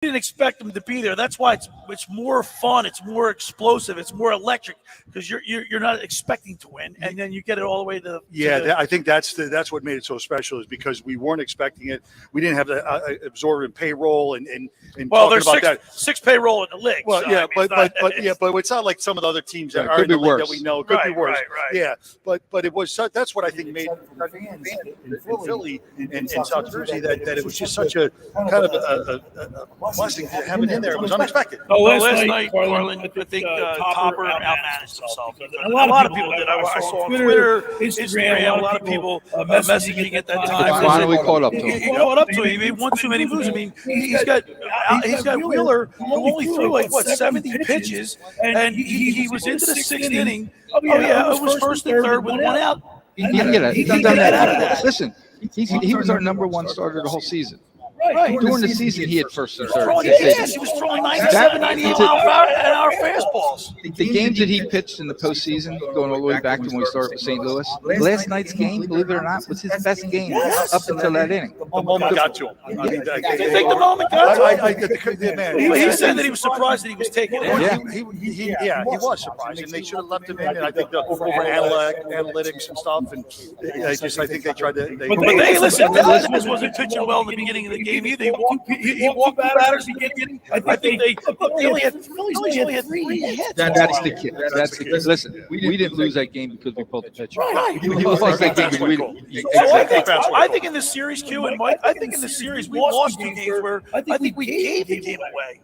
didn't expect them to be there. That's why it's more fun, it's more explosive, it's more electric because you're not expecting to win, and then you get it all the way to. I think that's what made it so special is because we weren't expecting it. We didn't have to absorb in payroll and there's talking about six payroll in the league. Well, so, yeah, but it's not like some of the other teams that Yeah, are in the league worse. that we know. It could be worse. Right. Yeah, but it was that's what I think made fans in Philly and South Jersey that it was just such a kind of a blessing to have it in there. It was unexpected. Last night, Carlin, I think Topper outmanaged himself. A lot of people did. I saw on Twitter, Instagram, a lot of people messaging at that time. Finally caught up to him. He caught up to him. He made one too many moves. I mean, he's got Wheeler who only threw 70 pitches, and he was into the sixth inning. It was first and third with one out. He done that. Listen, he was our number one starter the whole season. Right. During the season, he had first and third. Yes, he was throwing 97, 98 mile fastballs. The games that he pitched in the postseason, going all the way back to when we started with St. Louis, last night's game, believe it or not, was his best game up until that inning. The moment got to him. I mean, I think the moment got to man. He said that he was surprised that he was taken in. He was surprised, and they should have left him in. And I think the over analytics and stuff, and I think they tried to. But listen, Valdez wasn't pitching well in the beginning of the game either. He walked batters. I think they only had 3 hits. That's the kid. That's the kid. Listen, we didn't lose that game because we pulled the pitcher. Right. We lost that game because we didn't. I think in this series, Q and Mike, I think in this series we lost 2 games where I think we gave the game away.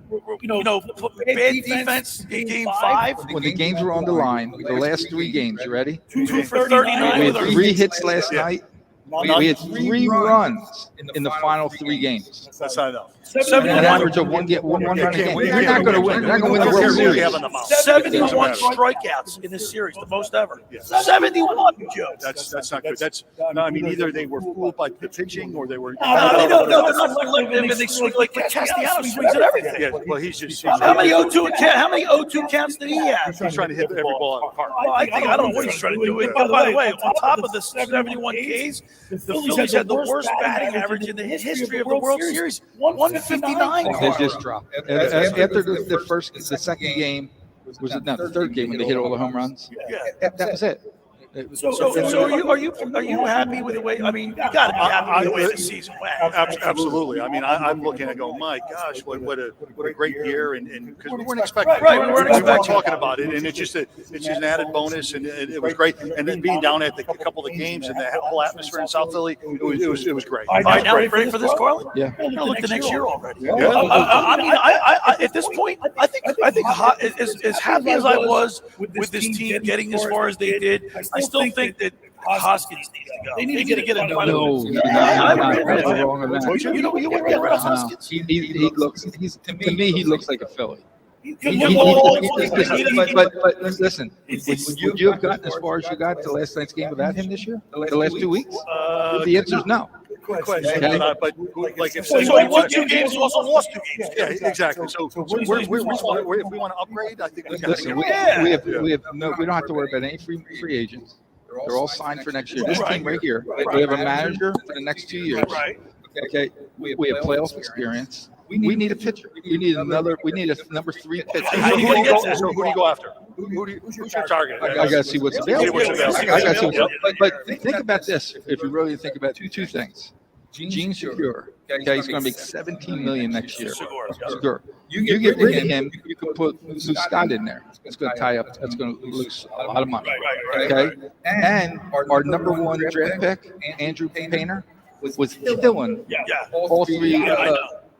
Bad defense in game 5. When the games were on the line, the last 3 games, you ready? 2 for 39. We had 3 hits last night. We had 3 runs in the final 3 games. That's not enough. An average of one run a game. You're not going to win. You're not going to win the World Series. 71 strikeouts in this series, the most ever. 71, Joe. That's not good. I mean, either they were fooled by the pitching or they were. No, they're not like they swing like Castellanos swings at everything. Yeah, well, he's just. How many 0-2 counts did he have? He's trying to hit every ball out of the park. I don't know what he's trying to do. But by the way, on top of the 71 Ks, the Phillies had the worst batting average in the history of the World Series. 159. They just dropped. After the second game, the third game when they hit all the home runs? That was it. So are you happy with the way? I mean, you got to be happy with the way the season went. Absolutely. I mean, I'm looking at going, my gosh, what a great year, and because we weren't expecting, we weren't talking about it, and it's just an added bonus, and it was great. And then being down at a couple of the games and the whole atmosphere in South Philly, it was great. All right, now ready for this, Carlin? Yeah. I'm gonna look the next year already. Yeah. I mean, I at this point, I think as happy as I was with this team getting as far as they did, I still think that Hoskins needs to go. They need to get another. No, You wouldn't get rid of Hoskins. He looks. To me, he looks like a Philly. But listen, would you have gotten as far as you got to last night's game without him this year? The last 2 weeks? The answer is no. Good question. Okay. But like if So he won 2 games, he also lost 2 games. yeah, exactly. So if we want to upgrade, I think we got Listen, to we don't have to worry about any free agents. They're all signed for next year. This team right here, we have a manager for the next 2 years. Right. Okay, we have playoff experience. We need a pitcher. We need a number 3 pitcher. So who do you go after? Who's your target? I got to see what's available. But think about this. If you really think about two things. Gene Secure. Okay, he's going to make $17 million next year. Secure. You get rid of him, you can put Lou Scott in there. It's going to tie up. That's going to lose a lot of money. Okay, and our number 1 draft pick, Andrew Painter, was killing all 3.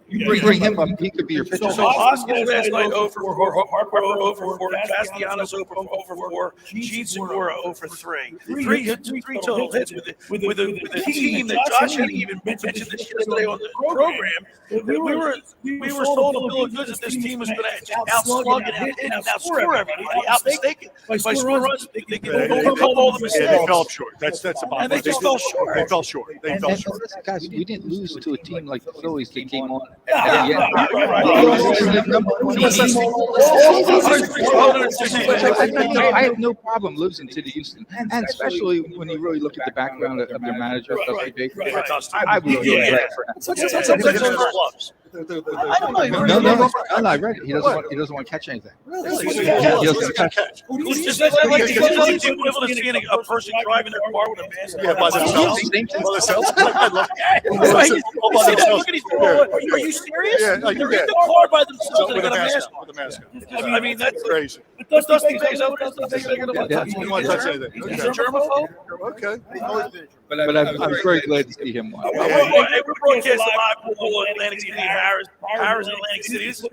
You bring him up, he could be your pitcher. So Hoskins last night 0 for 4, Harper 0 for 4, Castellanos 0 for 4, Gene Segura 0 for 3. 3 total hits with a team that Josh hadn't even mentioned this yesterday on the program. We were told a bill of goods that this team was going to outslug and outscore everybody, outmistake it by scoring runs. They can overcome all the mistakes. They fell short. That's the bottom. And they just fell short. They fell short. Listen, guys, we didn't lose to a team like the Phillies that came on. I have no problem losing to the Houston, and especially when you really look at the background of their manager, I would really glad for him. I don't know. No, I read it. He doesn't want to catch anything. Really? He doesn't catch. It's just like the equivalent of seeing a person driving their car with a mask. Yeah, by themselves. Look at these people. Are you serious? Yeah, They're in the car by themselves and with they a got a mask. mask. With a mask. I mean, that's Crazy. But Dusty, is that what it is? You don't want to touch anything. He's a germaphobe? Okay. But I'm very glad to see him win. We're broadcasting live from Atlantic City, Harrahs in Atlantic City. This is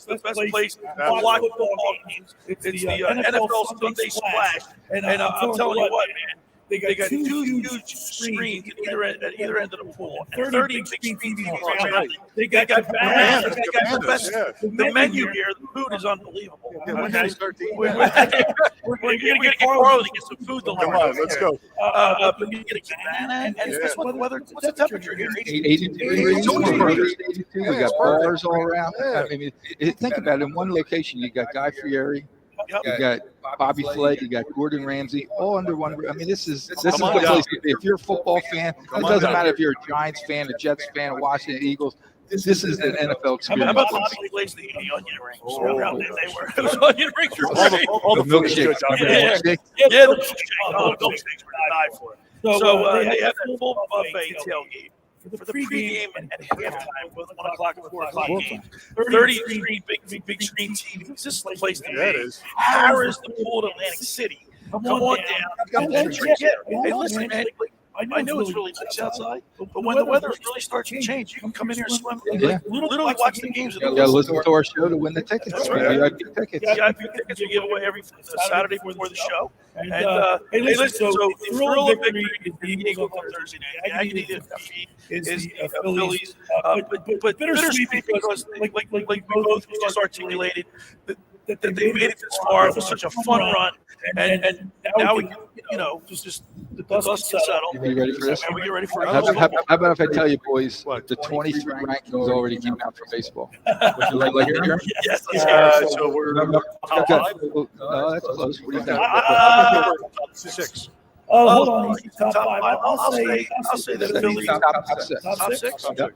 the best place to watch football games. It's the NFL Sunday Splash. And I'm telling you what, man. They got two huge screens at either end of the pool, and 30 big screens around. They got bananas. They got the best. The menu here, the food is unbelievable. We're going to get Carlin to get some food delivered. Come on, let's go. But you get a banana, and guess what the weather? What's the temperature here? 82 degrees. We got bars all around. I mean, think about it. In one location, you got Guy Fieri. You got Bobby Flay, you got Gordon Ramsay, all under one. I mean, this is the place to be. If you're a football fan, it doesn't matter if you're a Giants fan, a Jets fan, a Washington Eagles. This is an NFL experience. How about the place the onion rings? They were. Those onion rings were great. All the milkshakes. Yeah, the milkshakes were to die for. So they have a full buffet tailgate. For the pregame and halftime, both 1 o'clock and 4 o'clock game. 30 screen, big screen TVs. This is the place to be. Yeah, it is. Harrah's the pool at Atlantic City. Come on down. Hey, listen, man. I know it's really nice outside, but when the weather really starts to change, you can come in here and swim. Literally watch the games. You got to listen to our show to win the tickets. That's right. VIP tickets. VIP tickets we give away every Saturday before the show. And hey, listen, so the thrill of victory is the Eagles on Thursday night. The agony of defeat is the Phillies. But bittersweet because, like we both just articulated, that they made it this far. It was such a fun run. And now we, just the dust can settle. Are you ready for this? And we get ready for How about if I tell you, boys, the 23 rankings already came out for baseball? Would you like to hear? Yes, let's hear it. So we're top five? No, that's close. What do you think? top 6. Hold on. Top five. I'll say the Phillies. Top six. Top 6? Okay.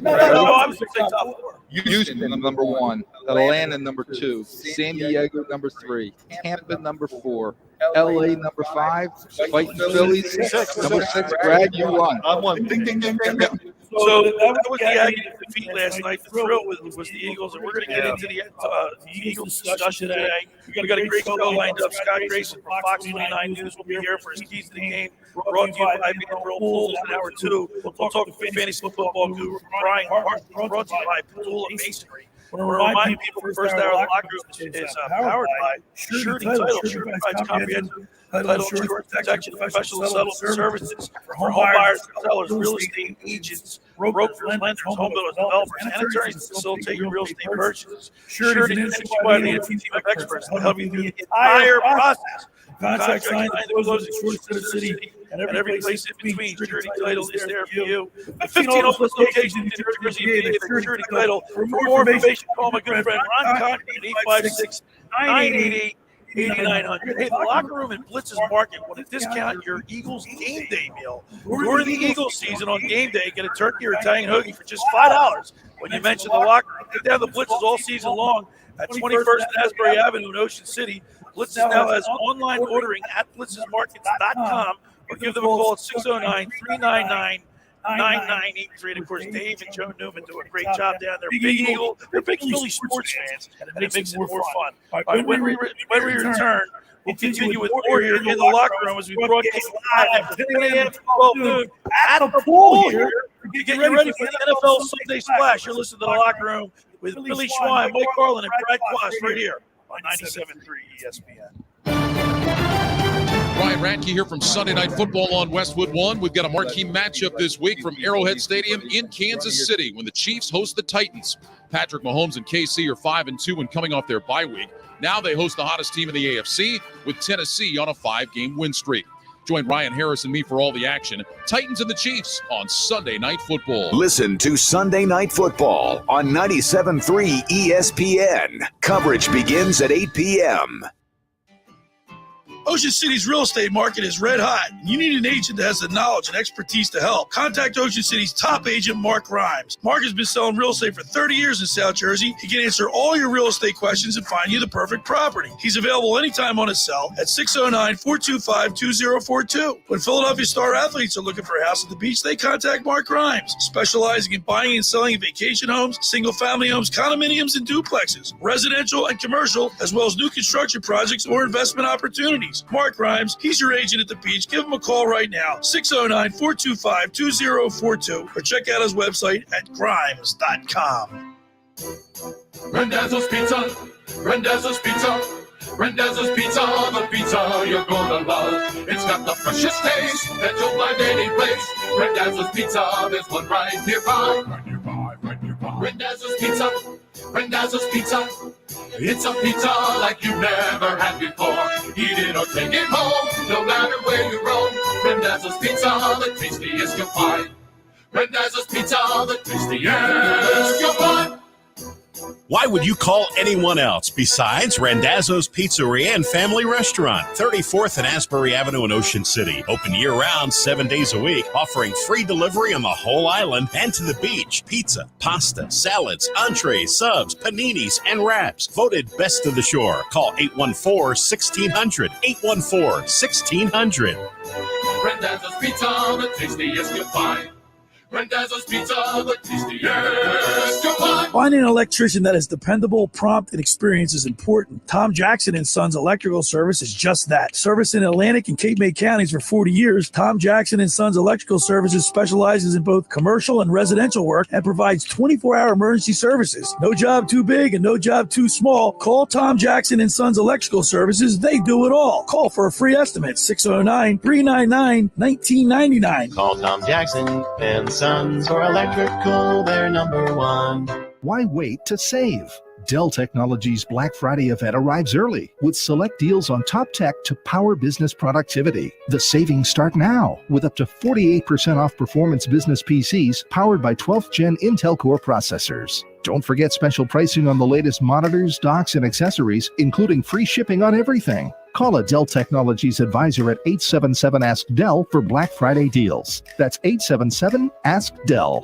No, I was going to say top 4. Houston, number 1. Atlanta, number 2. San Diego, number 3. Tampa, number 4. LA, number 5. Fighting Phillies, number 6. Brad, you won. I won. Ding, ding, ding, ding, ding. So that was the agony of defeat last night. The thrill was the Eagles, and we're going to get into the Eagles discussion today. We got a great show lined up. Scott Grayson from Fox 29 News will be here for his keys to the game. Brought to you by Brill Pools in hour 2. We'll talk with fantasy football guru Brian Hartley. Brought to you by Padula Masonry. I want to remind people the first hour of the locker room is powered by Surety Title. Surety provides comprehensive title insurance protection, professional settlement services for home buyers, sellers, real estate agents, brokers, lenders, home builders, developers, and attorneys to facilitate your real estate purchases. Surety is a team of experts to help you through the entire process. Contract signed and closing short to the city and every place in between. Surety Title is there for you. 15 open locations in New Jersey. The Surety Title. For more information, call my good friend Ron Conti at 856-988-8900. Hey, the locker room in Blitz's Market want to discount your Eagles game day meal. During the Eagles season on game day, get a turkey or Italian hoagie for just $5 when you mention the locker room. Get down the Blitz's all season long at 21st and Asbury Avenue in Ocean City. Blitz now has online ordering at blitzesmarkets.com or give them a call at 609-399-9983. And of course, Dave and Joe Newman do a great job down there. Big Eagle, they're big Philly sports fans, and it makes it more fun. When we return, we'll continue with more here in the locker room as we broadcast live at 10 a.m. to 12 noon at the pool here to get you ready for the NFL Sunday Splash. You're listening to the locker room with Billy Schwein, Mike Carlin, and Brad Quast right here on 97.3 ESPN. Ryan Radke here from Sunday Night Football on Westwood One. We've got a marquee matchup this week from Arrowhead Stadium in Kansas City when the Chiefs host the Titans. Patrick Mahomes and KC are 5-2 and coming off their bye week. Now they host the hottest team in the AFC with Tennessee on a 5-game win streak. Join Ryan Harris and me for all the action. Titans and the Chiefs on Sunday Night Football. Listen to Sunday Night Football on 97.3 ESPN. Coverage begins at 8 p.m. Ocean City's real estate market is red hot, and you need an agent that has the knowledge and expertise to help. Contact Ocean City's top agent, Mark Grimes. Mark has been selling real estate for 30 years in South Jersey. He can answer all your real estate questions and find you the perfect property. He's available anytime on his cell at 609-425-2042. When Philadelphia Star athletes are looking for a house at the beach, they contact Mark Grimes, specializing in buying and selling vacation homes, single-family homes, condominiums, and duplexes, residential and commercial, as well as new construction projects or investment opportunities. Mark Grimes, he's your agent at the beach. Give him a call right now, 609-425-2042, or check out his website at grimes.com. Randazzo's Pizza, Randazzo's Pizza, Randazzo's Pizza, the pizza you're gonna love. It's got the freshest taste that you'll find any place. Randazzo's Pizza, there's one right nearby. Right nearby. Randazzo's Pizza, Randazzo's Pizza. It's a pizza like you've never had before. Eat it or take it home, no matter where you roam. Randazzo's Pizza, the tastiest you'll find. Randazzo's Pizza, the tastiest you'll find. Why would you call anyone else besides Randazzo's Pizzeria and Family Restaurant, 34th and Asbury Avenue in Ocean City. Open year-round, 7 days a week, offering free delivery on the whole island and to the beach. Pizza, pasta, salads, entrees, subs, paninis, and wraps. Voted best of the shore. Call 814-1600. 814-1600. Randazzo's Pizza, the tastiest you'll find. Randazzo's Pizza, the tastiest you'll find. Finding an electrician that is dependable, prompt, and experienced is important. Tom Jackson & Sons Electrical Service is just that. Service in Atlantic and Cape May counties for 40 years, Tom Jackson & Sons Electrical Services specializes in both commercial and residential work and provides 24-hour emergency services. No job too big and no job too small. Call Tom Jackson & Sons Electrical Services. They do it all. Call for a free estimate, 609-399-1999. Call Tom Jackson and Sons for electrical, they're number one. Why wait to save? Dell Technologies Black Friday event arrives early with select deals on top tech to power business productivity. The savings start now with up to 48% off performance business PCs powered by 12th Gen Intel Core processors. Don't forget special pricing on the latest monitors, docks, and accessories, including free shipping on everything. Call a Dell Technologies advisor at 877-ASK-DELL for Black Friday deals. That's 877-ASK-DELL.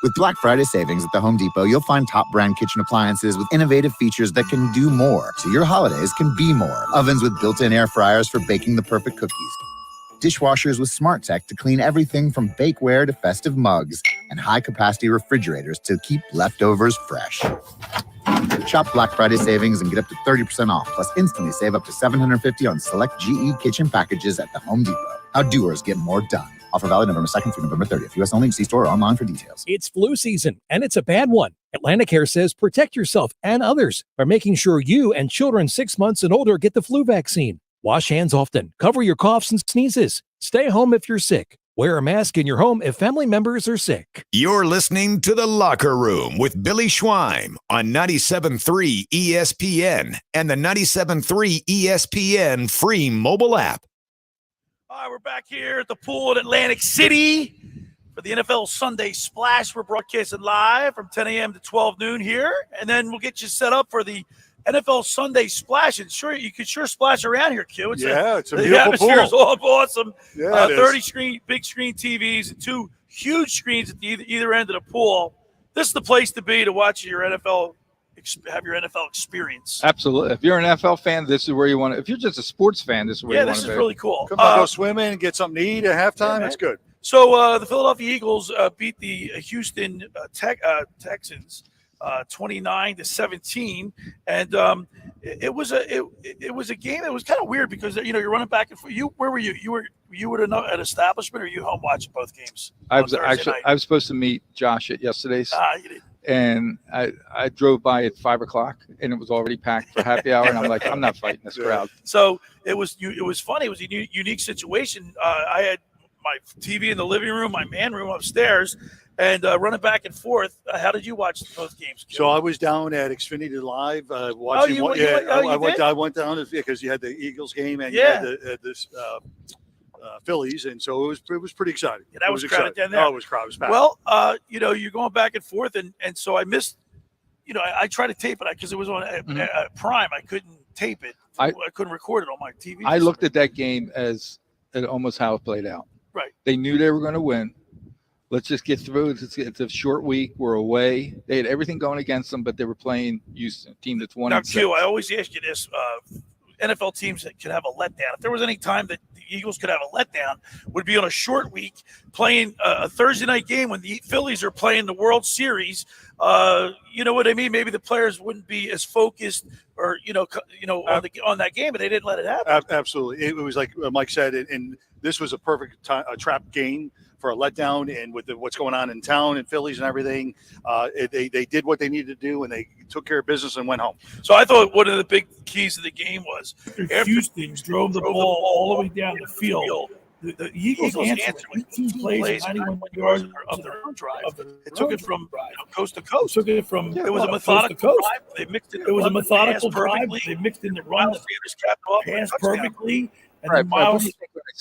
With Black Friday savings at the Home Depot, you'll find top brand kitchen appliances with innovative features that can do more, so your holidays can be more. Ovens with built-in air fryers for baking the perfect cookies. Dishwashers with smart tech to clean everything from bakeware to festive mugs. And high-capacity refrigerators to keep leftovers fresh. Shop Black Friday savings and get up to 30% off, plus instantly save up to $750 on select GE kitchen packages at the Home Depot. How doers get more done. Offer valid November 2nd through November 30th. U.S. only. See store or online for details. It's flu season, and it's a bad one. Atlanticare says protect yourself and others by making sure you and children 6 months and older get the flu vaccine. Wash hands often. Cover your coughs and sneezes. Stay home if you're sick. Wear a mask in your home if family members are sick. You're listening to The Locker Room with Billy Schweim on 97.3 ESPN and the 97.3 ESPN free mobile app. All right, we're back here at the pool in Atlantic City for the NFL Sunday Splash. We're broadcasting live from 10 a.m. to 12 noon here, and then we'll get you set up for the NFL Sunday Splash. And sure, you could splash around here, Q. It's a beautiful the atmosphere is awesome. Yeah, 30 big screen TVs and 2 huge screens at either end of the pool. This is the place to be to watch your NFL. Have your NFL experience. Absolutely. If you're an NFL fan, this is where you want to. If you're just a sports fan, this is where you want to be. Yeah, this is really cool. Come on, go swimming, get something to eat at halftime. That's good. So the Philadelphia Eagles beat the Houston Texans 29-17, and it was a game that was kind of weird because you're running back and forth. Where were you? You were at an establishment, or you home watching both games? I was supposed to meet Josh at yesterday's. You didn't. And I drove by at 5 o'clock, and it was already packed for happy hour. And I'm like, I'm not fighting this crowd. So it was funny. It was a unique situation. I had my TV in the living room, my man room upstairs, and running back and forth. How did you watch both games, Kim? So I was down at Xfinity Live watching. I went down because you had the Eagles game and you had this. Phillies, and so it was pretty exciting. Yeah, that was crowded down there. Oh, it was crowded. It was packed. Well, you're going back and forth, and so I missed. I tried to tape it because it was on Prime. I couldn't tape it. I couldn't record it on my TV. I looked at that game as almost how it played out. Right. They knew they were going to win. Let's just get through it. It's a short week. We're away. They had everything going against them, but they were playing Houston, a team that's 1-6. Now, Q, I always ask you this. NFL teams that could have a letdown. If there was any time that the Eagles could have a letdown, would be on a short week playing a Thursday night game when the Phillies are playing the World Series. You know what I mean? Maybe the players wouldn't be as focused or, on that game, but they didn't let it happen. Absolutely. It was like Mike said, and this was a perfect trap game for a letdown, and with what's going on in town and Phillies and everything, they did what they needed to do, and they took care of business and went home. So I thought one of the big keys of the game was Houston drove the ball all the way down the field. The Eagles answered 18 plays, 91 yards of their own drive. It took it from coast to coast. Took it from it was a methodical drive. They mixed it. It was a methodical drive. They mixed in the run, pass perfectly. And then Miles,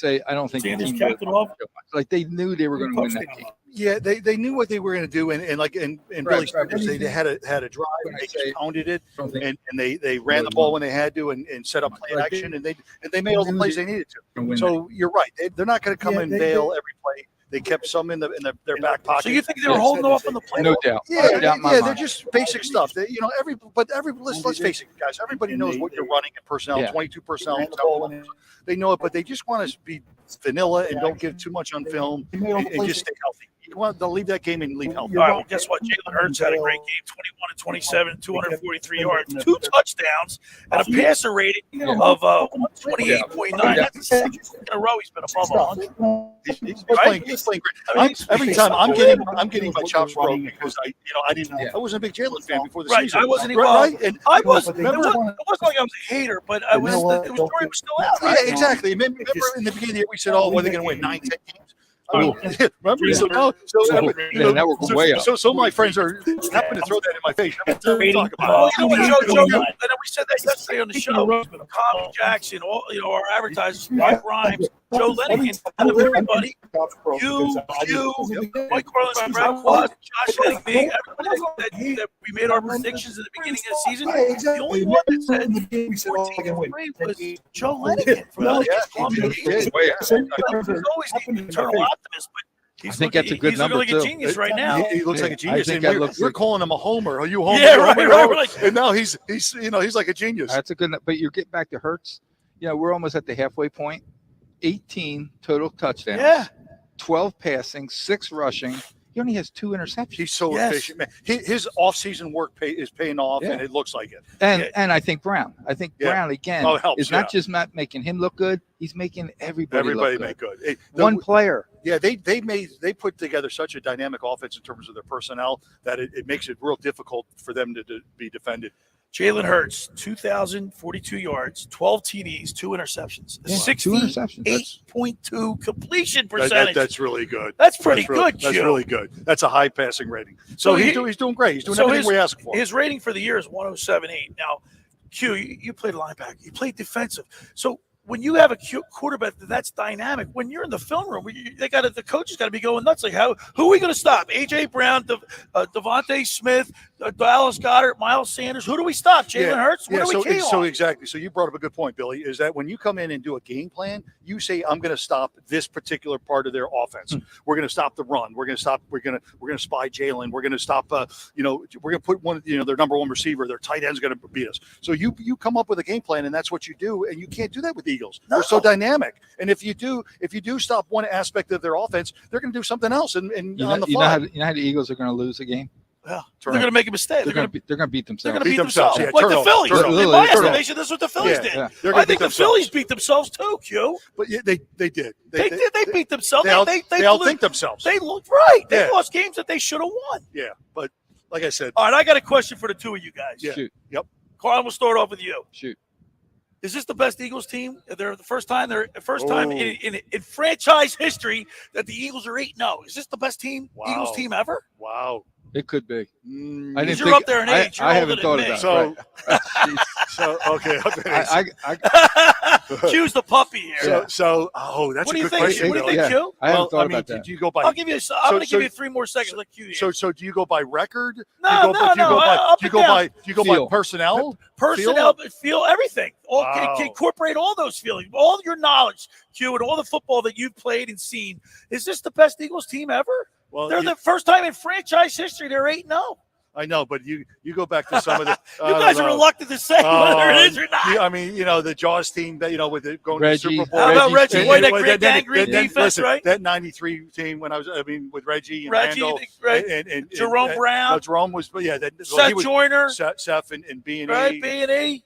I don't think Sanders capped it off. Like they knew they were going to win that game. Yeah, they knew what they were going to do, and like in Billy Sanders, they had a drive, and they just pounded it, and they ran the ball when they had to, and set up play action, and they made all the plays they needed to. So you're right, they're not going to come and bail every play. They kept some in their back pocket. So you think they were holding off on the play? No doubt. Yeah, they're just basic stuff. Let's face it, guys. Everybody knows what you're running in personnel, 22 personnel. They know it, but they just want to be vanilla and don't give too much on film and just stay healthy. They'll leave that game and leave healthy. All right, well, guess what? Jalen Hurts had a great game, 21-27, 243 yards, 2 touchdowns, and a passer rating of 128.9. That's the second in a row he's been above 100. He's playing great. Every time I'm getting my chops broken because I wasn't a big Jalen fan before the season. I wasn't even. Right? And I was. It wasn't like I was a hater, but I was. It was Jordan was still out. Right? Yeah, exactly. Remember in the beginning of the year we said, "Oh, when are they going to win 9, 10 games?" Remember? So my friends are happen to throw that in my face. Every time we talk about it. Joe, and we said that yesterday on the show. Tommy Jackson, our advertisers, Mike Rhymes, Joe Lennigan, out of everybody, you, Mike Carlin, Brad Quast, Josh Henning, me, everybody that we made our predictions at the beginning of the season. The only one that said 14-3 was Joe Lennigan from He's always the eternal optimist, but I think that's a good number, too. He's looking like a genius right now. He looks like a genius. I think And we're calling him a homer. Are you homer? Yeah, right. And now he's like a genius. That's a good. But you get back to Hurts. We're almost at the halfway point. 18 total touchdowns. Yeah. 12 passing, 6 rushing. He only has 2 interceptions. He's so efficient, man. His off-season work is paying off, and it looks like it. And I think Brown. Brown again is not just making him look good. He's making everybody look make good. Hey, one player. Yeah, they put together such a dynamic offense in terms of their personnel that it makes it real difficult for them to be defended. Jalen Hurts, 2,042 yards, 12 TDs, 2 interceptions, 68.2 completion percentage. That's really good. That's pretty good, That's really good. That's a high passing rating. So he's doing great. He's doing everything we asked for. His rating for the year is 107.8. Now, Q, you played linebacker. You played defensive. So when you have a quarterback that's dynamic, when you're in the film room, the coach has got to be going nuts. Like, who are we going to stop? A.J. Brown, Devontae Smith, Dallas Goedert, Miles Sanders. Who do we stop? Jalen Hurts? What do we key on? So exactly. So you brought up a good point, Billy, is that when you come in and do a game plan, you say, I'm going to stop this particular part of their offense. We're going to stop the run. We're going to stop. We're going to spy Jalen. We're going to stop. We're going to put one. Their number one receiver. Their tight end's going to beat us. So you come up with a game plan, and that's what you do. And you can't do that with the Eagles. No. They're so dynamic. And if you do stop one aspect of their offense, they're going to do something else. And on the fly. You know how the Eagles are going to lose a game? Yeah, they're going to make a mistake. They're going to beat themselves. They're going to beat themselves. Yeah, like the Phillies. In my estimation, this is what the Phillies did. Yeah. I think the Phillies beat themselves too, Q. But yeah, they did. They beat themselves. They outthink themselves. They looked right. They lost games that they should have won. Yeah, but like I said. All right, I got a question for the two of you guys. Yeah. Shoot. Yep. Carl, we'll start off with you. Shoot. Is this the best Eagles team? They're the first time in franchise history that the Eagles are 8-0. Is this the best Eagles team ever? Wow. It could be. You're up there in age. I haven't thought about it. So, So okay, Q's the puppy here. that's What a do you good think? question. What do you think, Yeah. Q? I haven't thought about that. Do you go by? I'm going to give you 3 more seconds. Let Q. So do you go by record? No. Do you go by Feel. personnel? Personnel, feel everything. Wow. Incorporate all those feelings, all your knowledge, Q, and all the football that you've played and seen. Is this the best Eagles team ever? Well, They're the first time in franchise history they're 8-0. I know, but you go back to some of the. You guys are reluctant to say whether it is or not. I mean, the Jaws team that with it going Reggie, to the Super Bowl. How about Reggie White, that great then- gangrene then- defense, listen, right? That '93 team with Reggie and Randall, right? and Jerome Brown. Jerome was, Seth Joyner, Seth and B and E. right? B&E.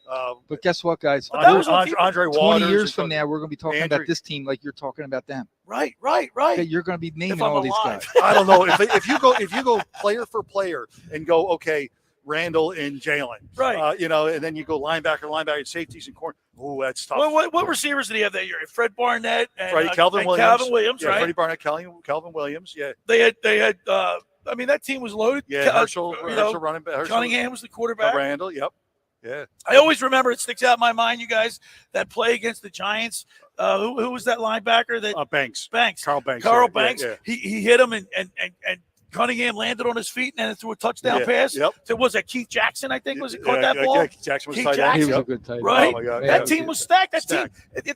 But guess what, guys? But that was on Andre 20 Waters. years from now, we're going to be talking Andrew. about this team like you're talking about them. Right. Okay, you're going to be naming If I'm all these alive. guys. I don't know if you go player for player and go Randall and Jalen, Right. and then you go linebacker, safeties and corner. Oh, that's tough. What receivers did he have that year? Fred Barnett and Calvin Williams. Calvin Williams, Yeah, right? Freddie Barnett, Calvin Williams. Yeah. They had. I mean, that team was loaded. Yeah. Herschel running back. Cunningham was the quarterback. Randall. Yep. Yeah. I always remember, it sticks out in my mind, you guys, that play against the Giants. Who was that linebacker? That Banks. Carl Banks. Banks. Yeah. He hit him and Cunningham landed on his feet and then threw a touchdown pass. Yep. So was that Keith Jackson? I think caught that ball. Yeah, Jackson was Keith tight end. He was Jackson. a good tight end. Right. Oh my God. That team was stacked. That team,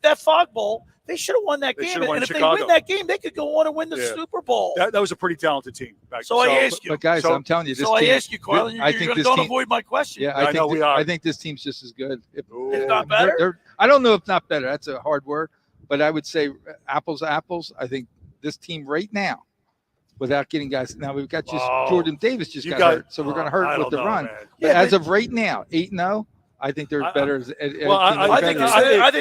that Fog Bowl, they should have won that They game. should have won And if Chicago. they win that game, they could go on and win the Super Bowl. That was a pretty talented team. So I ask you. But guys, I'm telling you, this So team. I ask you, Carlin, you're going to don't avoid my question. Yeah, I know we are. I think this team's just as good. If not better. I don't know if not better. That's a hard word, but I would say apples to apples. I think this team right now, without getting guys. Now we've got Jordan Davis just got hurt, so we're going to hurt with the run. Man. But as of right now, 8-0. I think they're better. I think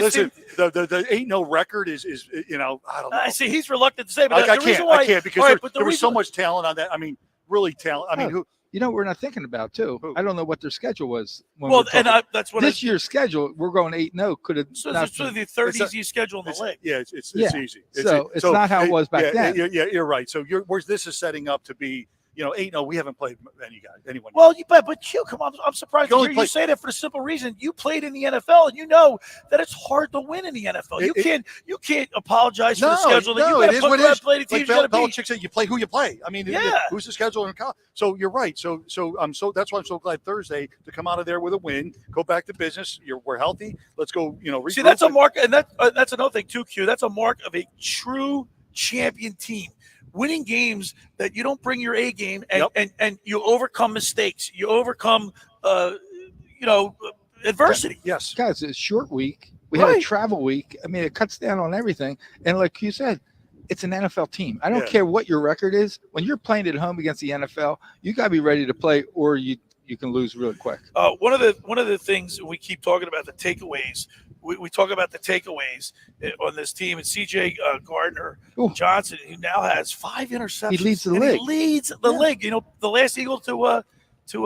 listen, the 8-0 record is I don't know. I see he's reluctant to say, but I the reason why I can't because there was so reason- much talent on that. I mean, really talent. I mean, who? You know, we're not thinking about too. Who? I don't know what their schedule was. When Well, we're talking. that's what this year's schedule. We're going 8-0. Could have So not it's the been- third easiest schedule in the league. Yeah, it's Yeah. easy. So it's not how it was back then. Yeah, you're right. So this is setting up to be 8-0. We haven't played anyone. Well, but Q, come on, I'm surprised You to only hear you play- say that for the simple reason you played in the NFL and you know that it's hard to win in the NFL. You can't apologize for the schedule that you it is what it is. play the teams you got to beat. Belichick said, you play who you play. I mean, who's the schedule in college? So you're right. So that's why I'm so glad Thursday to come out of there with a win, go back to business. We're healthy. Let's go. See, that's a mark, and that's another thing too, Q. That's a mark of a true champion team. Winning games that you don't bring your A game and you overcome mistakes. You overcome, adversity. Yes. Guys, it's a short week. We had a travel week. I mean, it cuts down on everything. And like you said, it's an NFL team. I don't care what your record is. When you're playing at home against the NFL, you got to be ready to play or you can lose really quick. One of the things we keep talking about, the takeaways. We talk about the takeaways on this team, and C.J. Gardner Johnson, who now has 5 interceptions. He leads the league. He leads the league. You know, the last Eagle to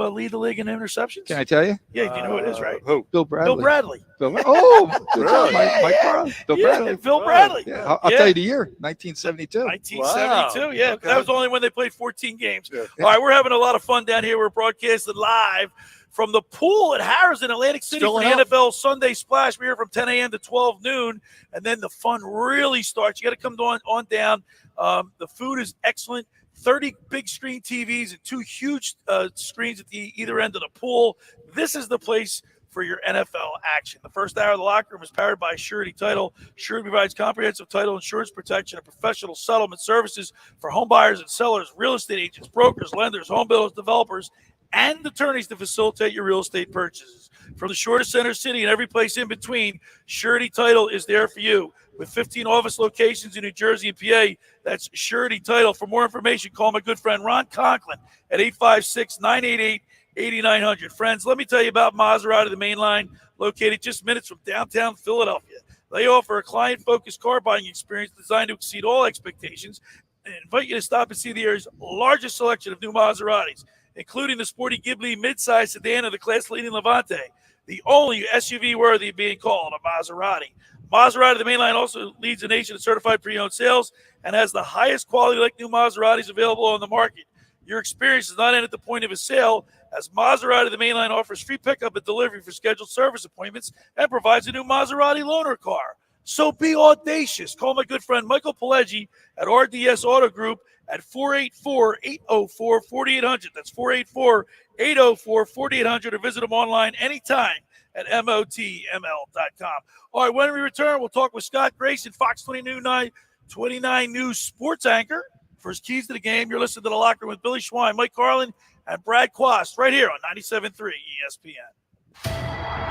lead the league in interceptions. Can I tell you? Yeah, you know who it is, right? Who? Bill Bradley. Bill Bradley. Good job, Mike Carlin. Bill Bradley. Bill Bradley. Yeah, I'll tell you the year, 1972. 1972, yeah. Okay. That was only when they played 14 games. Yeah. All right, we're having a lot of fun down here. We're broadcasting live from the pool at Harrahs in Atlantic City for the NFL Sunday Splash. We're here from 10 a.m. to 12 noon, and then the fun really starts. You got to come on down. The food is excellent. 30 big screen TVs and 2 huge screens at the either end of the pool. This is the place for your NFL action. The first hour of the locker room is powered by Surety Title. Surety provides comprehensive title insurance protection and professional settlement services for home buyers and sellers, real estate agents, brokers, lenders, home builders, developers, and attorneys to facilitate your real estate purchases. From the shortest center city and every place in between, Surety Title is there for you. With 15 office locations in New Jersey and PA, that's Surety Title. For more information, call my good friend Ron Conklin at 856-988-8900. Friends, let me tell you about Maserati, the main line, located just minutes from downtown Philadelphia. They offer a client-focused car buying experience designed to exceed all expectations and invite you to stop and see the area's largest selection of new Maseratis, including the sporty Ghibli midsize sedan of the class-leading Levante, the only SUV worthy of being called a Maserati. Maserati, the main line, also leads the nation in certified pre-owned sales and has the highest quality like new Maseratis available on the market. Your experience does not end at the point of a sale, as Maserati the Mainline offers free pickup and delivery for scheduled service appointments and provides a new Maserati loaner car. So be audacious. Call my good friend Michael Pileggi at RDS Auto Group at 484-804-4800. That's 484-804-4800, or visit them online anytime at motml.com. All right, when we return, we'll talk with Scott Grayson, Fox 29 News sports anchor, for his keys to the game. You're listening to The Locker Room with Billy Schwein, Mike Carlin, and Brad Quast right here on 97.3 ESPN.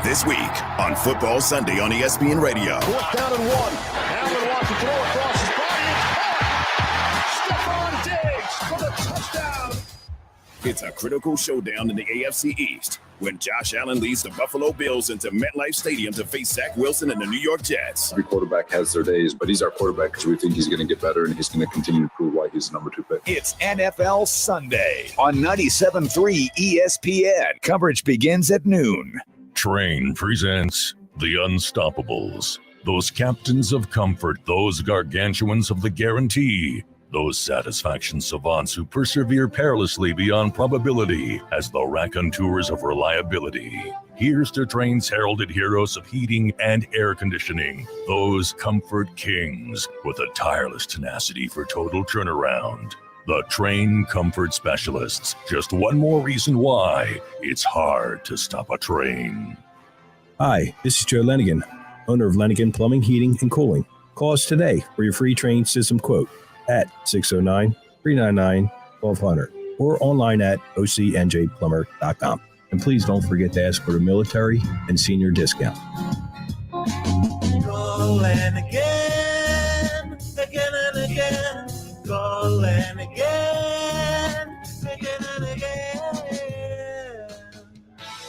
This week on Football Sunday on ESPN Radio. 4th down and 1. Allen wants to throw across his body. It's caught. Stephon Diggs for the touchdown. It's a critical showdown in the AFC East when Josh Allen leads the Buffalo Bills into MetLife Stadium to face Zach Wilson and the New York Jets. Every quarterback has their days, but he's our quarterback because we think he's going to get better and he's going to continue to prove why he's the number 2 pick. It's NFL Sunday on 97.3 ESPN. Coverage begins at noon. Train presents The Unstoppables. Those captains of comfort, those gargantuans of the guarantee, those satisfaction savants who persevere perilously beyond probability as the raconteurs of reliability. Here's to Train's heralded heroes of heating and air conditioning, those comfort kings with a tireless tenacity for total turnaround. The Train Comfort Specialists. Just one more reason why it's hard to stop a train. Hi, this is Joe Lenigan, owner of Lenigan Plumbing, Heating, and Cooling. Call us today for your free Train system quote at 609-399-1200 or online at ocnjplumber.com. And please don't forget to ask for the military and senior discount. Call Lanigan again and again. Call Lanigan again and again.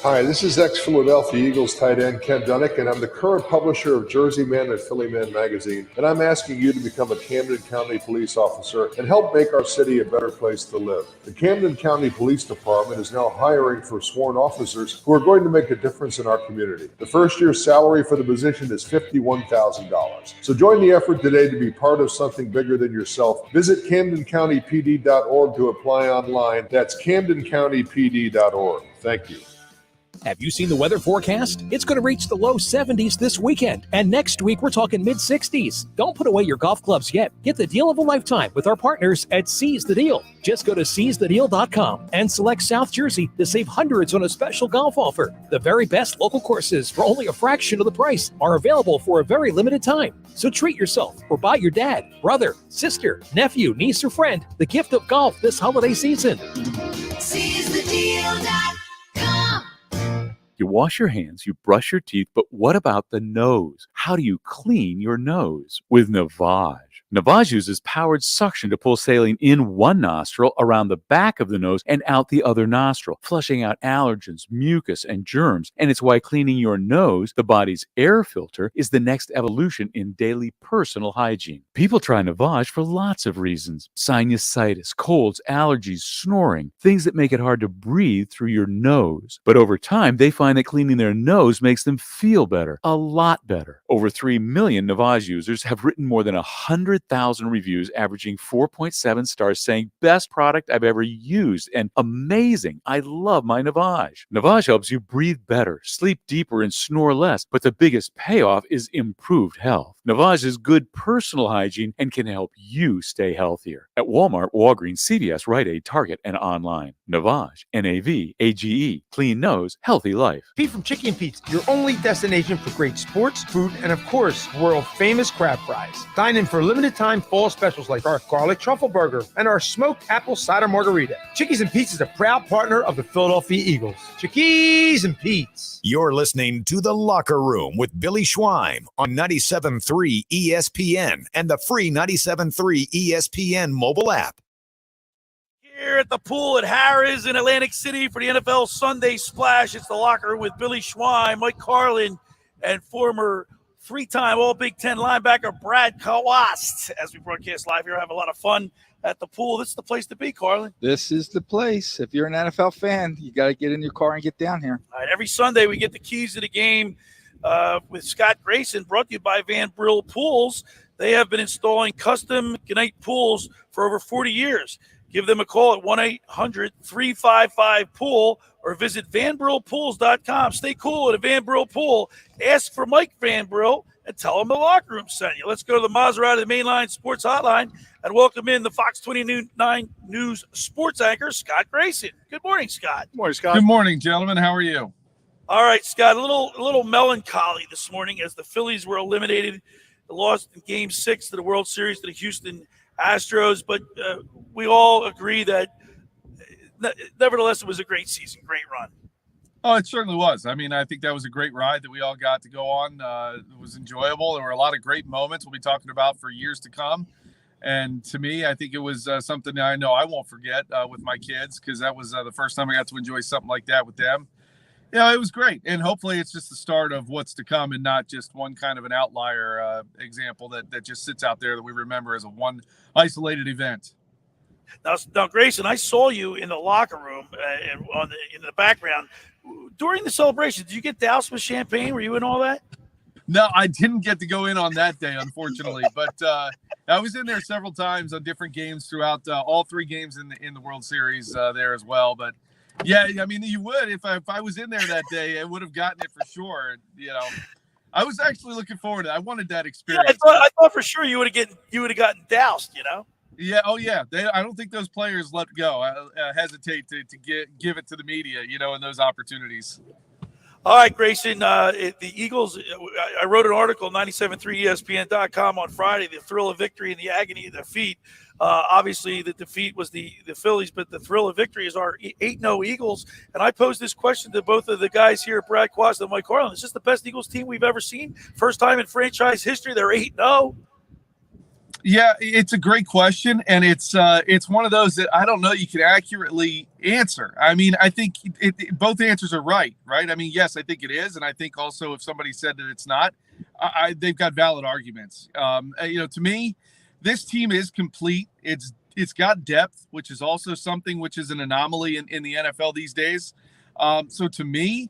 Hi, this is ex-Philadelphia Eagles tight end Ken Dunnick, and I'm the current publisher of Jersey Man and Philly Man magazine, and I'm asking you to become a Camden County police officer and help make our city a better place to live. The Camden County Police Department is now hiring for sworn officers who are going to make a difference in our community. The first year's salary for the position is $51,000. So join the effort today to be part of something bigger than yourself. Visit CamdenCountyPD.org to apply online. That's CamdenCountyPD.org. Thank you. Have you seen the weather forecast? It's going to reach the low 70s this weekend. And next week, we're talking mid-60s. Don't put away your golf clubs yet. Get the deal of a lifetime with our partners at Seize the Deal. Just go to seizethedeal.com and select South Jersey to save hundreds on a special golf offer. The very best local courses for only a fraction of the price are available for a very limited time. So treat yourself or buy your dad, brother, sister, nephew, niece, or friend the gift of golf this holiday season. SeizeTheDeal.com. You wash your hands, you brush your teeth, but what about the nose? How do you clean your nose? With Navage. Navage uses powered suction to pull saline in one nostril, around the back of the nose, and out the other nostril, flushing out allergens, mucus, and germs. And it's why cleaning your nose, the body's air filter, is the next evolution in daily personal hygiene. People try Navage for lots of reasons. Sinusitis, colds, allergies, snoring, things that make it hard to breathe through your nose. But over time, they find that cleaning their nose makes them feel better, a lot better. Over 3 million Navage users have written more than 100,000 reviews, averaging 4.7 stars, saying best product I've ever used and amazing. I love my Navage. Navage helps you breathe better, sleep deeper, and snore less. But the biggest payoff is improved health. Navage is good personal hygiene and can help you stay healthier. At Walmart, Walgreens, CVS, Rite Aid, Target, and online. Navage, N-A-V-A-G-E. Clean nose, healthy life. Pete from Chicky and Pete's, your only destination for great sports, food, and of course, world famous crab fries. Dine in for limited time fall specials like our garlic truffle burger and our smoked apple cider margarita. Chickies and Pete's is a proud partner of the Philadelphia Eagles. Chickies and Pete's. You're listening to The Locker Room with Billy Schwein on 97.3 ESPN and the free 97.3 ESPN mobile app. Here at the pool at Harrahs in Atlantic City for the NFL Sunday Splash. It's The Locker Room with Billy Schwein, Mike Carlin, and former three-time All-Big Ten linebacker Brad Quast. As we broadcast live here, have a lot of fun at the pool. This is the place to be, Carlin. This is the place. If you're an NFL fan, you got to get in your car and get down here. All right, every Sunday we get the keys to the game with Scott Grayson, brought to you by Brill Pools. They have been installing custom Gnite pools for over 40 years. Give them a call at 1-800-355-POOL or visit VanBrillPools.com. Stay cool at a Van Brill Pool. Ask for Mike Van Brill and tell him the locker room sent you. Let's go to the Maserati Mainline Sports Hotline and welcome in the Fox 29 News sports anchor, Scott Grayson. Good morning, Scott. Good morning, Scott. Good morning, gentlemen. How are you? All right, Scott, a little melancholy this morning as the Phillies were eliminated. They lost in Game 6 to the World Series to the Houston Astros, but we all agree that nevertheless it was a great season, great run. Oh, it certainly was. I mean, I think that was a great ride that we all got to go on. It was enjoyable. There were a lot of great moments we'll be talking about for years to come. And to me, I think it was something I know I won't forget with my kids, because that was the first time I got to enjoy something like that with them. It was great. And hopefully it's just the start of what's to come and not just one kind of an outlier example that just sits out there that we remember as a one isolated event. Now, Grayson, I saw you in the locker room and in the background during the celebration. Did you get doused with champagne? Were you in all that? No, I didn't get to go in on that day, unfortunately. But I was in there several times on different games throughout all three games in the World Series there as well. But yeah, I mean, you would if I was in there that day, I would have gotten it for sure. I was actually looking forward to it. I wanted that experience. Yeah, I thought for sure you would have gotten doused. Yeah. Oh, yeah. I don't think those players let go. Hesitate to give it to the media, in those opportunities. All right, Grayson. The Eagles. I wrote an article, 97.3ESPN.com on Friday. The thrill of victory and the agony of defeat. Obviously, the defeat was the Phillies, but the thrill of victory is our 8-0 Eagles. And I posed this question to both of the guys here, Brad Quast and Mike Carlin. Is this the best Eagles team we've ever seen? First time in franchise history, they're 8-0. Yeah, it's a great question, and it's one of those that I don't know you can accurately answer. I mean, I think both answers are right? I mean, yes, I think it is, and I think also if somebody said that it's not, they've got valid arguments. To me, this team is complete. It's got depth, which is also something which is an anomaly in the NFL these days. So to me,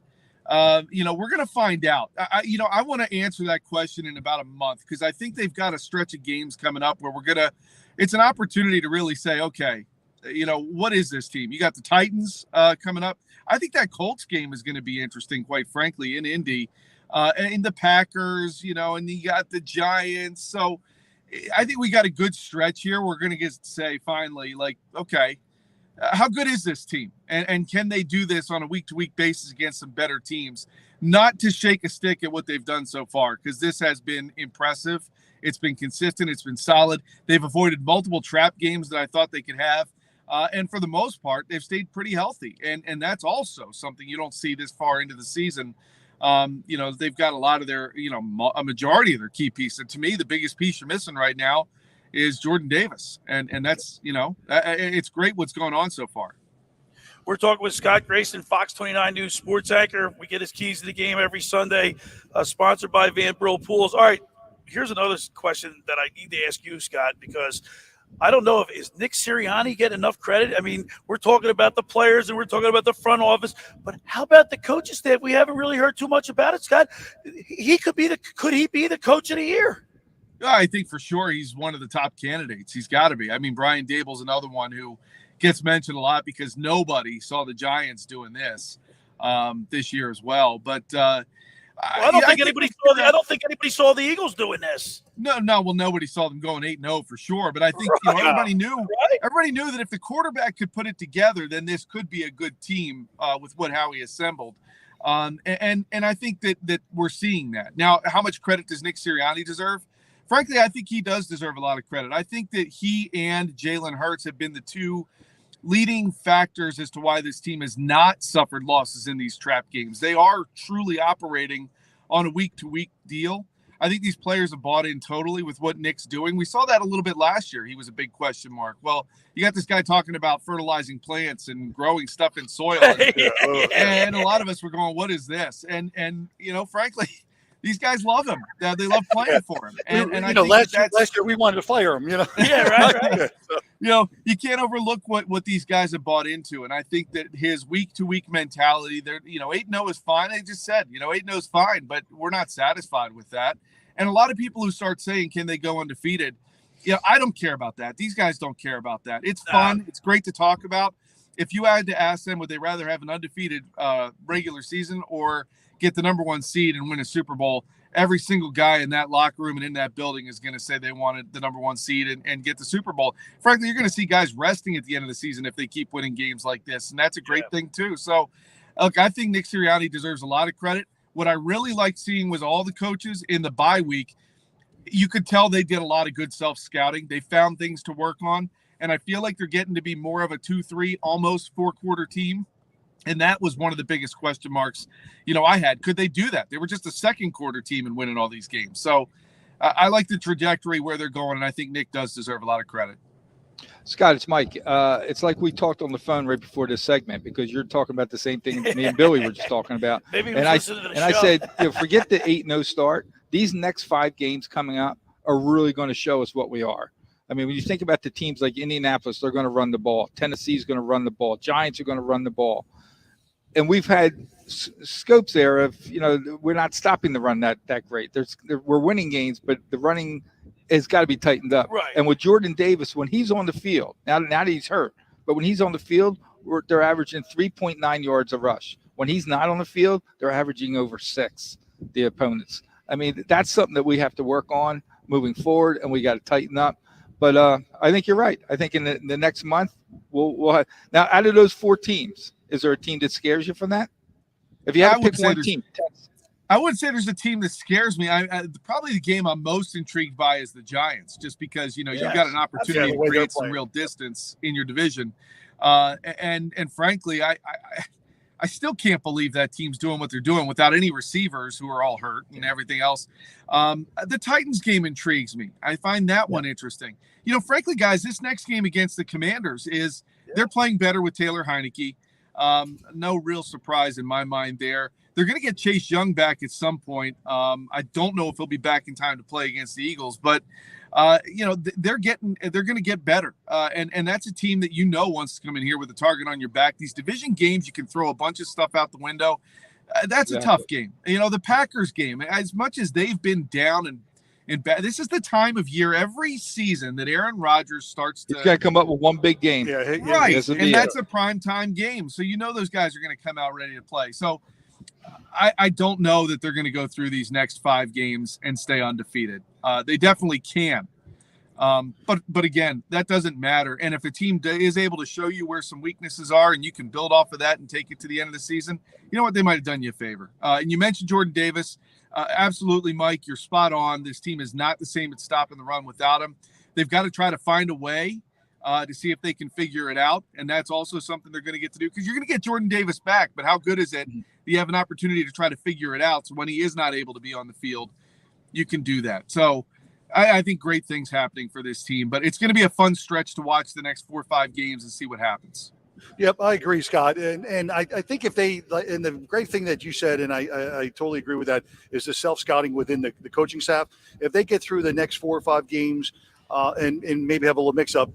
we're going to find out. I want to answer that question in about a month, because I think they've got a stretch of games coming up where it's an opportunity to really say, okay, what is this team? You got the Titans coming up. I think that Colts game is going to be interesting, quite frankly, in Indy, and the Packers, and you got the Giants. So I think we got a good stretch here. We're going to get to say finally, like, okay, how good is this team? And can they do this on a week-to-week basis against some better teams? Not to shake a stick at what they've done so far, because this has been impressive. It's been consistent. It's been solid. They've avoided multiple trap games that I thought they could have. And for the most part, they've stayed pretty healthy. And that's also something you don't see this far into the season. They've got a lot of their, a majority of their key pieces. And to me, the biggest piece you're missing right now is Jordan Davis. And that's, it's great what's going on so far. We're talking with Scott Grayson, Fox 29 News sports anchor. We get his keys to the game every Sunday, sponsored by Van Brill Pools. All right, here's another question that I need to ask you, Scott, because I don't know is Nick Sirianni getting enough credit? I mean, we're talking about the players and we're talking about the front office, but how about the coaching staff? We haven't really heard too much about it, Scott. Could he be the coach of the year? I think for sure he's one of the top candidates. He's got to be. I mean, Brian Daboll's another one who gets mentioned a lot because nobody saw the Giants doing this year as well. But I don't think anybody saw the Eagles doing this. No. Well, nobody saw them going 8-0 for sure. But I think everybody knew that if the quarterback could put it together, then this could be a good team with how he assembled. And I think that we're seeing that now. How much credit does Nick Sirianni deserve? Frankly, I think he does deserve a lot of credit. I think that he and Jalen Hurts have been the two leading factors as to why this team has not suffered losses in these trap games. They are truly operating on a week-to-week deal. I think these players have bought in totally with what Nick's doing. We saw that a little bit last year. He was a big question mark. Well, you got this guy talking about fertilizing plants and growing stuff in soil. And a lot of us were going, what is this? And frankly, these guys love him. They love playing for him. And I think last year we wanted to fire him. Yeah, right. You can't overlook what these guys have bought into. And I think that his week-to-week mentality, 8-0 is fine. I just said, 8-0 is fine, but we're not satisfied with that. And a lot of people who start saying, can they go undefeated? I don't care about that. These guys don't care about that. It's fun. It's great to talk about. If you had to ask them, would they rather have an undefeated regular season or get the number 1 seed and win a Super Bowl? Every single guy in that locker room and in that building is going to say they wanted the number 1 seed and get the Super Bowl. Frankly, you're going to see guys resting at the end of the season if they keep winning games like this, and that's a great thing too. So, look, I think Nick Sirianni deserves a lot of credit. What I really liked seeing was all the coaches in the bye week. You could tell they did a lot of good self-scouting. They found things to work on, and I feel like they're getting to be more of a 2-3, almost 4-quarter team. And that was one of the biggest question marks, I had. Could they do that? They were just a second quarter team and winning all these games. So I like the trajectory where they're going, and I think Nick does deserve a lot of credit. Scott, it's Mike. It's like we talked on the phone right before this segment because you're talking about the same thing me and Billy were just talking about. I said, forget the 8-0 start. These next 5 games coming up are really going to show us what we are. I mean, when you think about the teams like Indianapolis, they're going to run the ball. Tennessee's going to run the ball. Giants are going to run the ball. And we've had scopes there of, we're not stopping the run that great. We're winning games, but the running has got to be tightened up. Right. And with Jordan Davis, when he's on the field, now that he's hurt, but when he's on the field, they're averaging 3.9 yards a rush. When he's not on the field, they're averaging over 6, the opponents. I mean, that's something that we have to work on moving forward, and we got to tighten up. But I think you're right. I think in the next month, we'll have – now, out of those 4 teams, is there a team that scares you from that? If you had to pick one team. I wouldn't say there's a team that scares me. Probably the game I'm most intrigued by is the Giants, just because, you've got an opportunity to create some real distance in your division. And frankly, I still can't believe that team's doing what they're doing without any receivers who are all hurt and everything else. The Titans game intrigues me. I find that one interesting. Frankly, guys, this next game against the Commanders they're playing better with Taylor Heineke. No real surprise in my mind there. They're going to get Chase Young back at some point. I don't know if he'll be back in time to play against the Eagles, but they're going to get better. And that's a team that wants to come in here with a target on your back. These division games, you can throw a bunch of stuff out the window. That's a tough game. The Packers game, as much as they've been down and bad, this is the time of year every season that Aaron Rodgers starts to. He's got to come up with one big game. Right. And that's a primetime game. So those guys are going to come out ready to play. So I don't know that they're going to go through these next 5 games and stay undefeated. They definitely can. But again, that doesn't matter. And if a team is able to show you where some weaknesses are and you can build off of that and take it to the end of the season, you know what? They might have done you a favor. And you mentioned Jordan Davis. Absolutely, Mike, you're spot on. This team is not the same at stopping the run without him. They've got to try to find a way to see if they can figure it out. And that's also something they're going to get to do because you're going to get Jordan Davis back. But how good is it? You have an opportunity to try to figure it out. So when he is not able to be on the field, you can do that. So I think great things happening for this team. But it's going to be a fun stretch to watch the next 4 or 5 games and see what happens. Yep, I agree, Scott. And I think if they, and the great thing that you said, and I totally agree with that, is the self-scouting within the coaching staff. If they get through the next 4 or 5 games and maybe have a little mix-up,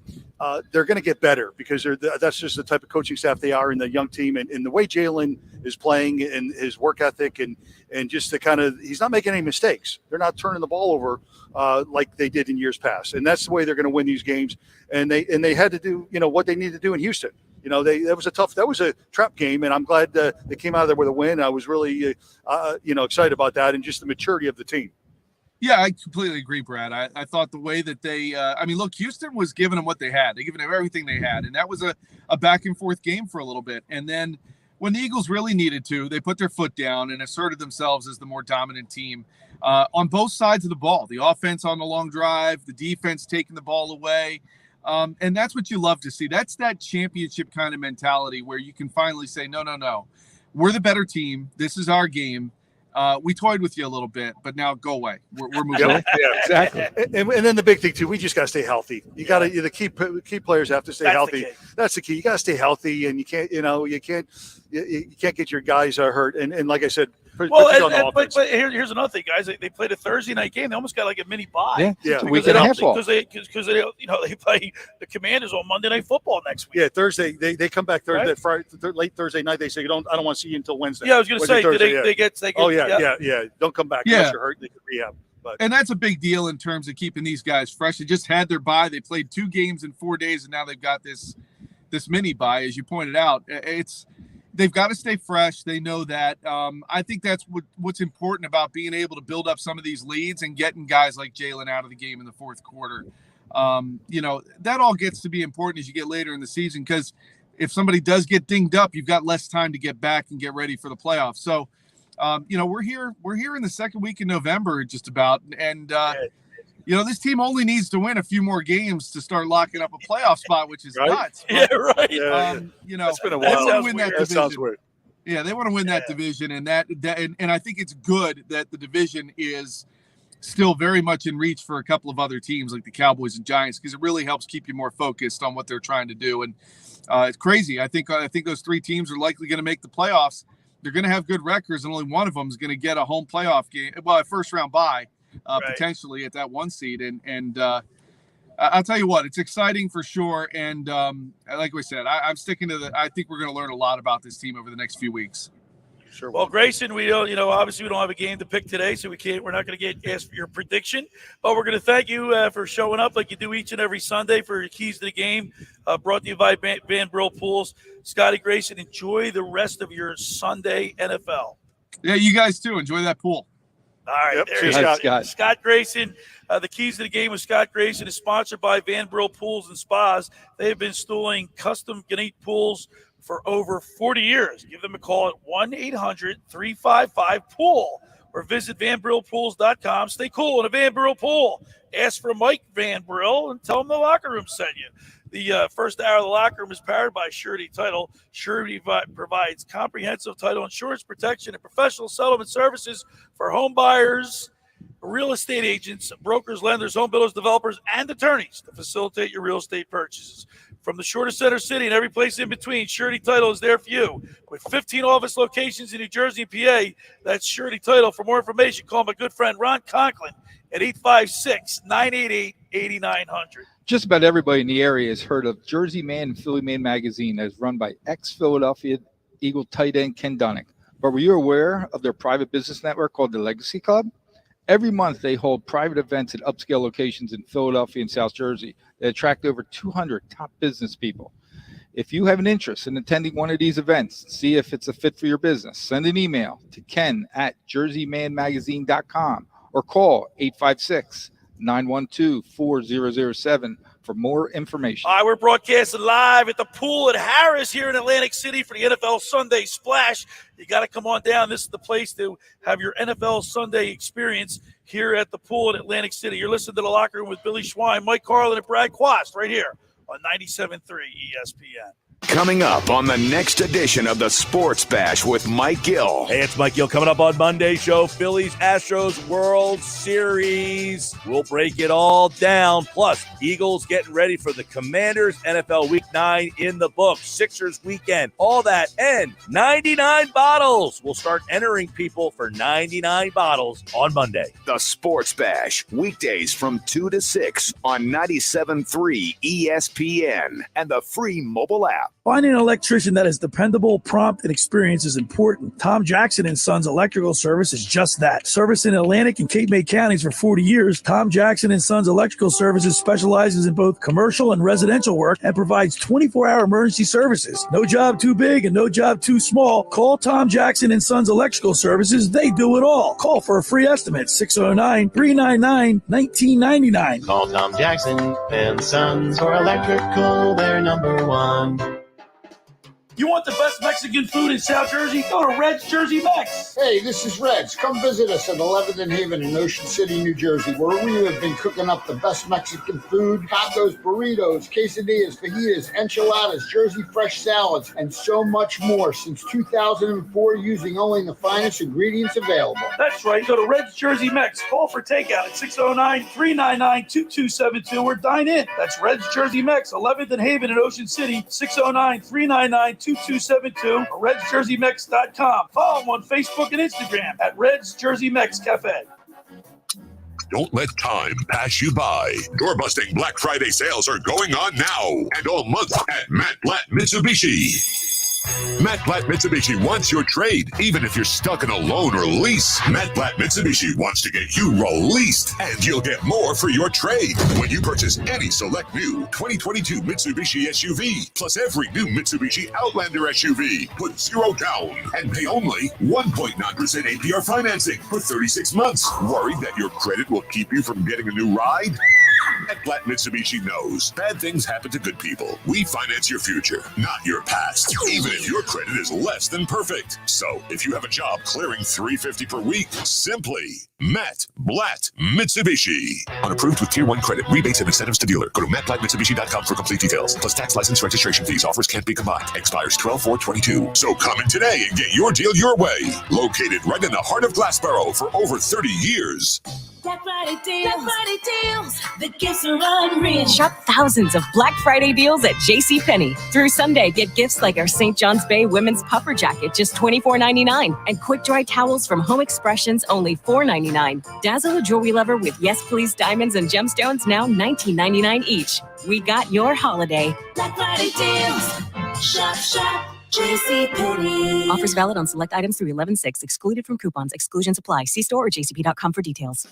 they're going to get better because that's just the type of coaching staff they are in the young team. And the way Jalen is playing and his work ethic and just the kind of – he's not making any mistakes. They're not turning the ball over like they did in years past. And that's the way they're going to win these games. And they had to do, what they needed to do in Houston. That was a trap game, and I'm glad they came out of there with a win. I was really, excited about that and just the maturity of the team. Yeah, I completely agree, Brad. I thought the way that they, look, Houston was giving them what they had. They given them everything they had, and that was a back and forth game for a little bit. And then when the Eagles really needed to, they put their foot down and asserted themselves as the more dominant team on both sides of the ball. The offense on the long drive, the defense taking the ball away. And that's what you love to see. That's that championship kind of mentality where you can finally say, no. We're the better team. This is our game. We toyed with you a little bit, but now go away. We're moving on. Yeah, exactly. And then the big thing, too, we just got to stay healthy. You got to the key players have to stay healthy. That's the key. You got to stay healthy, and you can't get your guys hurt. And like I said, but here's another thing, guys. They played a Thursday night game. They almost got like a mini bye. Yeah. We get a half off because they play the Commanders on Monday Night Football next week. Yeah, Thursday they come back Thursday, right? Friday, late Thursday night. They say I don't want to see you until Wednesday. Yeah, I was going to say, Thursday, they get. Yeah. Don't come back unless you're hurt. They can rehab. And that's a big deal in terms of keeping these guys fresh. They just had their bye. They played 2 games in 4 days, and now they've got this mini bye, as you pointed out. They've got to stay fresh. They know that. I think that's what's important about being able to build up some of these leads and getting guys like Jalen out of the game in the fourth quarter. That all gets to be important as you get later in the season, because if somebody does get dinged up, you've got less time to get back and get ready for the playoffs. So, we're here in the second week in November, just about. And, this team only needs to win a few more games to start locking up a playoff spot, which is nuts. Yeah, right. It's been a they while. want to win that division. Sounds weird. Yeah, they want to win that division, and and I think it's good that the division is still very much in reach for a couple of other teams like the Cowboys and Giants, because it really helps keep you more focused on what they're trying to do. And it's crazy. I think those 3 teams are likely going to make the playoffs. They're going to have good records, and only one of them is going to get a home playoff game, a first round bye, potentially at that 1 seed. And I'll tell you what, it's exciting for sure. And like we said, I'm sticking to I think we're going to learn a lot about this team over the next few weeks. Sure. Well, Grayson, we don't, obviously we don't have a game to pick today, so we're not going to get asked for your prediction, but we're going to thank you for showing up like you do each and every Sunday for your keys to the game. Brought to you by Van Brill Pools. Scotty Grayson, enjoy the rest of your Sunday NFL. Yeah, you guys too. Enjoy that pool. All right, Yep. there Cheers, you go. Scott. Scott Grayson. The keys to the game with Scott Grayson is sponsored by Van Brill Pools and Spas. They have been installing custom granite pools for over 40 years. Give them a call at 1-800-355-POOL or visit vanbrillpools.com. Stay cool in a Van Brill pool. Ask for Mike Van Brill and tell him the locker room sent you. The first hour of the locker room is powered by Surety Title. Surety provides comprehensive title insurance protection and professional settlement services for home buyers, real estate agents, brokers, lenders, home builders, developers, and attorneys to facilitate your real estate purchases. From the shortest center city and every place in between, Surety Title is there for you. With 15 office locations in New Jersey and PA, that's Surety Title. For more information, call my good friend Ron Conklin at 856-988-8900. Just about everybody in the area has heard of Jersey Man and Philly Man magazine that is run by ex-Philadelphia Eagle tight end Ken Dunnick. But were you aware of their private business network called the Legacy Club? Every month, they hold private events at upscale locations in Philadelphia and South Jersey that attract over 200 top business people. If you have an interest in attending one of these events, see if it's a fit for your business. Send an email to ken@jerseymanmagazine.com or call 856-912-4007 for more information. All right, we're broadcasting live at the pool at Harrahs here in Atlantic City for the NFL Sunday Splash. You got to come on down. This is the place to have your NFL Sunday experience here at the pool in Atlantic City. You're listening to The Locker Room with Billy Schwein, Mike Carlin, and Brad Quast right here on 97.3 ESPN. Coming up on the next edition of the Sports Bash with Mike Gill. Hey, it's Mike Gill. Coming up on Monday's show, Phillies Astros World Series. We'll break it all down. Plus, Eagles getting ready for the Commanders NFL Week 9 in the books. Sixers weekend. All that and 99 bottles. We'll start entering people for 99 bottles on Monday. The Sports Bash, weekdays from 2 to 6 on 97.3 ESPN and the free mobile app. Finding an electrician that is dependable, prompt, and experienced is important. Tom Jackson & Sons Electrical Service is just that. Service in Atlantic and Cape May counties for 40 years, Tom Jackson & Sons Electrical Services specializes in both commercial and residential work and provides 24-hour emergency services. No job too big and no job too small. Call Tom Jackson & Sons Electrical Services. They do it all. Call for a free estimate, 609-399-1999. Call Tom Jackson and Sons for electrical, they're number one. You want the best Mexican food in South Jersey? Go to Red's Jersey Mex. Hey, this is Red's. Come visit us at 11th and Haven in Ocean City, New Jersey, where we have been cooking up the best Mexican food, tacos, burritos, quesadillas, fajitas, enchiladas, Jersey fresh salads, and so much more since 2004 using only the finest ingredients available. That's right. Go to Red's Jersey Mex. Call for takeout at 609-399-2272 or dine in. That's Red's Jersey Mex, 11th and Haven in Ocean City, 609-399-2272 or RedsJerseyMex.com. Follow them on Facebook and Instagram at Red's Jersey Mex Cafe. Don't let time pass you by. Door-busting Black Friday sales are going on now and all month at Matt Blatt Mitsubishi. Matt Blatt Mitsubishi wants your trade, even if you're stuck in a loan or lease. Matt Blatt Mitsubishi wants to get you released, and you'll get more for your trade when you purchase any select new 2022 Mitsubishi SUV, plus every new Mitsubishi Outlander SUV. Put 0 down and pay only 1.9% APR financing for 36 months. Worried that your credit will keep you from getting a new ride? Matt Blatt Mitsubishi knows bad things happen to good people. We finance your future, not your past, even if your credit is less than perfect. So if you have a job clearing $350 per week, simply Matt Blatt Mitsubishi. Unapproved with Tier 1 credit. Rebates and incentives to dealer. Go to mattblattmitsubishi.com for complete details. Plus tax, license, registration fees. Offers can't be combined. Expires 12/4/22. So come in today and get your deal your way. Located right in the heart of Glassboro for over 30 years. Black Friday deals. Black Friday deals. The gifts are unreal. Shop thousands of Black Friday deals at JCPenney. Through Sunday, get gifts like our St. John's Bay women's puffer jacket, just $24.99. And quick dry towels from Home Expressions, only $4.99. Dazzle a jewelry lover with Yes Please diamonds and gemstones, now $19.99 each. We got your holiday. Black Friday deals. Shop. JCPenney. Offers valid on select items through 11/6. Excluded from coupons. Exclusions apply. See store or jcp.com for details.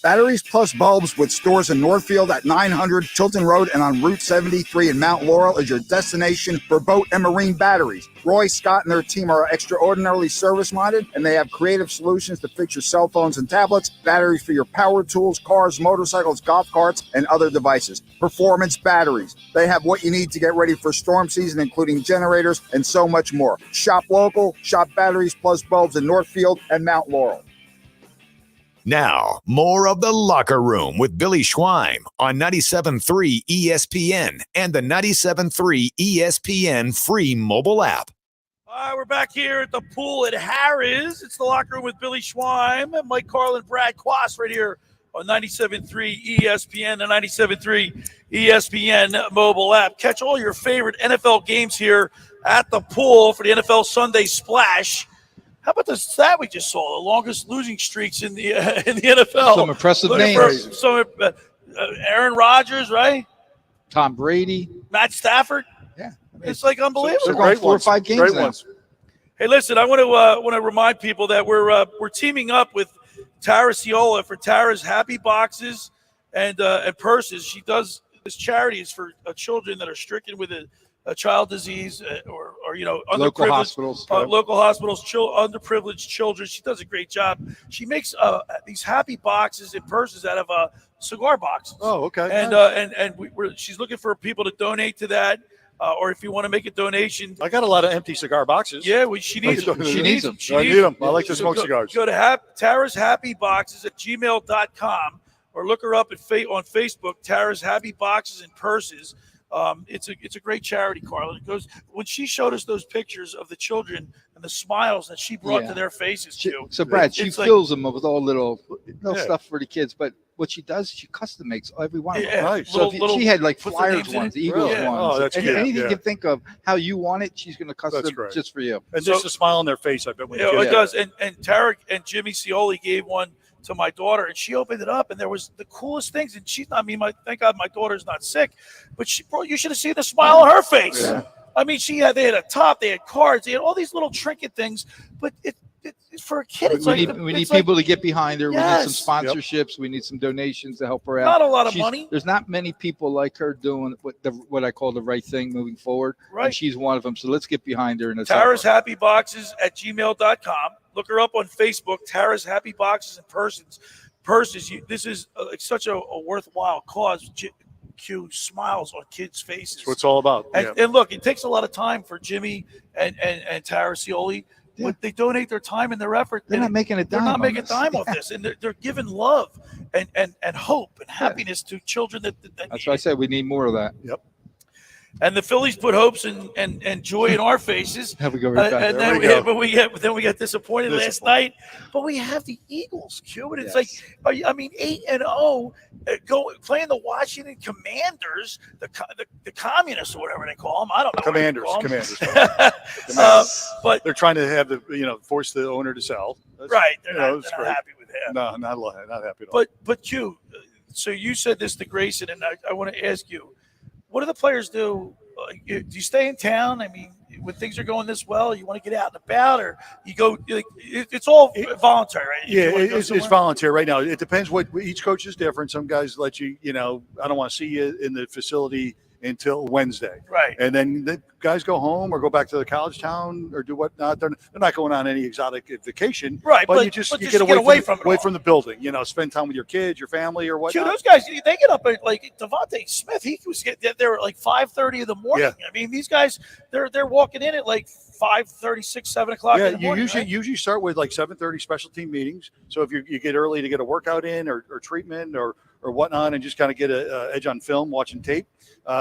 Batteries plus bulbs with stores in Northfield at 900 Tilton Road and on Route 73 in Mount Laurel is your destination for boat and marine batteries. Roy, Scott, and their team are extraordinarily service-minded, and they have creative solutions to fix your cell phones and tablets, batteries for your power tools, cars, motorcycles, golf carts, and other devices. Performance batteries. They have what you need to get ready for storm season, including generators and so much more. Shop local, shop batteries plus bulbs in Northfield and Mount Laurel. Now, more of The Locker Room with Billy Schweim on 97.3 ESPN and the 97.3 ESPN free mobile app. All right, we're back here at the pool at Harrahs. It's The Locker Room with Billy Schweim and Mike Carlin, Brad Quast right here on 97.3 ESPN, the 97.3 ESPN mobile app. Catch all your favorite NFL games here at the pool for the NFL Sunday Splash. How about the stat we just saw? The longest losing streaks in the NFL. Some impressive names. Aaron Rodgers, right? Tom Brady. Matt Stafford. Yeah, it's like unbelievable. They're going 4 or 5 games Great now. ones. Hey, listen, I want to remind people that we're teaming up with Tara Ciola for Tara's Happy Boxes and Purses. She does this charity is for children that are stricken with a child disease or Local hospitals. underprivileged children. She does a great job. She makes these happy boxes and purses out of cigar boxes. Oh, okay. And she's looking for people to donate to that. Or if you want to make a donation. I got a lot of empty cigar boxes. Yeah, she needs them. I need them. I like to smoke cigars. Go to Tara's Happy Boxes at gmail.com or look her up on Facebook, Tara's Happy Boxes and Purses. It's a great charity, Carlin. It goes when she showed us those pictures of the children and the smiles that she brought to their faces too. So Brad, she fills them with all little stuff for the kids, but what she does, she custom makes every one of them. Right. So she had like Flyers ones, Eagles ones, Oh, that's cute. anything you can think of how you want it, she's going to custom just for you. And just a smile on their face, I bet. When it does. And Tara and Jimmy Scioli gave one to my daughter, and she opened it up, and there was the coolest things. And she's not. I mean, thank God my daughter's not sick, but you should have seen the smile on her face. Yeah. I mean, they had a top, they had cards, they had all these little trinket things, but it's for a kid. We need people to get behind her. Yes. We need some sponsorships. We need some donations to help her out. Not a lot of money. There's not many people like her doing what I call the right thing moving forward. Right. And she's one of them. So let's get behind her. Tara's Happy Boxes at gmail.com. Look her up on Facebook, Tara's Happy Boxes and Purses. This is such a worthwhile cause. Cue smiles on kids' faces. That's what it's all about. And look, it takes a lot of time for Jimmy and Tara Scioli. Yeah. But they donate their time and their effort. They're not making a dime. They're not making a dime off this, and they're giving love and hope and happiness to children that That's why I said we need more of that. Yep. And the Phillies put hopes and joy in our faces. Have we go right back. And then we got disappointed last night. But we have the Eagles, Q. And it's like, 8-0, playing the Washington Commanders, the communists or whatever they call them. I don't know. Commanders. But they're trying to have force the owner to sell. Right. They're not happy with him. No, not happy at all. But Q, so you said this to Grayson, and I want to ask you, what do the players do do you stay in town? I mean, when things are going this well, you want to get out and about, or you go? It's all voluntary, right? Yeah, it's voluntary right now. It depends what each coach is different. Some guys let you, I don't want to see you in the facility until Wednesday. Right. And then the guys go home or go back to the college town or do whatnot. They're not going on any exotic vacation. Right. But you get away from the building, spend time with your kids, your family, or whatnot. Dude, those guys, they get up at like Devontae Smith. He was getting there at like 5:30 in the morning. Yeah. I mean, these guys, they're walking in at like 5:36, 7 o'clock in the morning. You usually start with like 7:30 special team meetings. So if you get early to get a workout in or treatment or whatnot, and just kind of get a edge on film, watching tape,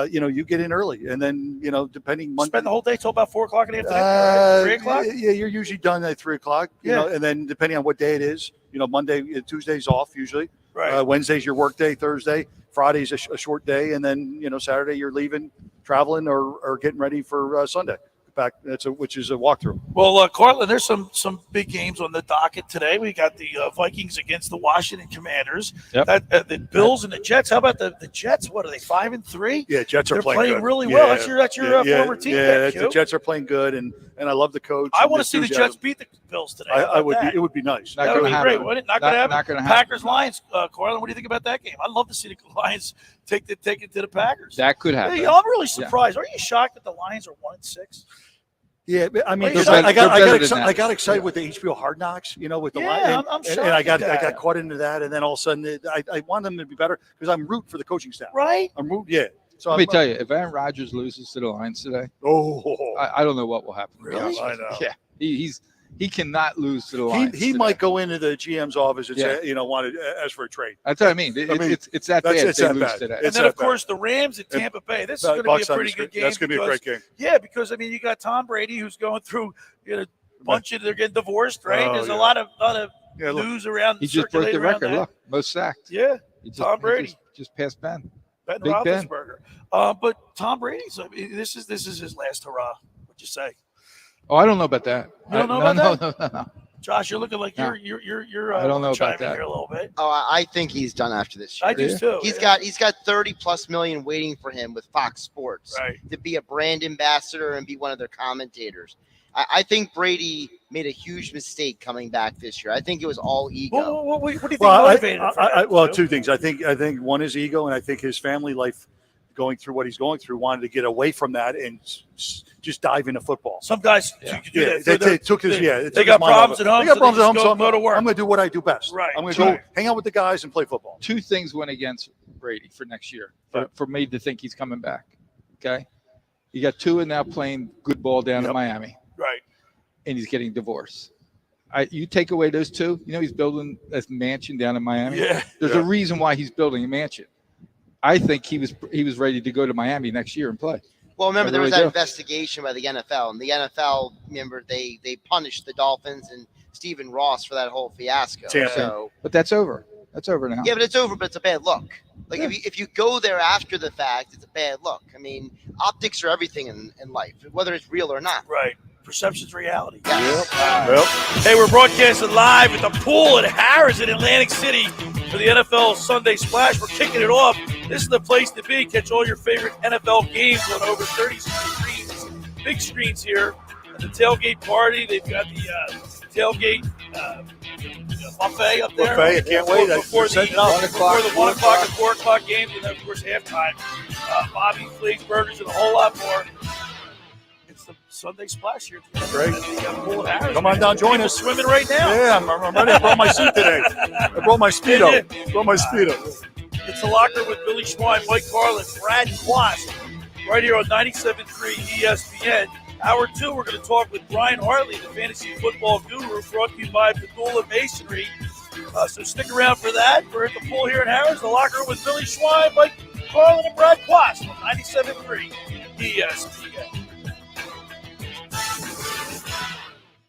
you get in early, and then depending. Spend the whole day till about 4 o'clock in the afternoon. 3 o'clock. Yeah, you're usually done at 3 o'clock. And then depending on what day it is, Monday, Tuesday's off usually. Right. Wednesday's your work day. Thursday, Friday's a short day, and then Saturday you're leaving, traveling, or getting ready for Sunday. Back, which is a walkthrough. Well, Carlin, there's some big games on the docket today. We got the Vikings against the Washington Commanders. Yep. The Bills and the Jets. How about the Jets? What are they, 5-3? Yeah, Jets are playing good. Really well. That's your former team. Yeah, the Jets are playing good, and I love the coach. I want to see the Jets beat the Bills today. I would. It would be nice. That would be great, wouldn't it? Not going to happen. Not gonna Packers Lions. Carlin, what do you think about that game? I'd love to see the Lions take it to the Packers. That could happen. Hey, I'm really surprised. Are you shocked that the Lions are 1-6? Yeah, I mean, I got excited with the HBO Hard Knocks, with the line, and I got caught into that, and then all of a sudden, I want them to be better because I'm rooting for the coaching staff. Right? I'm rooting, yeah. So Let me tell you, if Aaron Rodgers loses to the Lions today, I don't know what will happen. Really? I know. Yeah, he cannot lose to the Lions. He might go into the GM's office and say, want to ask for a trade. That's what I mean. It's that bad. It's they that lose bad. today. And then, of course, the Rams at Tampa Bay. This is going to be a pretty good game. That's going to be a great game. Yeah, because, I mean, you got Tom Brady who's going through a bunch of – they're getting divorced, right? There's a lot of news around. He just broke the record. Look, most sacked. Yeah, Tom Brady. Just passed Ben. Ben Roethlisberger. But Tom Brady's this is his last hurrah. What'd you say? Oh, I don't know about that. You don't know about that? No. Josh, you're looking like you're I don't know about that that here a little bit. Oh, I think he's done after this year. I do too. He's got $30+ million waiting for him with Fox Sports to be a brand ambassador and be one of their commentators. I think Brady made a huge mistake coming back this year. I think it was all ego. What do you think motivated him? Well, two things. I think one is ego, and I think his family life, going through what he's going through, wanted to get away from that and just dive into football. Some guys, they took his. They got problems at home. They got problems at home, so go to work. I'm going to do what I do best. Right. I'm going to go hang out with the guys and play football. Two things went against Brady for next year for me to think he's coming back. Okay, you got Tua now playing good ball down in Miami. Right. And he's getting divorced. You take away those two, he's building a mansion down in Miami. Yeah. There's a reason why he's building a mansion. I think he was ready to go to Miami next year and play. Well, remember, there was that investigation by the NFL, and the NFL, remember, they punished the Dolphins and Stephen Ross for that whole fiasco. So, but that's over. That's over now. Yeah, but it's over, but it's a bad look. Like, if you go there after the fact, it's a bad look. I mean, optics are everything in life, whether it's real or not. Right. Perception's reality. Yes. Hey, we're broadcasting live at the pool at Harrahs in Atlantic City for the NFL Sunday Splash. We're kicking it off. This is the place to be. Catch all your favorite NFL games on over 30 screens. Big screens here at the tailgate party. They've got the tailgate buffet up there. Buffet, I can't wait. Before the 1 o'clock and 4 o'clock games, and then, of course, halftime. Bobby Flakes, burgers, and a whole lot more. The Sunday Splash here. Great. Come on down, join us. Swimming right now. Yeah, I'm ready. I brought my suit today. I brought my Speedo. It's the locker with Billy Schwein, Mike Carlin, Brad Quast, right here on 97.3 ESPN. Hour 2, we're going to talk with Brian Hartley, the fantasy football guru, brought to you by Padula Masonry. So stick around for that. We're at the pool here in Harrahs, the locker with Billy Schwein, Mike Carlin, and Brad Quast on 97.3 ESPN.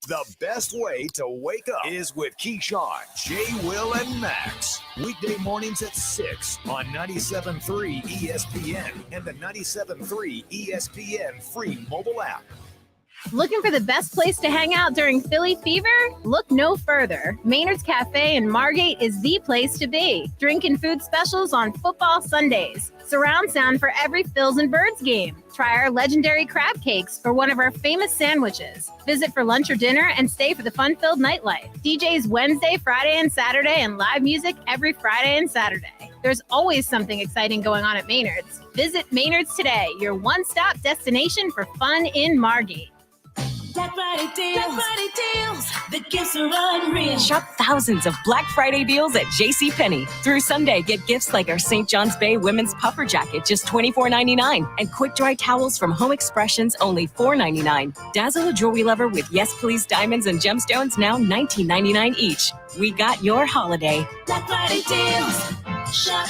The best way to wake up is with Keyshawn, J. Will, and Max. Weekday mornings at 6 on 97.3 ESPN and the 97.3 ESPN free mobile app. Looking for the best place to hang out during Philly Fever? Look no further. Maynard's Cafe in Margate is the place to be. Drink and food specials on football Sundays. Surround sound for every Phils and Birds game. Try our legendary crab cakes for one of our famous sandwiches. Visit for lunch or dinner and stay for the fun-filled nightlife. DJs Wednesday, Friday, and Saturday, and live music every Friday and Saturday. There's always something exciting going on at Maynard's. Visit Maynard's today, your one-stop destination for fun in Margate. Black Friday deals. The gifts are unreal. Shop thousands of Black Friday deals at JCPenney. Through Sunday, get gifts like our St. John's Bay women's puffer jacket, just $24.99. And quick dry towels from Home Expressions, only $4.99. Dazzle a jewelry lover with Yes Please diamonds and gemstones, now $19.99 each. We got your holiday. Black Friday deals. Shop.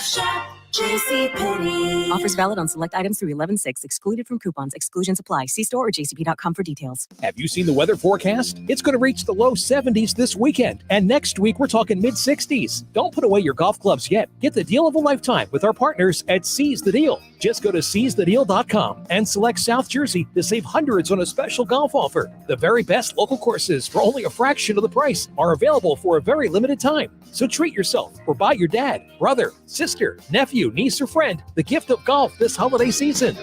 JCPenney. Offers valid on select items through 11/6. Excluded from coupons. Exclusions apply. See store or jcp.com for details. Have you seen the weather forecast? It's going to reach the low 70s this weekend. And next week, we're talking mid-60s. Don't put away your golf clubs yet. Get the deal of a lifetime with our partners at Seize the Deal. Just go to seizethedeal.com and select South Jersey to save hundreds on a special golf offer. The very best local courses for only a fraction of the price are available for a very limited time. So treat yourself or buy your dad, brother, sister, nephew, niece, or friend the gift of golf this holiday season.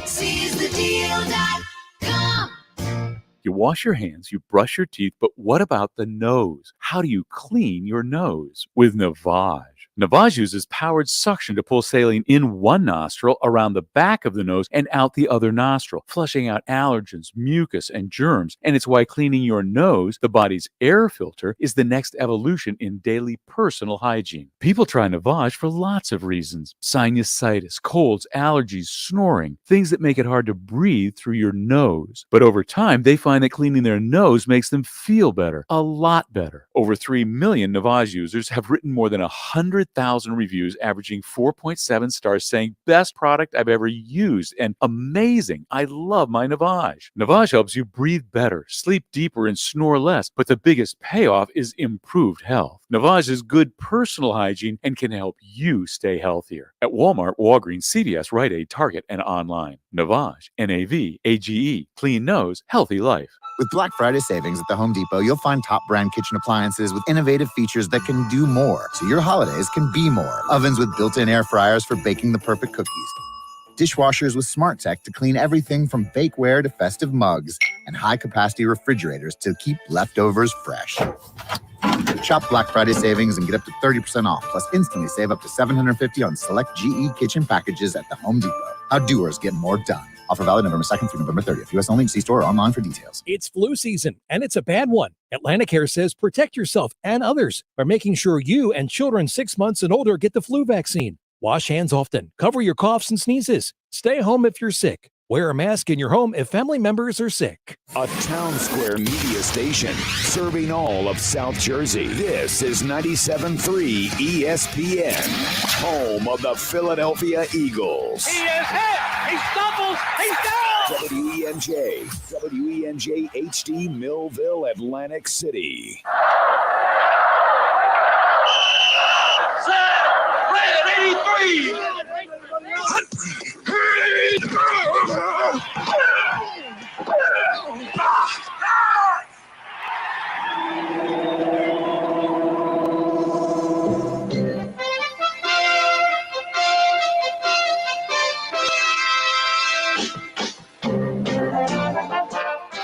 SeizeTheDeal.com. You wash your hands, you brush your teeth, but what about the nose? How do you clean your nose? With Navage. Navage uses powered suction to pull saline in one nostril, around the back of the nose, and out the other nostril, flushing out allergens, mucus, and germs. And it's why cleaning your nose, the body's air filter, is the next evolution in daily personal hygiene. People try Navage for lots of reasons. Sinusitis, colds, allergies, snoring, things that make it hard to breathe through your nose. But over time, they find that cleaning their nose makes them feel better, a lot better. Over 3 million Navage users have written more than 100,000 reviews, averaging 4.7 stars, saying best product I've ever used and amazing. I love my Navage. Navage helps you breathe better, sleep deeper, and snore less, but the biggest payoff is improved health. Navage is good personal hygiene and can help you stay healthier. At Walmart, Walgreens, CVS, Rite Aid, Target, and online. Navage, N-A-V-A-G-E. Clean nose, healthy life. With Black Friday savings at the Home Depot, you'll find top brand kitchen appliances with innovative features that can do more, so your holidays can be more. Ovens with built-in air fryers for baking the perfect cookies. Dishwashers with smart tech to clean everything from bakeware to festive mugs. And high-capacity refrigerators to keep leftovers fresh. Shop Black Friday savings and get up to 30% off, plus instantly save up to $750 on select GE kitchen packages at the Home Depot. How doers get more done. Offer valid November 2nd through November 30th. U.S. only. See store or online for details. It's flu season, and it's a bad one. Atlanticare says protect yourself and others by making sure you and children 6 months and older get the flu vaccine. Wash hands often. Cover your coughs and sneezes. Stay home if you're sick. Wear a mask in your home if family members are sick. A Town Square media station serving all of South Jersey. This is 97.3 ESPN, home of the Philadelphia Eagles. He is hit. He stumbles. He's down. WENJ HD Millville, Atlantic City. Red 83.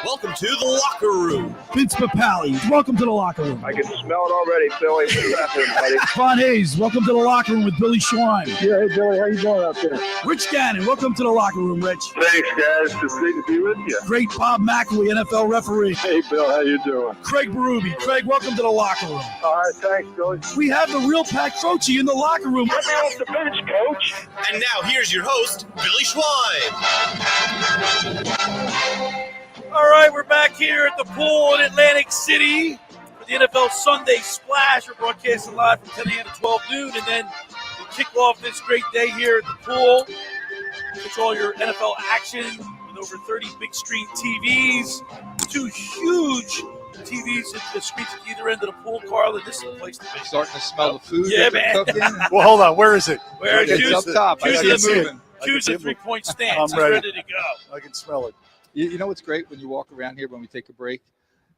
Welcome to the locker room. Vince Papali, welcome to the locker room. I can smell it already, Billy. What's happening, buddy? Ron Hayes, welcome to the locker room with Billy Schwein. Yeah, hey, Billy, how you doing out there? Rich Gannon, welcome to the locker room, Rich. Thanks, guys. It's great to be with you. Great Bob McElwee, NFL referee. Hey, Bill, how you doing? Craig Berube. Craig, welcome to the locker room. All right, thanks, Billy. We have the real Pat Croce in the locker room. Get me off the bench, Coach. And now here's your host, Billy Schwein. All right, we're back here at the pool in Atlantic City for the NFL Sunday Splash. We're broadcasting live from 10 a.m. to 12 noon, and then we'll kick off this great day here at the pool. It's all your NFL action with over 30 big screen TVs, 2 huge TVs at the screens at either end of the pool, Carlin. This is the place to be. Starting to smell the food. Yeah, that they're man. cooking. Well, hold on. Where is it? Where it's up top. I Choose can see it. the 3-point stance. I'm It's ready. ready to go. I can smell it. You know what's great when you walk around here when we take a break?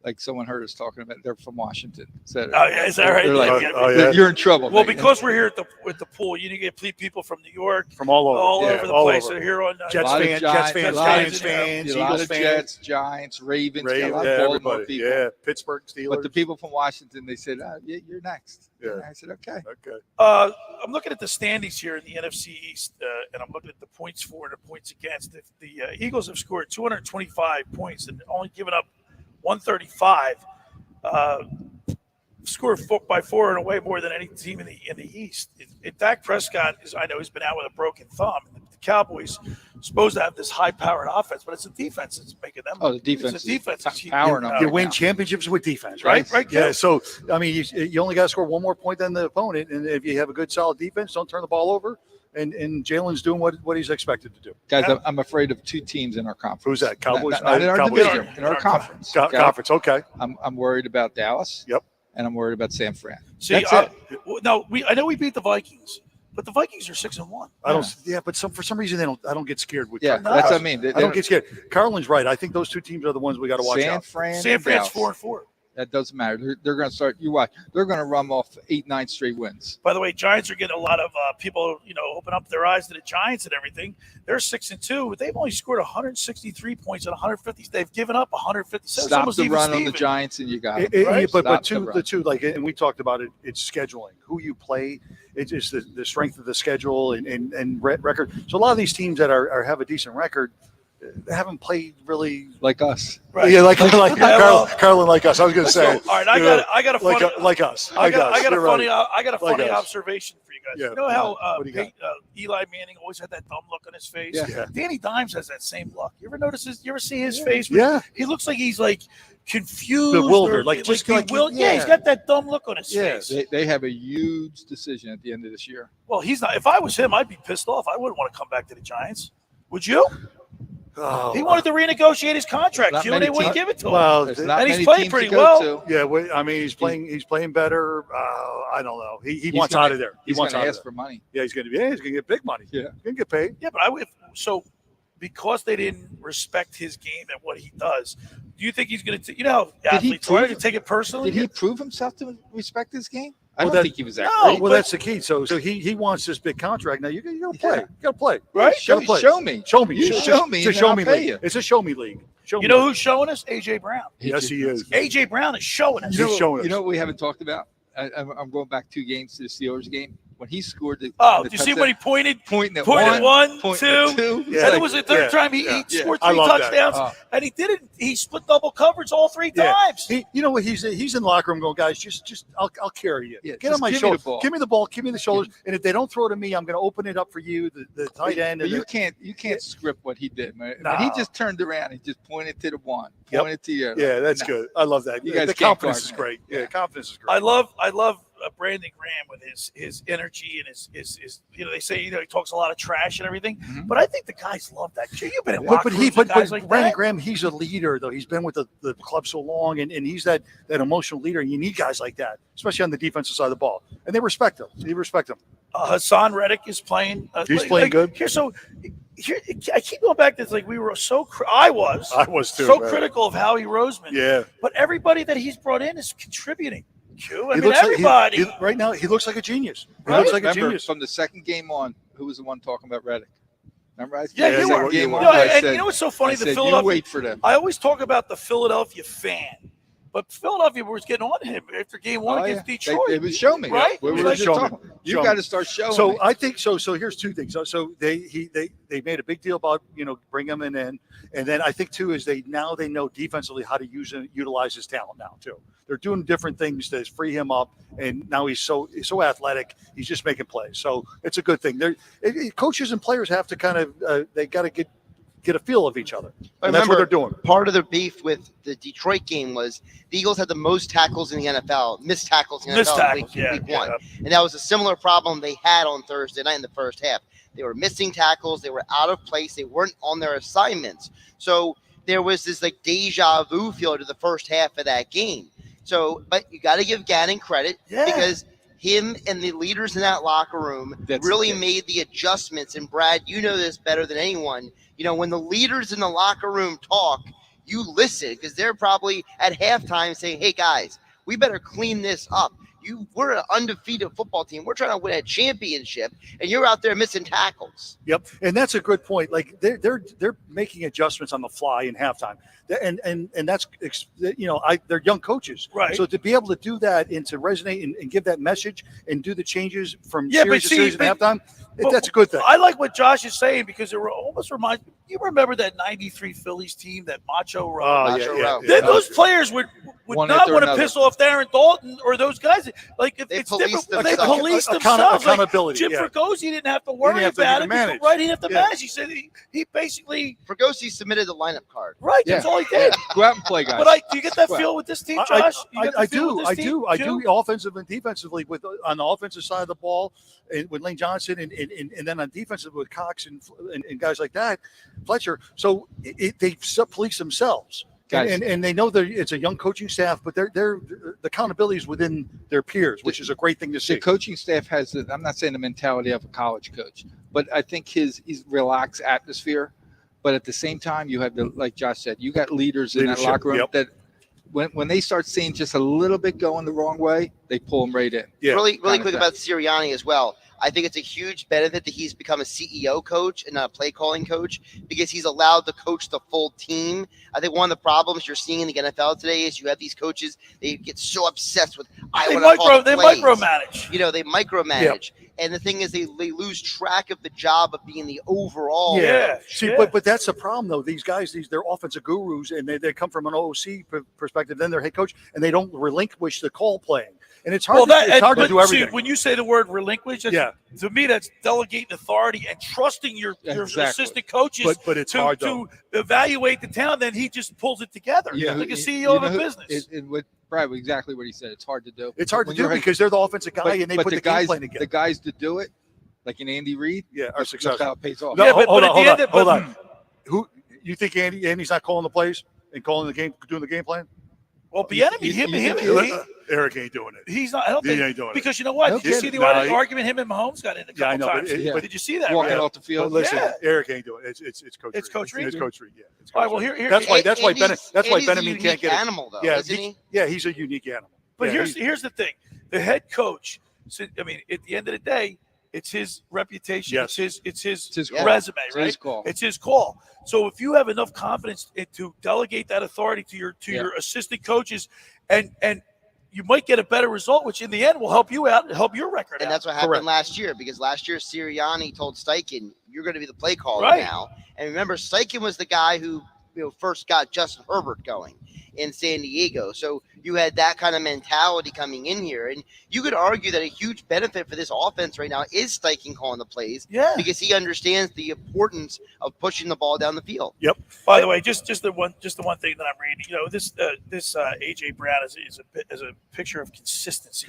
Like someone heard us talking about, they're from Washington. So is that right? They're like, Yeah. you're in trouble. Well, mate. because we're here at the pool, you get people from New York, from all over the place. They're here on Jets fans, Giants fans, a lot Eagles of fans, Jets, Giants, Ravens, got a lot of Baltimore everybody. people. Yeah, Pittsburgh Steelers. But the people from Washington, they said, you're next. Yeah. And I said, okay. I'm looking at the standings here in the NFC East, and I'm looking at the points for and the points against. The Eagles have scored 225 points and only given up 135. Scored by 4 and away more than any team in the East. Dak Prescott I know he's been out with a broken thumb. The Cowboys supposed to have this high-powered offense, but it's the defense that's making them. Oh, the defense. It's the defense. You win championships with defense, right? Right. Yeah. So I mean, you only got to score one more point than the opponent, and if you have a good, solid defense, don't turn the ball over. And Jalen's doing what he's expected to do. Guys, I'm afraid of 2 teams in our conference. Who's that? Cowboys? Not in our Cowboys. division, in our conference. Conference, okay. I'm worried about Dallas. Yep. And I'm worried about San Fran. See, That's it. No, I know we beat the Vikings, but the Vikings are 6-1. I don't. Yeah, but for some reason I don't get scared with. Yeah, that's what I mean. I don't get scared. Carlin's right. I think those 2 teams are the ones we got to watch out. San Fran's 4-4. That doesn't matter. They're going to start. You watch. They're going to run off 8-9 straight wins. By the way, Giants are getting a lot of people, open up their eyes to the Giants and everything. They're 6-2, but they've only scored 163 points and 150. They've given up 157. Stop the run on the Giants, and you got it. Right? But the two, like, and we talked about it. It's scheduling. Who you play. It's just the strength of the schedule and record. So a lot of these teams that have a decent record. They haven't played really like us, right? Yeah, like Carlin, like us. I was going to say. All right, I got a funny like us. I got a funny us. observation for you guys. Yeah. You know how Eli Manning always had that dumb look on his face? Yeah. Danny Dimes has that same look. You ever notice his? You ever see his face? Yeah. He looks like he's like confused, bewildered, he's got that dumb look on his face. They have a huge decision at the end of this year. Well, he's not. If I was him, I'd be pissed off. I wouldn't want to come back to the Giants. Would you? He wanted to renegotiate his contract. They wouldn't give it to him. Well, and he's playing pretty well. Yeah, I mean, he's playing better. I don't know. He wants out of there. He's wants going to out ask for money. Yeah, he's going to get big money. Yeah, he's going to get paid. Yeah, but because they didn't respect his game and what he does, do you think he's going to? Athletes try to take it personally. Did he prove himself to respect his game? I Well, don't that- think he was that No, great. well, that's the key. So he wants this big contract. Now you got to play. Yeah. You got to play, Right? You gotta play. Show me. Show me. You It's show me, It's a and show I'll me pay league. you. It's a show me league. Show You me know league. who's showing us? AJ Brown. Yes, he is. AJ Brown is showing us. You know, showing us. you know what we haven't talked about? I'm going back 2 games to the Steelers game. When he scored the Oh, do you see when he pointed? Pointing at Pointed one, pointing two. at two. And it was the third time he scored 3 touchdowns, and he did it. He split double coverage all 3 times. You know what? He's in the locker room going, guys, just I'll carry you. Yeah, Get just on my give me shoulder. the ball. Give me the ball. Give me the shoulders. And if they don't throw to me, I'm going to open it up for you, the tight end. But And you can't script what he did, man. No. He just turned around and just pointed to the one, Yep. pointed to the other. Yeah, that's good. I love that. You guys The can't confidence guard is me. great. Yeah, confidence is great. I love Brandon Graham with his energy and his they say he talks a lot of trash and everything, but I think the guys love that. You've been in locker rooms with guys like Brandon that. Graham, he's a leader though. He's been with the club so long, and he's that emotional leader. You need guys like that, especially on the defensive side of the ball, and they respect him. Hassan Reddick is playing. He's playing good. Here, I keep going back to this. Like we were I was too, so man. critical of Howie Roseman. Yeah. But everybody that he's brought in is contributing. Q. I He mean, looks like- everybody. right now, he looks like a genius. He Right? looks like a Remember, genius. from the second game on, who was the one talking about Reddick? Remember, I Yeah, said, you were. game You on, know, I and said- you know what's so funny? I The said, you Philadelphia. wait for them. I always talk about the Philadelphia fan, but Philadelphia was getting on him after game 1 Oh, against yeah. Detroit. It was show me, right? We It was were like, just show me. talking. You Show got me. to start showing. So me. I think so. So here's 2 things. So they made a big deal about bring him in, and then I think too is they know defensively how to utilize his talent now too. They're doing different things to free him up, and now he's so athletic. He's just making plays. So it's a good thing. Coaches and players have to kind of they got to get a feel of each other, and that's what they're doing. Part of the beef with the Detroit game was the Eagles had the most tackles in the NFL, missed tackles in the NFL week 1. And that was a similar problem they had on Thursday night in the first half. They were missing tackles. They were out of place. They weren't on their assignments. So there was this like deja vu feel to the first half of that game. So, but you got to give Gannon credit because him and the leaders in that locker room really made the adjustments. And Brad, you know this better than anyone. You know, when the leaders in the locker room talk, you listen, because they're probably at halftime saying, hey, guys, we better clean this up. We're an undefeated football team. We're trying to win a championship, and you're out there missing tackles. Yep, and that's a good point. Like they're making adjustments on the fly in halftime, and that's they're young coaches, right? So to be able to do that and to resonate and give that message and do the changes from series to series in halftime, that's a good thing. I like what Josh is saying because it almost reminds me. You remember that '93 Phillies team, that Macho Row? Those players would not want to piss off Darren Dalton or those guys. Like it's different. They police themselves. Accountability. Jim Fregosi didn't have to worry about it. Right? He didn't have to manage. He said he basically Fregosi submitted the lineup card. Right. That's all he did. Go out and play, guys. But do you get that feel with this team, Josh? I do. Offensive and defensively on the offensive side of the ball, and with Lane Johnson, and then on defensive with Cox and guys like that, Fletcher. So they police themselves. And they know that it's a young coaching staff, but the accountability is within their peers, which is a great thing to see. The coaching staff has, I'm not saying the mentality of a college coach, but I think his relaxed atmosphere. But at the same time, you have like Josh said, you got leaders in that locker room that when they start seeing just a little bit going the wrong way, they pull them right in. Yeah. Really quick about Sirianni as well. I think it's a huge benefit that he's become a CEO coach and not a play calling coach because he's allowed to coach the full team. I think one of the problems you're seeing in the NFL today is you have these coaches, they get so obsessed with they micromanage. You know, they micromanage. Yep. And the thing is they lose track of the job of being the overall. Yeah. See, but that's the problem though. These guys, they're offensive gurus and they come from an OC perspective, then they're head coach, and they don't relinquish the call playing. And it's hard, to do everything. See, when you say the word relinquish, to me, that's delegating authority and trusting your assistant coaches but it's hard, to evaluate the talent. Then he just pulls it together like a CEO of a business. Brad, exactly what he said. It's hard to do. It's hard to do because they're the offensive guy and they put the game plan together. The guys that do it, like an Andy Reid, are successful. How it pays off. No, hold on. Who you think Andy's not calling the plays and calling the game, doing the game plan? Well, him. Eric ain't doing it. He's not. I don't think he ain't doing because you know what? Did you see the argument him and Mahomes got in a couple times? Did you see that? Walking off the field. But listen, Eric ain't doing it. It's Coach. It's Coach Reid. It's Coach Reid. Yeah. All right. Well, here. That's why Benjamin can't get it. Animal though, isn't he? Yeah, he's a unique animal. But here's the thing: the head coach. I mean, at the end of the day, it's his reputation. Yes. It's his resume, right? His call. It's his call. So if you have enough confidence to delegate that authority to your assistant coaches, and you might get a better result, which in the end will help you out and help your record. And that's what happened last year, because last year Sirianni told Steichen, "You're going to be the play caller now." And remember, Steichen was the guy who first got Justin Herbert going in San Diego. So you had that kind of mentality coming in here. And you could argue that a huge benefit for this offense right now is Steichen calling the plays because he understands the importance of pushing the ball down the field. Yep. By the way, just the one thing that I'm reading, this AJ Brown is a picture of consistency.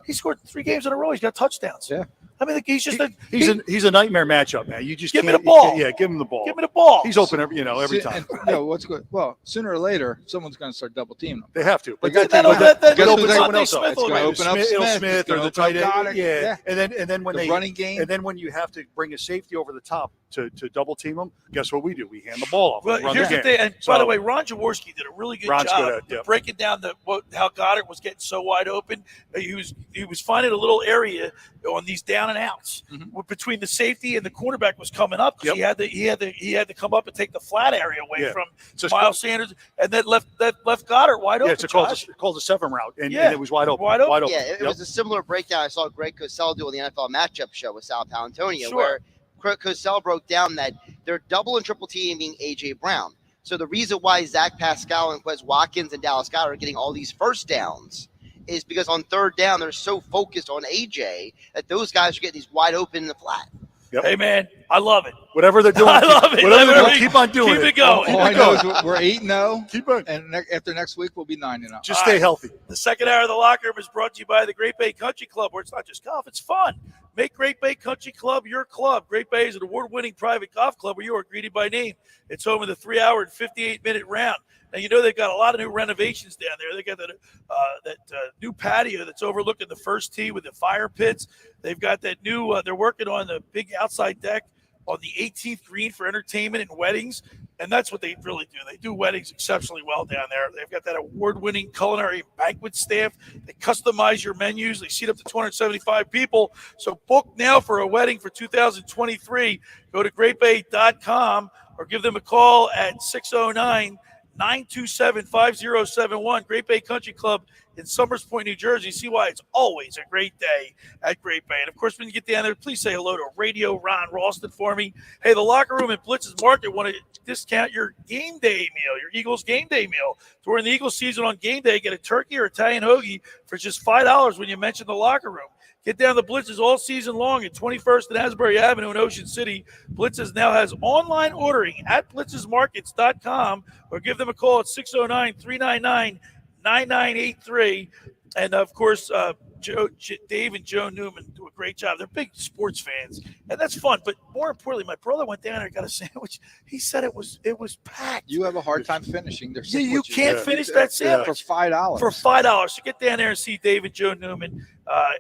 He scored 3 games in a row. He's got touchdowns. Yeah. I mean, he's just he's a nightmare matchup, man. You just give me the ball. Give him the ball. Give me the ball. He's open every time. And, what's good? Well, sooner or later, someone's going to start double teaming him. They have to. But that opens everyone else up. It's going to open up Smith or the tight end. Yeah. And then when the running game, and then when you have to bring a safety over the top to double team them, guess what we do? We hand the ball off. Well, here's the thing. And by the way, Ron Jaworski did a really good job breaking down how Goddard was getting so wide open. He was finding a little area on these down and outs between the safety and the cornerback was coming up because he had to come up and take the flat area away from Miles Sanders, and then left Goddard wide open. Yeah, it's called a 7 route, and it was wide open. Yeah, it was a similar breakdown I saw Greg Cosell do on the NFL matchup show with Sal Palantonio, where Cosell broke down that they're double and triple teaming AJ Brown. So the reason why Zach Pascal and Quez Watkins and Dallas Goedert are getting all these first downs is because on third down, they're so focused on AJ that those guys are getting these wide open in the flat. Yep. Hey, man, I love it. Whatever they're doing, I love it. Whatever they're doing, keep on doing it. Keep it going. All I know is we're 8-0. Keep on. And after next week, we'll be 9-0. Just stay healthy. The second hour of the locker room is brought to you by the Great Bay Country Club, where it's not just golf, it's fun. Make Great Bay Country Club your club. Great Bay is an award-winning private golf club where you are greeted by name. It's home of the 3-hour and 58-minute round. And they've got a lot of new renovations down there. They got that new patio that's overlooking the first tee with the fire pits. They've got that new. They're working on the big outside deck on the 18th green for entertainment and weddings. And that's what they really do. They do weddings exceptionally well down there. They've got that award-winning culinary banquet staff. They customize your menus. They seat up to 275 people. So book now for a wedding for 2023. Go to greatbay.com or give them a call at 609-927-5071. Great Bay Country Club in Summers Point, New Jersey. See why it's always a great day at Great Bay. And, of course, when you get down there, please say hello to Radio Ron Ralston for me. Hey, the Locker Room at Blitz's Market want to discount your game day meal, your Eagles game day meal. During the Eagles season on game day, get a turkey or Italian hoagie for just $5 when you mention the Locker Room. Get down to Blitz's all season long at 21st and Asbury Avenue in Ocean City. Blitz's now has online ordering at blitzesmarkets.com or give them a call at 609-399-9983. And, of course, Dave and Joe Newman do a great job. They're big sports fans, and that's fun. But more importantly, my brother went down there and got a sandwich. He said it was packed. You have a hard time finishing their sandwiches. You can't finish that sandwich. For $5. For $5. So get down there and see Dave and Joe Newman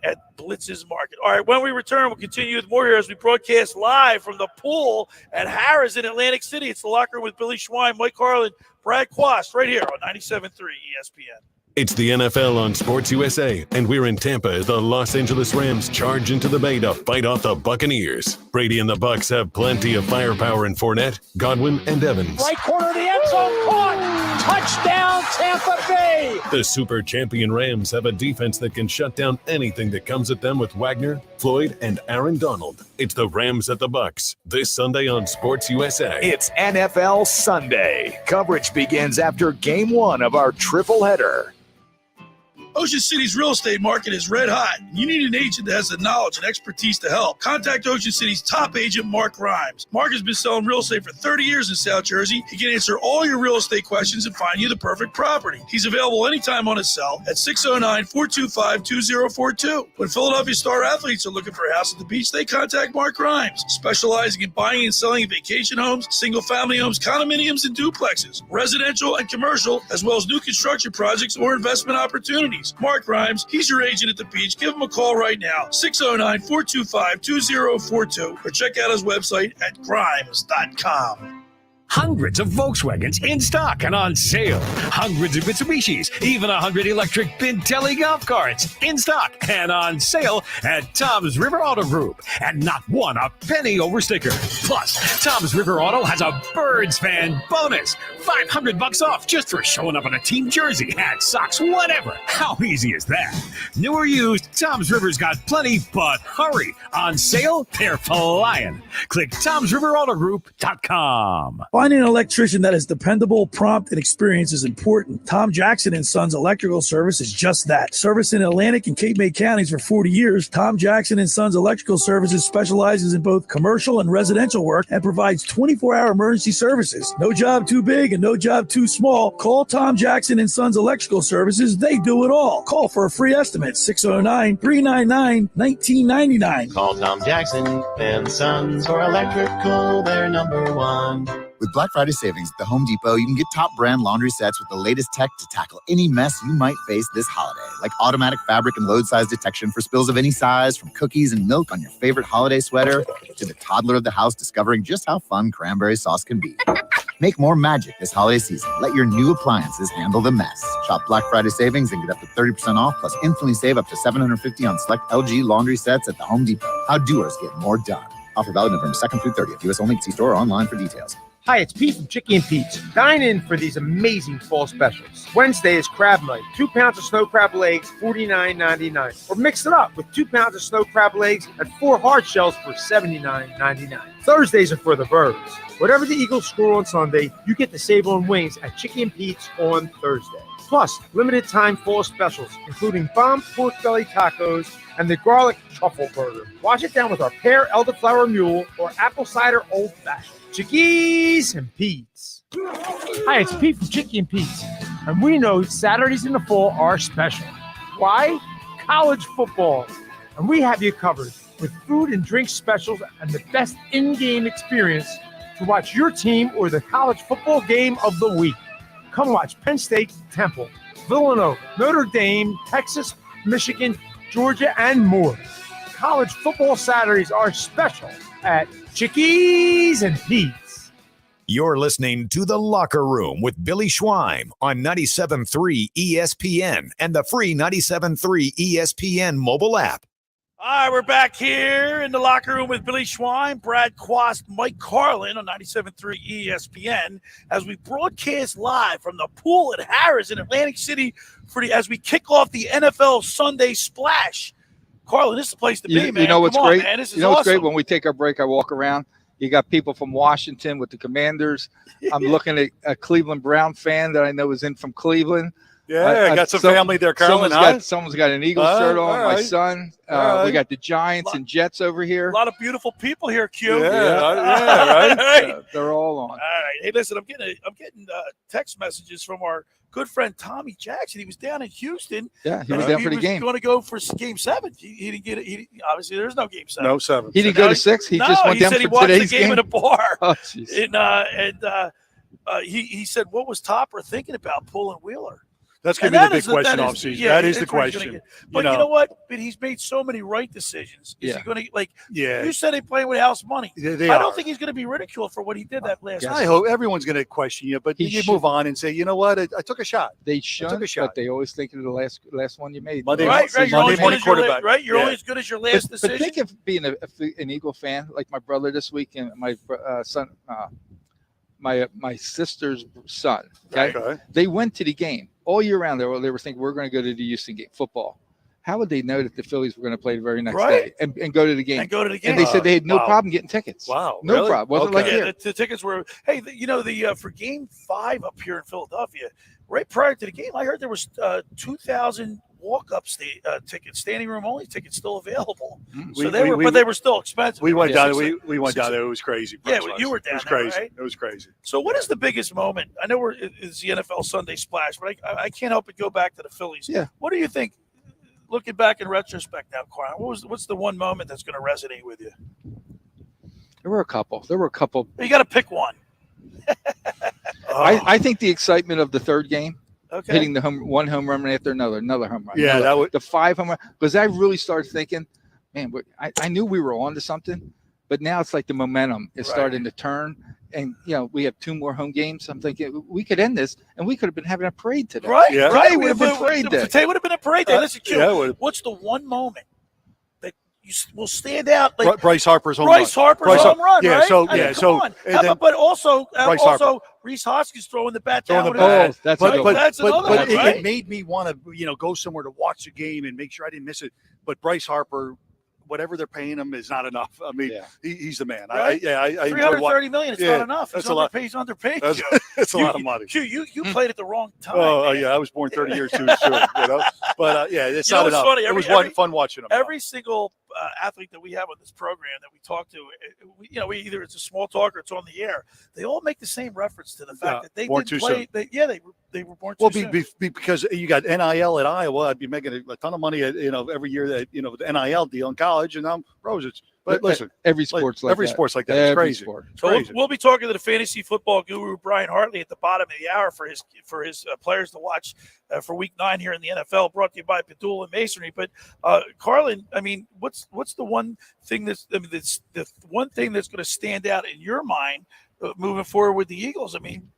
at Blitz's Market. All right, when we return, we'll continue with more here as we broadcast live from the pool at Harrahs in Atlantic City. It's the Locker Room with Billy Schwein, Mike Carlin, Brad Quast, right here on 97.3 ESPN. It's the NFL on Sports USA, and we're in Tampa as the Los Angeles Rams charge into the Bay to fight off the Buccaneers. Brady and the Bucs have plenty of firepower in Fournette, Godwin, and Evans. Right corner of the end zone, caught. Touchdown, Tampa Bay. The super champion Rams have a defense that can shut down anything that comes at them with Wagner, Floyd, and Aaron Donald. It's the Rams at the Bucs this Sunday on Sports USA. It's NFL Sunday. Coverage begins after Game 1 of our triple header. Ocean City's real estate market is red hot. You need an agent that has the knowledge and expertise to help. Contact Ocean City's top agent, Mark Rhymes. Mark has been selling real estate for 30 years in South Jersey. He can answer all your real estate questions and find you the perfect property. He's available anytime on his cell at 609-425-2042. When Philadelphia star athletes are looking for a house at the beach, they contact Mark Rhymes, specializing in buying and selling vacation homes, single-family homes, condominiums, and duplexes, residential and commercial, as well as new construction projects or investment opportunities. Mark Rhymes, he's your agent at the beach. Give him a call right now, 609-425-2042, or check out his website at grimes.com. Hundreds of Volkswagens in stock and on sale. Hundreds of Mitsubishis, even 100 electric Bintelli golf carts in stock and on sale at Tom's River Auto Group. And not one a penny over sticker. Plus, Tom's River Auto has a Birds fan bonus. $500 off just for showing up in a team jersey, hat, socks, whatever. How easy is that? New or used, Tom's River's got plenty, but hurry. On sale, they're flying. Click Tom'sRiverAutoGroup.com. Finding an electrician that is dependable, prompt, and experienced is important. Tom Jackson & Sons Electrical Service is just that. Service in Atlantic and Cape May counties for 40 years, Tom Jackson & Sons Electrical Services specializes in both commercial and residential work and provides 24-hour emergency services. No job too big and no job too small. Call Tom Jackson & Sons Electrical Services. They do it all. Call for a free estimate, 609-399-1999. Call Tom Jackson and Sons for electrical, they're number one. With Black Friday savings at the Home Depot, you can get top brand laundry sets with the latest tech to tackle any mess you might face this holiday, like automatic fabric and load size detection for spills of any size, from cookies and milk on your favorite holiday sweater to the toddler of the house discovering just how fun cranberry sauce can be. Make more magic this holiday season. Let your new appliances handle the mess. Shop Black Friday savings and get up to 30% off, plus instantly save up to $750 on select LG laundry sets at the Home Depot. How doers get more done. Offer valid November 2nd through 30th. U.S. only. See store or online for details. Hi, it's Pete from Chicky and Pete's. Dine in for these amazing fall specials. Wednesday is crab night. 2 pounds of snow crab legs, $49.99. Or mix it up with 2 pounds of snow crab legs and 4 hard shells for $79.99. Thursdays are for the birds. Whatever the Eagles score on Sunday, you get to save on wings at Chicky and Pete's on Thursday. Plus, limited time fall specials, including bomb pork belly tacos and the garlic truffle burger. Wash it down with our pear elderflower mule or apple cider old fashioned. Chickies and Pete's. Hi, it's Pete from Chicky and Pete's. And we know Saturdays in the fall are special. Why? College football. And we have you covered with food and drink specials and the best in-game experience to watch your team or the college football game of the week. Come watch Penn State, Temple, Villanova, Notre Dame, Texas, Michigan, Georgia, and more. College football Saturdays are special at Chickies and Pete's. You're listening to The Locker Room with Billy Schweim on 97.3 ESPN and the free 97.3 ESPN mobile app. All right, we're back here in the locker room with Billy Schwein, Brad Quast, Mike Carlin on 97.3 ESPN as we broadcast live from the pool at Harrahs in Atlantic City as we kick off the NFL Sunday Splash. Carlin, this is the place to be, man. You know what's great? Man. This is what's awesome. great? When we take our break, I walk around. You got people from Washington with the Commanders. I'm looking at a Cleveland Brown fan that I know is in from Cleveland. Yeah, I got some family there, Carlin. Someone's got an Eagles shirt on. Right. My son. We got the Giants and Jets over here. A lot of beautiful people here, Q. Right. They're all on. All right. Hey, listen, I'm getting text messages from our good friend Tommy Jackson. He was down in Houston. Yeah, he was down for the game. He was going to go for Game 7. He didn't get it. Obviously, there's no Game 7. No 7. He didn't go to 6. He just went down said he for watched today's the game in a bar. Oh, jeez. He said, what was Topper thinking about pulling Wheeler? That's going to be the big question offseason. That is the question. But you know what? But he's made so many right decisions. Is he going to you said he playing with house money. I don't think he's going to be ridiculed for what he did that last night. I hope everyone's going to question you, but you move on and say, you know what? I took a shot. They should, but they always think of the last one you made. Monday morning quarterback. Right? You're only as good as your last decision. But think of being an Eagle fan, like my brother this week and my son, my sister's son. Okay? They went to the game. All year round, they were thinking, we're going to go to the Houston game, football. How would they know that the Phillies were going to play the very next day and go to the game? And they said they had no problem getting tickets. Wow. No problem. Wasn't like here. The tickets were, for Game 5 up here in Philadelphia, right prior to the game, I heard there was 2,000 walk-up tickets, standing room only tickets still available. So they were still expensive. We went down. We went down there. It was crazy. Yeah, you were down. It was crazy. Right? It was crazy. So what is the biggest moment? I know it's the NFL Sunday Splash, but I can't help but go back to the Phillies. Yeah. What do you think, looking back in retrospect now, Carl? What's the one moment that's going to resonate with you? There were a couple. You got to pick one. I think the excitement of the third game. Okay. Hitting one home run after another home run. Yeah, that was the 5 home run. Because I really started thinking, man, I knew we were on to something, but now it's like the momentum is starting to turn. And, we have 2 more home games. I'm thinking we could end this, and we could have been having a parade today. Right, yeah. right. Would have been parade day. Today would have been a parade day. Listen, Q, what's the one moment that you will stand out? Like Bryce Harper's home run. Home run, yeah, right? So but also Harper. Reese Hoskins throwing the bat down. That's another one. But right? it made me want to, go somewhere to watch the game and make sure I didn't miss it. But Bryce Harper, whatever they're paying him is not enough. I mean, he's the man. Right? I $330 million. It's not enough. That's a lot. He's underpaid. That's a lot of money. You played at the wrong time. Oh, yeah. I was born 30 years too soon. But it's not enough. Funny. It was fun watching him. Every single athlete that we have on this program that we talk to, we either it's a small talk or it's on the air. They all make the same reference to the fact that they didn't play. They were born too soon. Because you got NIL at Iowa. I'd be making a ton of money, every year that the NIL deal in college, and I'm roses. But listen, every sport's like that. It's crazy. So we'll be talking to the fantasy football guru Brian Hartley at the bottom of the hour for his players to watch for Week 9 here in the NFL. Brought to you by Padula Masonry. But Carlin, I mean, what's the one thing that's the one thing that's going to stand out in your mind moving forward with the Eagles? I mean,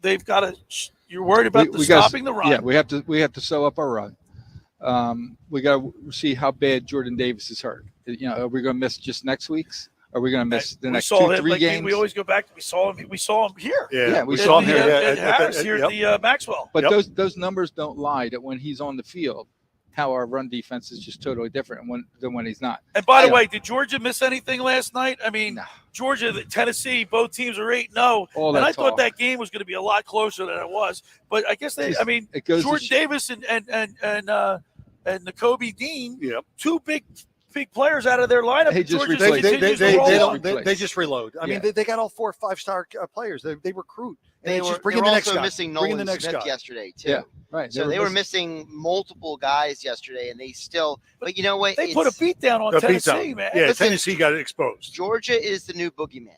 they've got to. You're worried about stopping the run. Yeah, we have to sew up our run. We got to see how bad Jordan Davis is hurt. Are we going to miss just next week's? Are we going to miss the next 2-3 games? We always go back. We saw him here. Yeah, we saw him here. At Harrahs here at the Maxwell. But those numbers don't lie. That when he's on the field, how our run defense is just totally different than when he's not. And by the way, did Georgia miss anything last night? I mean, Georgia, Tennessee, both teams are 8-0. And I thought that game was going to be a lot closer than it was. But I guess Jordan Davis and Nakobe Dean, 2 big players out of their lineup. They just reload. I mean, they got all 4 or 5-star players. They recruit. They were also missing Nolan Smith yesterday too. Yeah, right. So they were missing multiple guys yesterday, and they still. But you know what? They put a beat down on Tennessee, man. Yeah, Tennessee got exposed. Georgia is the new boogeyman.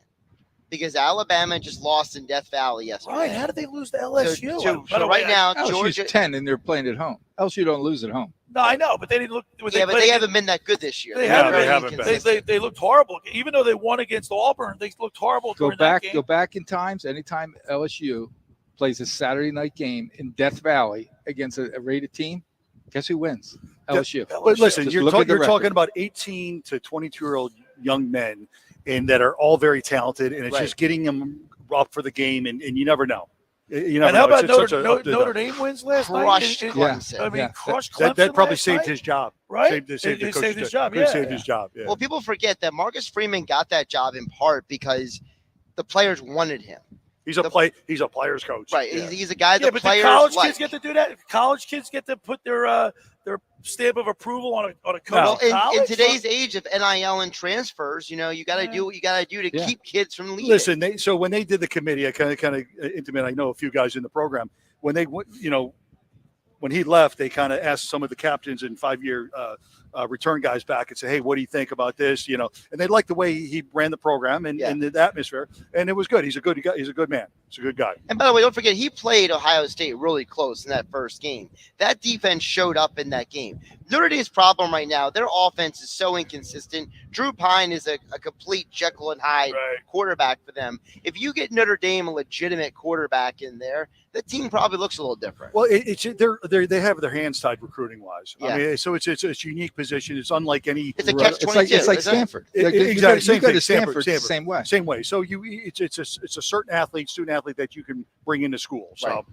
because Alabama just lost in Death Valley yesterday. Right? How did they lose to LSU? So right now, LSU's Georgia 10 and they're playing at home. LSU don't lose at home. No, I know, but they didn't look. but they haven't been that good this year. They haven't been. They looked horrible. Even though they won against Auburn, they looked horrible. Go during that back. game. Go back in times. Anytime LSU plays a Saturday night game in Death Valley against a rated team, guess who wins? LSU. But listen, Just you're look at the talking record. about 18 to 22-year-old young men, and that are all very talented, and it's just getting them up for the game, and you never know. You never And how know. about Notre Dame wins last night? Crushed Clemson. I mean, crushed Clemson. That probably last saved night? his job, right? Saved It saved his job. Saved his job. Yeah. Well, people forget that Marcus Freeman got that job in part because the players wanted him. He's a player's coach. Right. Yeah. He's a guy that but players do college like. kids get to do that? College kids get to put their stamp of approval on a coach. Well, in college? today's age of NIL and transfers, you got to do what you got to do to keep kids from leaving. Listen, so when they did the committee, I kind of intimate. I know a few guys in the program. When they, when he left, they kind of asked some of the captains and 5-year return guys back and say, "Hey, what do you think about this?" And they liked the way he ran the program and the atmosphere, and it was good. He's a good guy. He's a good man. He's a good guy. And by the way, don't forget, he played Ohio State really close in that first game. That defense showed up in that game. Notre Dame's problem right now, their offense is so inconsistent. Drew Pine is a complete Jekyll and Hyde quarterback for them. If you get Notre Dame a legitimate quarterback in there, the team probably looks a little different. Well, they have their hands tied recruiting wise. Yeah. I mean, so it's a unique position. It's unlike any. It's a catch-22. It's like Stanford. Exactly. You go to Stanford the same way. Same way. So it's a certain student athlete that you can bring into school. So. Right.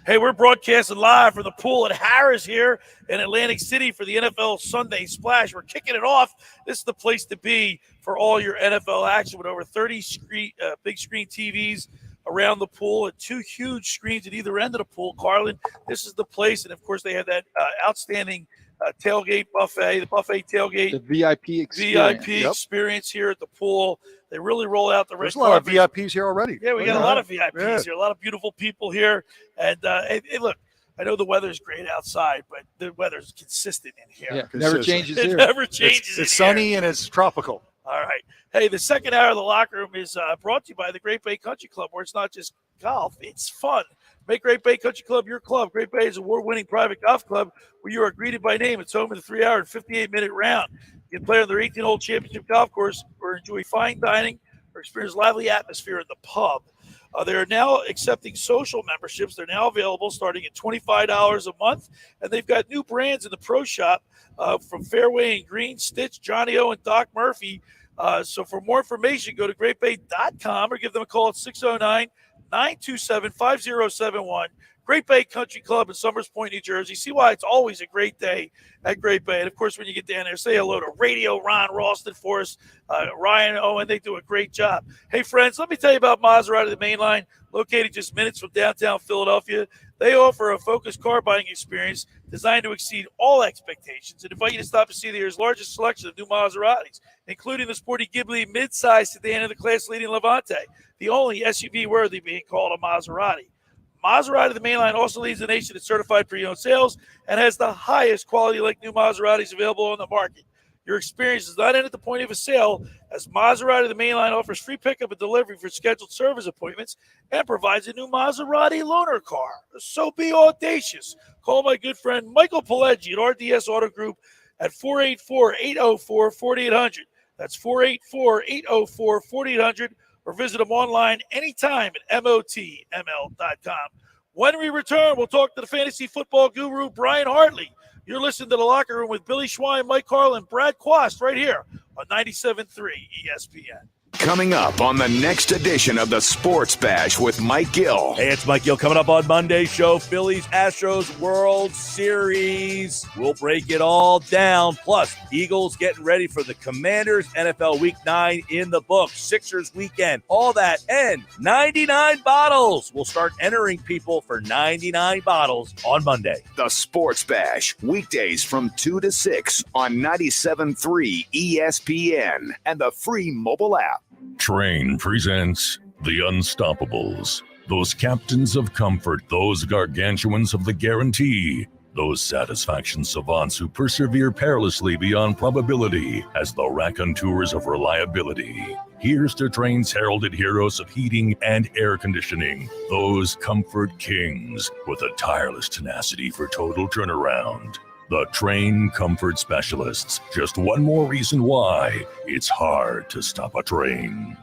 Hey, we're broadcasting live from the pool at Harrahs here in Atlantic City for the NFL Sunday Splash. We're kicking it off. This is the place to be for all your NFL action with over 30 big screen TVs around the pool and 2 huge screens at either end of the pool. Carlin, this is the place. And, of course, they have that outstanding tailgate buffet, the buffet tailgate. The VIP experience. Experience here at the pool. They really roll out the red There's a lot of carpet. VIPs here already. Yeah, we got a lot of VIPs here, a lot of beautiful people here. And hey, look, I know the weather's great outside, but the weather's consistent in here. Yeah, never changes It here. never changes. It's sunny and it's tropical. All right. Hey, the second hour of the locker room is brought to you by the Great Bay Country Club, where it's not just golf, it's fun. Make Great Bay Country Club your club. Great Bay is an award-winning private golf club where you are greeted by name. It's home to the 3-hour and 58-minute round. You can play on their 18-hole championship golf course or enjoy fine dining or experience lively atmosphere in the pub. They are now accepting social memberships. They're now available starting at $25 a month, and they've got new brands in the pro shop from Fairway and Green, Stitch, Johnny O, and Doc Murphy. So for more information, go to greatbay.com or give them a call at 609-927-5071. Great Bay Country Club in Summers Point, New Jersey. See why it's always a great day at Great Bay. And, of course, when you get down there, say hello to Radio Ron Ralston for us, Ryan Owen. They do a great job. Hey, friends, let me tell you about Maserati, the main line, located just minutes from downtown Philadelphia. They offer a focused car buying experience designed to exceed all expectations and invite you to stop and see the year's largest selection of new Maseratis, including the sporty Ghibli midsize sedan and the class-leading Levante, the only SUV worthy being called a Maserati. Maserati, the main line, also leads the nation in certified pre-owned sales and has the highest quality like new Maseratis available on the market. Your experience does not end at the point of a sale, as Maserati, the main line, offers free pickup and delivery for scheduled service appointments and provides a new Maserati loaner car. So be audacious. Call my good friend Michael Pileggi at RDS Auto Group at 484-804-4800. That's 484-804-4800. Or visit them online anytime at motml.com. When we return, we'll talk to the fantasy football guru, Brian Hartley. You're listening to The Locker Room with Billy Schwein, Mike Carlin, Brad Quast, right here on 97.3 ESPN. Coming up on the next edition of the Sports Bash with Mike Gill. Hey, it's Mike Gill coming up on Monday's show. Phillies Astros World Series. We'll break it all down. Plus, Eagles getting ready for the Commanders NFL Week 9 in the books. Sixers weekend. All that and 99 bottles. We'll start entering people for 99 bottles on Monday. The Sports Bash, weekdays from 2 to 6 on 97.3 ESPN and the free mobile app. Train presents The Unstoppables. Those captains of comfort, those gargantuans of the guarantee, those satisfaction savants who persevere perilously beyond probability as the raconteurs of reliability. Here's to Train's heralded heroes of heating and air conditioning, those comfort kings with a tireless tenacity for total turnaround. The Train Comfort Specialists. Just one more reason why it's hard to stop a train.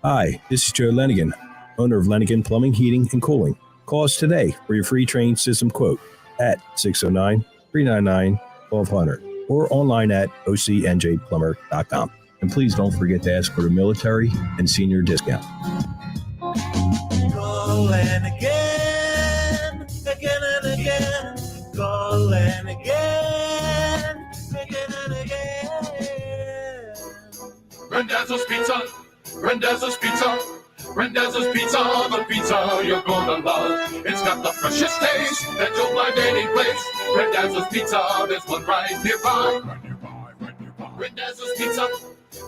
Hi, this is Joe Lenigan, owner of Lenigan Plumbing, Heating, and Cooling. Call us today for your free Train system quote at 609-399-1200 or online at ocnjplumber.com. And please don't forget to ask for the military and senior discount. Call and again and again. Call and again and again. Randazzo's Pizza, Randazzo's Pizza, Randazzo's Pizza, the pizza you're gonna love. It's got the freshest taste that you'll find any place. Randazzo's Pizza, there's one right nearby. Randazzo's Pizza,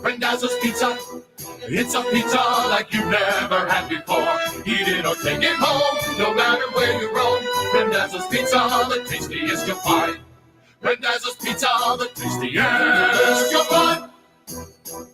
Randazzo's Pizza. It's a pizza like you've never had before. Eat it or take it home, no matter where you roam. Randazzo's Pizza, the tastiest you'll find. Randazzo's Pizza, the tastiest you'll find.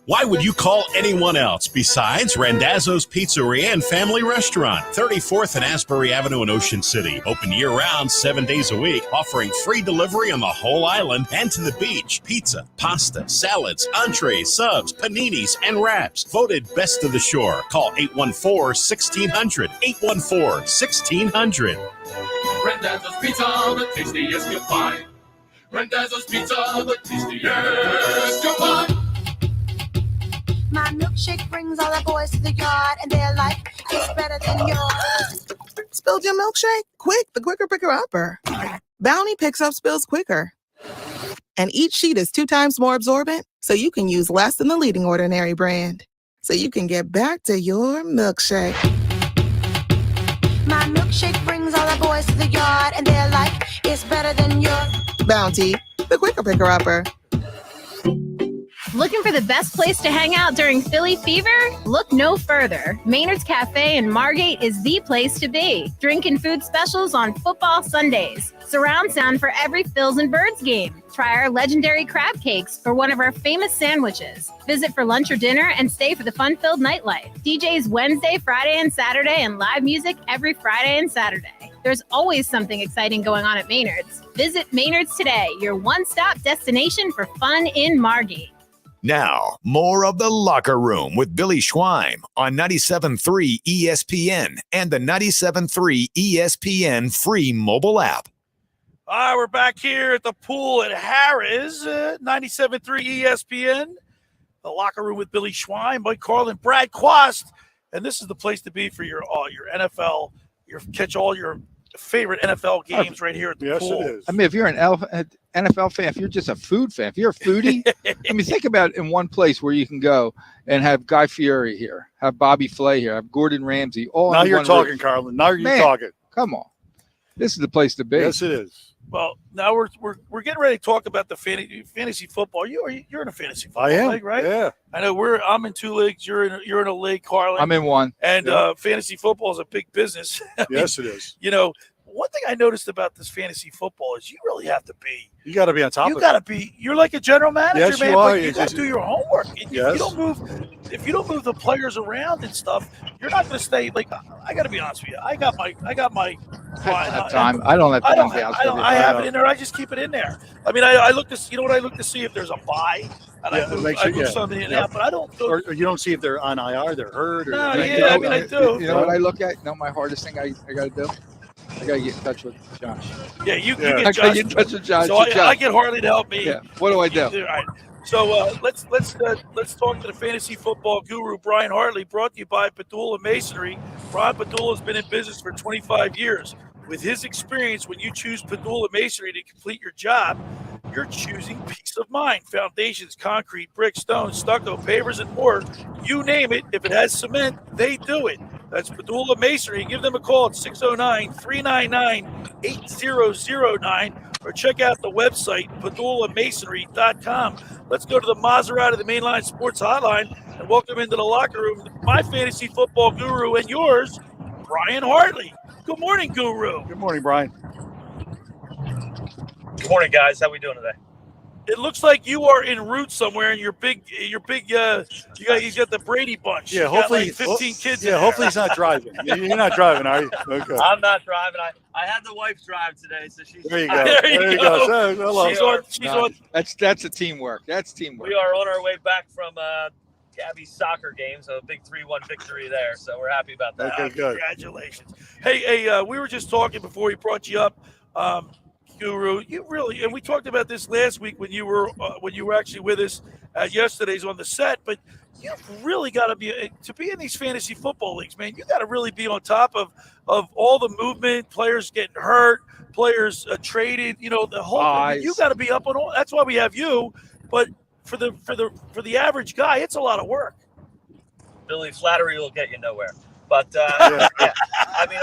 Why would you call anyone else besides Randazzo's Pizzeria and Family Restaurant, 34th and Asbury Avenue in Ocean City. Open year-round, 7 days a week, offering free delivery on the whole island and to the beach. Pizza, pasta, salads, entrees, subs, paninis, and wraps. Voted best of the shore. Call 814-1600. 814-1600. Randazzo's Pizza, the tastiest you'll find. Randazzo's Pizza, the tastiest you'll find. My milkshake brings all the boys to the yard, and they're like, it's better than yours. Spilled your milkshake? Quick, the quicker picker upper. Bounty picks up spills quicker. And each sheet is 2 times more absorbent, so you can use less than the leading Ordinary brand. So you can get back to your milkshake. My milkshake brings all the boys to the yard, and they're like, it's better than yours. Bounty, the quicker picker upper. Looking for the best place to hang out during Philly Fever? Look no further. Maynard's Cafe in Margate is the place to be. Drink and food specials on football Sundays. Surround sound for every Phils and Birds game. Try our legendary crab cakes or one of our famous sandwiches. Visit for lunch or dinner and stay for the fun-filled nightlife. DJs Wednesday, Friday, and Saturday, and live music every Friday and Saturday. There's always something exciting going on at Maynard's. Visit Maynard's today, your one-stop destination for fun in Margate. Now, more of The Locker Room with Billy Schweim on 97.3 ESPN and the 97.3 ESPN free mobile app. All right, we're back here at the pool at Harrahs, 97.3 ESPN. The Locker Room with Billy Schweim, Mike Carlin, Brad Quast. And this is the place to be for your NFL, catch all your favorite NFL games right here at the pool. Yes, it is. I mean, if you're an NFL fan, if you're just a food fan, if you're a foodie, I mean, think about it in one place where you can go and have Guy Fieri here, have Bobby Flay here, have Gordon Ramsay. All now in you're one talking, room. Carlin. Now you're Man, talking. Come on. This is the place to be. Yes, it is. Well, now we're getting ready to talk about the fantasy football. You're in a fantasy football I am. league, right? Yeah. I know I'm in 2 leagues. You're in a league, Carlin. I'm in one. And fantasy football is a big business. Yes, it is. You know, one thing I noticed about this fantasy football is you really have to be. You got to be on top of it. You got to be. You're like a general manager, Yes, man. you are. But you got to do your homework. If Yes. if you don't move the players around and stuff, you're not going to stay. Like I got to be honest with you. I got my. I don't have time. I don't have time. I have it in there. I just keep it in there. I mean, I look to. You know what? I look to see if there's a buy, and I move something in and out. But I don't. Or you don't see if they're on IR, they're hurt. Or No, yeah, I mean, I do. You know what I look at? You know my hardest thing I got to do? I got to get in touch with Josh. Yeah, you I get gotta Josh. get in touch with Josh. So I get Hartley to help me. Yeah. What do I do? All right. So let's talk to the fantasy football guru Brian Hartley, brought to you by Padula Masonry. Brian Padula has been in business for 25 years. With his experience, when you choose Padula Masonry to complete your job, you're choosing peace of mind. Foundations, concrete, brick, stone, stucco, pavers, and more. You name it. If it has cement, they do it. That's Padula Masonry. Give them a call at 609-399-8009 or check out the website, padulamasonry.com. Let's go to the Maserati, the Mainline Sports Hotline, and welcome into the locker room my fantasy football guru and yours, Brian Hartley. Good morning, Guru. Good morning, Brian. Good morning, guys. How we doing today? It looks like you are en route somewhere, and he's got the Brady bunch. Yeah, You got hopefully, like 15 kids. Yeah, hopefully he's not driving. You're not driving, are you? Okay. I'm not driving. I had the wife drive today, so she's. There you go. There you go. So, She's on. That's a teamwork. That's teamwork. We are on our way back from Gabby's soccer game, so a big 3-1 victory there. So we're happy about that. Okay, good. Congratulations. Hey, we were just talking before we brought you up, Guru. You really, and we talked about this last week when you were actually with us at yesterday's on the set. But you've really got to be in these fantasy football leagues, man. You got to really be on top of all the movement, players getting hurt, players traded. You know, the whole. You got to be up on all. That's why we have you. But for the average guy, it's a lot of work. Billy, flattery will get you nowhere. But yeah, I mean,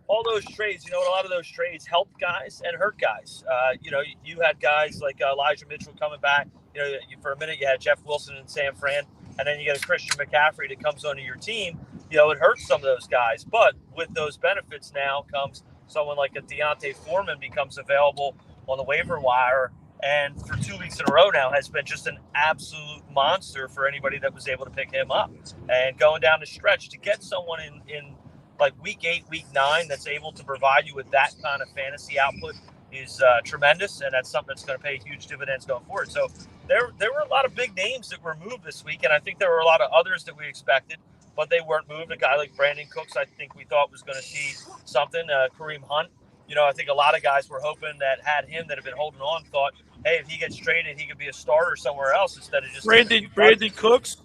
all those trades, you know, a lot of those trades help guys and hurt guys. You know, you had guys like Elijah Mitchell coming back. You know, for a minute you had Jeff Wilson and Sam Fran, and then you get a Christian McCaffrey that comes onto your team. You know, it hurts some of those guys. But with those benefits now comes someone like a Deontay Foreman becomes available on the waiver wire, and for 2 weeks in a row now has been just an absolute monster for anybody that was able to pick him up. And going down the stretch to get someone in like week 8, week 9 that's able to provide you with that kind of fantasy output is tremendous, and that's something that's going to pay huge dividends going forward. So there were a lot of big names that were moved this week, and I think there were a lot of others that we expected, but they weren't moved. A guy like Brandon Cooks, I think we thought was going to see something. Kareem Hunt, you know, I think a lot of guys were hoping that had him that have been holding on thought, hey, if he gets traded, he could be a starter somewhere else instead of just Brandon Cooks.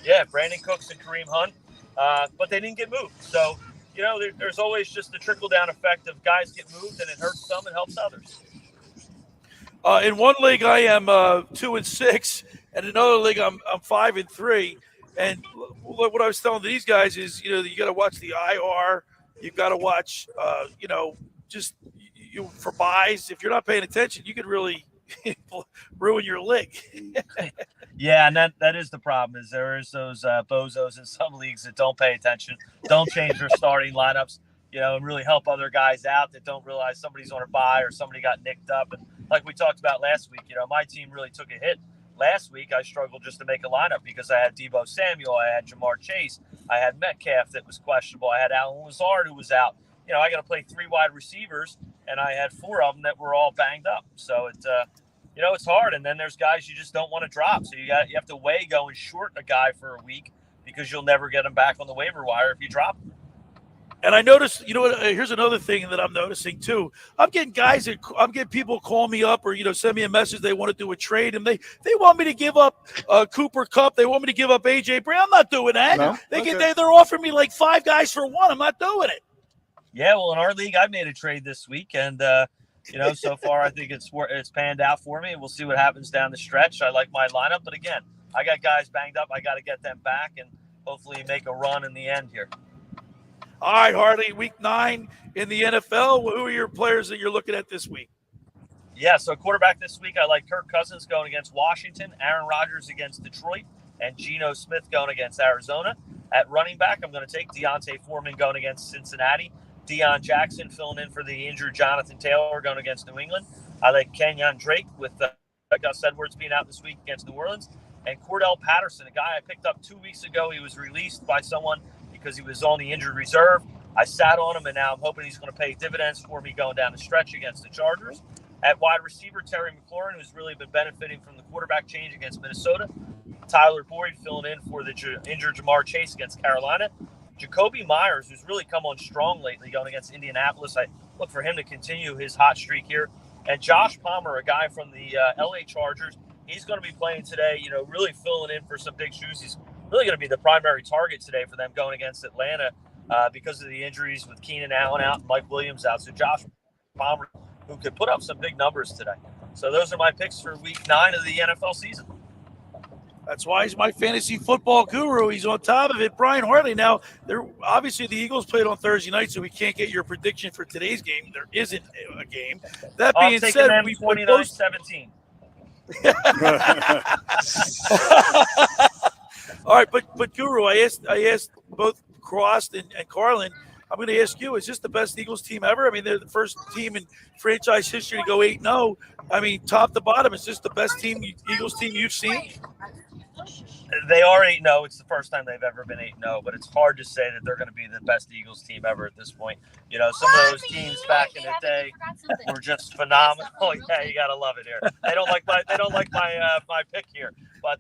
Yeah, Brandon Cooks and Kareem Hunt, but they didn't get moved. So, you know, there's always just the trickle-down effect of guys get moved, and it hurts some and helps others. In one league, I am 2-6, and in another league, I'm 5-3. And what I was telling these guys is, you know, you got to watch the IR. You've got to watch, you know, just for buys. If you're not paying attention, you could really ruin your league. Yeah, and that is the problem. Is there is those bozos in some leagues that don't pay attention, don't change their starting lineups, you know, and really help other guys out that don't realize somebody's on a bye or somebody got nicked up. And like we talked about last week, you know, my team really took a hit. Last week, I struggled just to make a lineup because I had Deebo Samuel, I had Jamar Chase, I had Metcalf that was questionable, I had Alan Lazard who was out. You know, I got to play 3 wide receivers, and I had 4 of them that were all banged up. So it's you know, it's hard. And then there's guys you just don't want to drop. So you have to weigh going short a guy for a week because you'll never get him back on the waiver wire if you drop him. And I noticed, you know what, here's another thing that I'm noticing too. I'm getting people call me up or, you know, send me a message. They want to do a trade, and they want me to give up Cooper Kupp. They want me to give up AJ Brown. I'm not doing that. No? They're offering me like 5 guys for 1. I'm not doing it. Yeah, well, in our league, I made a trade this week, and you know, so far I think it's panned out for me. We'll see what happens down the stretch. I like my lineup, but again, I got guys banged up. I got to get them back and hopefully make a run in the end here. All right, Hartley, week 9 in the NFL. Who are your players that you're looking at this week? Yeah, so quarterback this week, I like Kirk Cousins going against Washington, Aaron Rodgers against Detroit, and Geno Smith going against Arizona. At running back, I'm going to take Deontay Foreman going against Cincinnati, Deion Jackson filling in for the injured Jonathan Taylor going against New England. I like Kenyon Drake with Gus Edwards being out this week against New Orleans. And Cordell Patterson, a guy I picked up 2 weeks ago. He was released by someone because he was on the injured reserve. I sat on him, and now I'm hoping he's going to pay dividends for me going down the stretch against the Chargers. At wide receiver, Terry McLaurin, who's really been benefiting from the quarterback change against Minnesota. Tyler Boyd filling in for the injured Jamar Chase against Carolina. Jacoby Myers, who's really come on strong lately going against Indianapolis. I look for him to continue his hot streak here. And Josh Palmer, a guy from the LA Chargers, he's going to be playing today, you know, really filling in for some big shoes. He's really going to be the primary target today for them going against Atlanta because of the injuries with Keenan Allen out and Mike Williams out. So Josh Palmer, who could put up some big numbers today. So those are my picks for week 9 of the NFL season. That's why he's my fantasy football guru. He's on top of it. Brian Hartley. Now, obviously the Eagles played on Thursday night, so we can't get your prediction for today's game. There isn't a game. That being said, we 29-17. All right, but Guru, I asked both Quast and Carlin, I'm going to ask you: is this the best Eagles team ever? I mean, they're the first team in franchise history to go 8-0. I mean, top to bottom, is this the best Eagles team you've seen? They are 8-0. It's the first time they've ever been 8-0, but it's hard to say that they're going to be the best Eagles team ever at this point. You know, some of those teams back in the day were just phenomenal. Yeah, you got to love it here. They don't like my pick here, but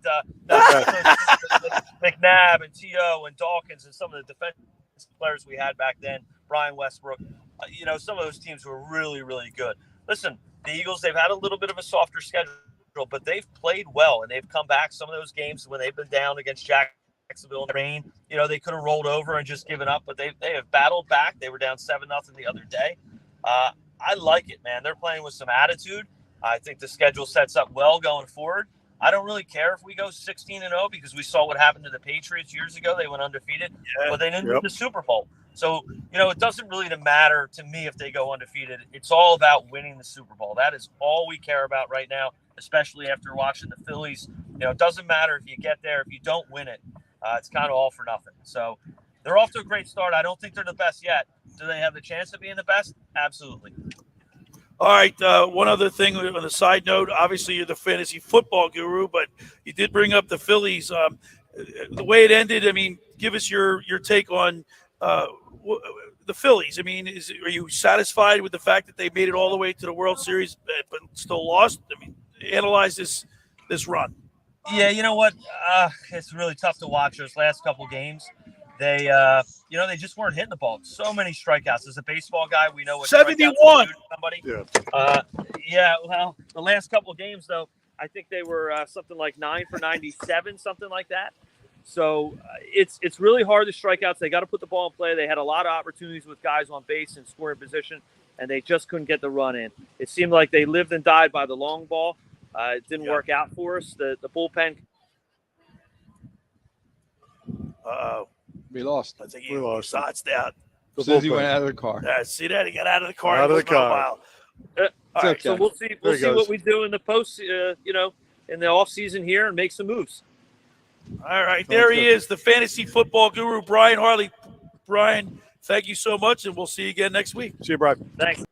McNabb and T.O. and Dawkins and some of the defensive players we had back then, Brian Westbrook. You know, some of those teams were really, really good. Listen, the Eagles, they've had a little bit of a softer schedule, but they've played well, and they've come back. Some of those games when they've been down against Jacksonville in the rain, you know, they could have rolled over and just given up, but they have battled back. They were down 7-0 the other day. I like it, man. They're playing with some attitude. I think the schedule sets up well going forward. I don't really care if we go 16-0 because we saw what happened to the Patriots years ago. They went undefeated, but they didn't win the Super Bowl. So, you know, it doesn't really matter to me if they go undefeated. It's all about winning the Super Bowl. That is all we care about right now, especially after watching the Phillies. You know, it doesn't matter if you get there. If you don't win it, it's kind of all for nothing. So they're off to a great start. I don't think they're the best yet. Do they have the chance of being the best? Absolutely. All right, one other thing on the side note. Obviously, you're the fantasy football guru, but you did bring up the Phillies. The way it ended, I mean, give us your take on the Phillies. I mean, are you satisfied with the fact that they made it all the way to the World Series but still lost? I mean, analyze this run. Yeah, you know what? It's really tough to watch those last couple games. They, you know, they just weren't hitting the ball. So many strikeouts. As a baseball guy, we know what 71. Somebody. Yeah. Yeah. Well, the last couple of games, though, I think they were something like 9 for 97, something like that. So it's really hard to strikeouts. They got to put the ball in play. They had a lot of opportunities with guys on base and scoring position, and they just couldn't get the run in. It seemed like they lived and died by the long ball. It didn't work out for us. The bullpen. We lost. I think we lost. Shots down. Susie went out of the car. See that? He got out of the car. Out of the car. All right, okay. so we'll see what we do in the post, you know, in the off season here and make some moves. All right, there he is, the fantasy football guru, Brian Hartley. Brian, thank you so much, and we'll see you again next week. See you, Brian. Thanks.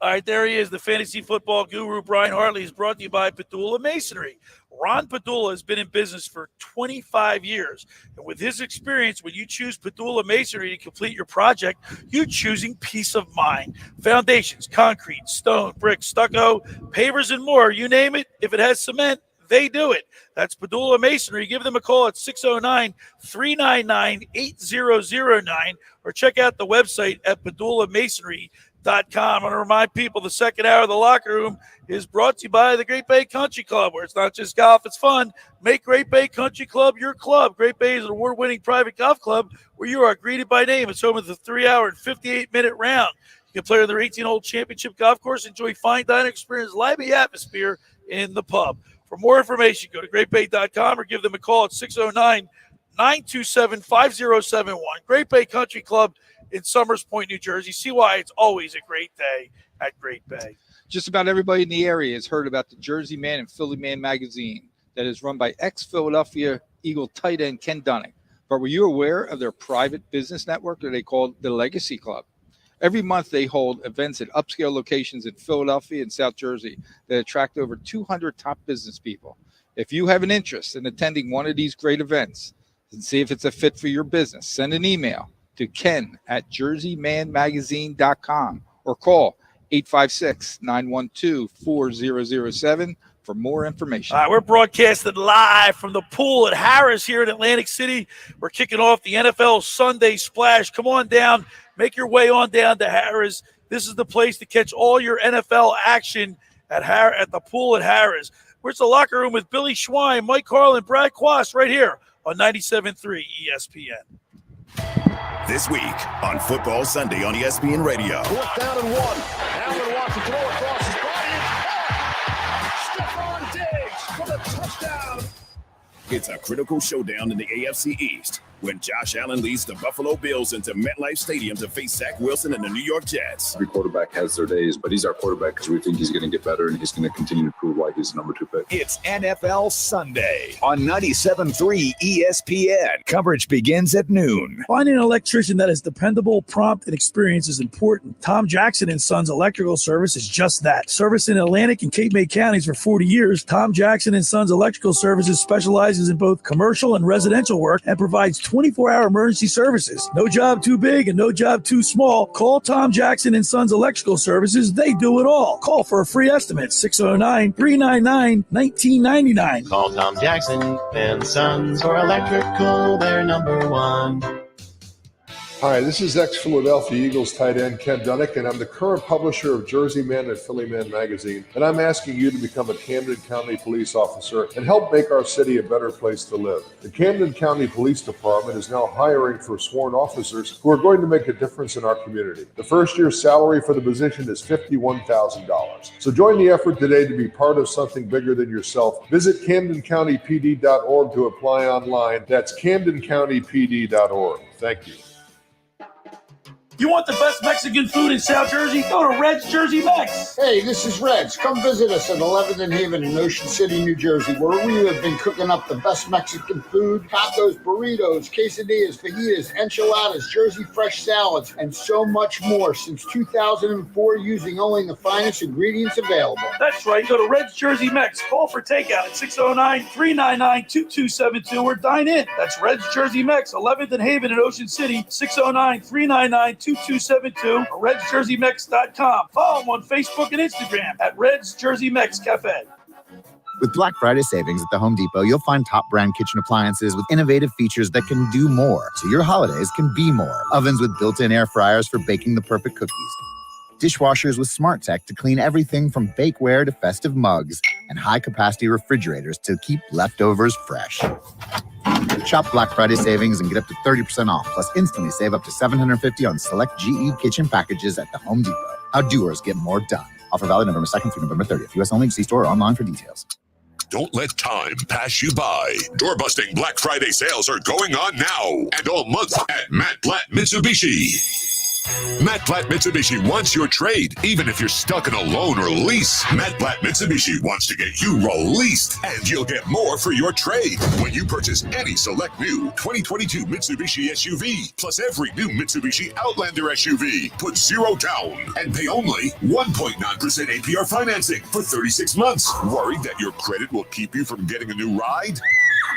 All right, there he is, the fantasy football guru, Brian Hartley, is brought to you by Padula Masonry. Ron Padula has been in business for 25 years. And with his experience, when you choose Padula Masonry to complete your project, you're choosing peace of mind. Foundations, concrete, stone, brick, stucco, pavers, and more. You name it. If it has cement, they do it. That's Padula Masonry. Give them a call at 609-399-8009 or check out the website at padulamasonry.com. I want to remind people the second hour of the locker room is brought to you by the Great Bay Country Club, where it's not just golf, it's fun. Make Great Bay Country Club your club. Great Bay is an award-winning private golf club where you are greeted by name. It's home of the 3-hour and 58-minute round. You can play on their 18-hole championship golf course, enjoy fine dining experience, lively atmosphere in the pub. For more information, go to greatbay.com or give them a call at 609-927-5071. Great Bay Country Club in Summers Point, New Jersey. See why it's always a great day at Great Bay. Just about everybody in the area has heard about the Jersey Man and Philly Man magazine that is run by ex-Philadelphia Eagle tight end Ken Dunning. But were you aware of their private business network that they call the Legacy Club? Every month they hold events at upscale locations in Philadelphia and South Jersey that attract over 200 top business people. If you have an interest in attending one of these great events and see if it's a fit for your business, send an email to ken@jerseymanmagazine.com or call 856-912-4007 for more information. All right, we're broadcasting live from the pool at Harrahs here in Atlantic City. We're kicking off the NFL Sunday Splash. Come on down. Make your way on down to Harrahs. This is the place to catch all your NFL action at the pool at Harrahs. Where's the locker room with Billy Schwein, Mike Carlin, Brad Quast right here on 97.3 ESPN. This week on Football Sunday on ESPN Radio. 4th down and 1. Allen wants to throw across his body. Stephon Diggs for the touchdown. It's a critical showdown in the AFC East. when Josh Allen leads the Buffalo Bills into MetLife Stadium to face Zach Wilson and the New York Jets. Every quarterback has their days, but he's our quarterback because we think he's going to get better and he's going to continue to prove why he's the number 2 pick. It's NFL Sunday on 97.3 ESPN. Coverage begins at noon. Finding an electrician that is dependable, prompt, and experienced is important. Tom Jackson and Sons Electrical Service is just that. Service in Atlantic and Cape May counties for 40 years, Tom Jackson and Sons Electrical Services specializes in both commercial and residential work and provides 24-hour emergency services. No job too big and no job too small. Call Tom Jackson and Sons Electrical Services. They do it all. Call for a free estimate, 609-399-1999. Call Tom Jackson and Sons for electrical, they're number 1. Hi, this is ex-Philadelphia Eagles tight end Ken Dunnick, and I'm the current publisher of Jersey Man and Philly Man magazine, and I'm asking you to become a Camden County police officer and help make our city a better place to live. The Camden County Police Department is now hiring for sworn officers who are going to make a difference in our community. The first year's salary for the position is $51,000. So join the effort today to be part of something bigger than yourself. Visit CamdenCountyPD.org to apply online. That's CamdenCountyPD.org. Thank you. You want the best Mexican food in South Jersey? Go to Red's Jersey Mex. Hey, this is Red's. Come visit us at 11th and Haven in Ocean City, New Jersey, where we have been cooking up the best Mexican food, tacos, burritos, quesadillas, fajitas, enchiladas, Jersey fresh salads, and so much more since 2004 using only the finest ingredients available. That's right. Go to Red's Jersey Mex. Call for takeout at 609-399-2272 or dine in. That's Red's Jersey Mex, 11th and Haven in Ocean City, 609-399-2272 or Red'sJerseyMex.com. Follow them on Facebook and Instagram at Red's Jersey Mex Cafe. With Black Friday savings at the Home Depot, you'll find top brand kitchen appliances with innovative features that can do more, so your holidays can be more. Ovens with built-in air fryers for baking the perfect cookies. Dishwashers with smart tech to clean everything from bakeware to festive mugs, and high-capacity refrigerators to keep leftovers fresh. Shop Black Friday savings and get up to 30% off, plus instantly save up to $750 on select GE kitchen packages at the Home Depot. How doers get more done. Offer valid November 2nd through November 30th. U.S. only. See store or online for details. Don't let time pass you by. Door-busting Black Friday sales are going on now and all month at Matt Platt Mitsubishi. Matt Platt Mitsubishi wants your trade, even if you're stuck in a loan or lease. Matt Platt Mitsubishi wants to get you released, and you'll get more for your trade when you purchase any select new 2022 Mitsubishi SUV, plus every new Mitsubishi Outlander SUV. Put zero down and pay only 1.9% APR financing for 36 months. Worried that your credit will keep you from getting a new ride?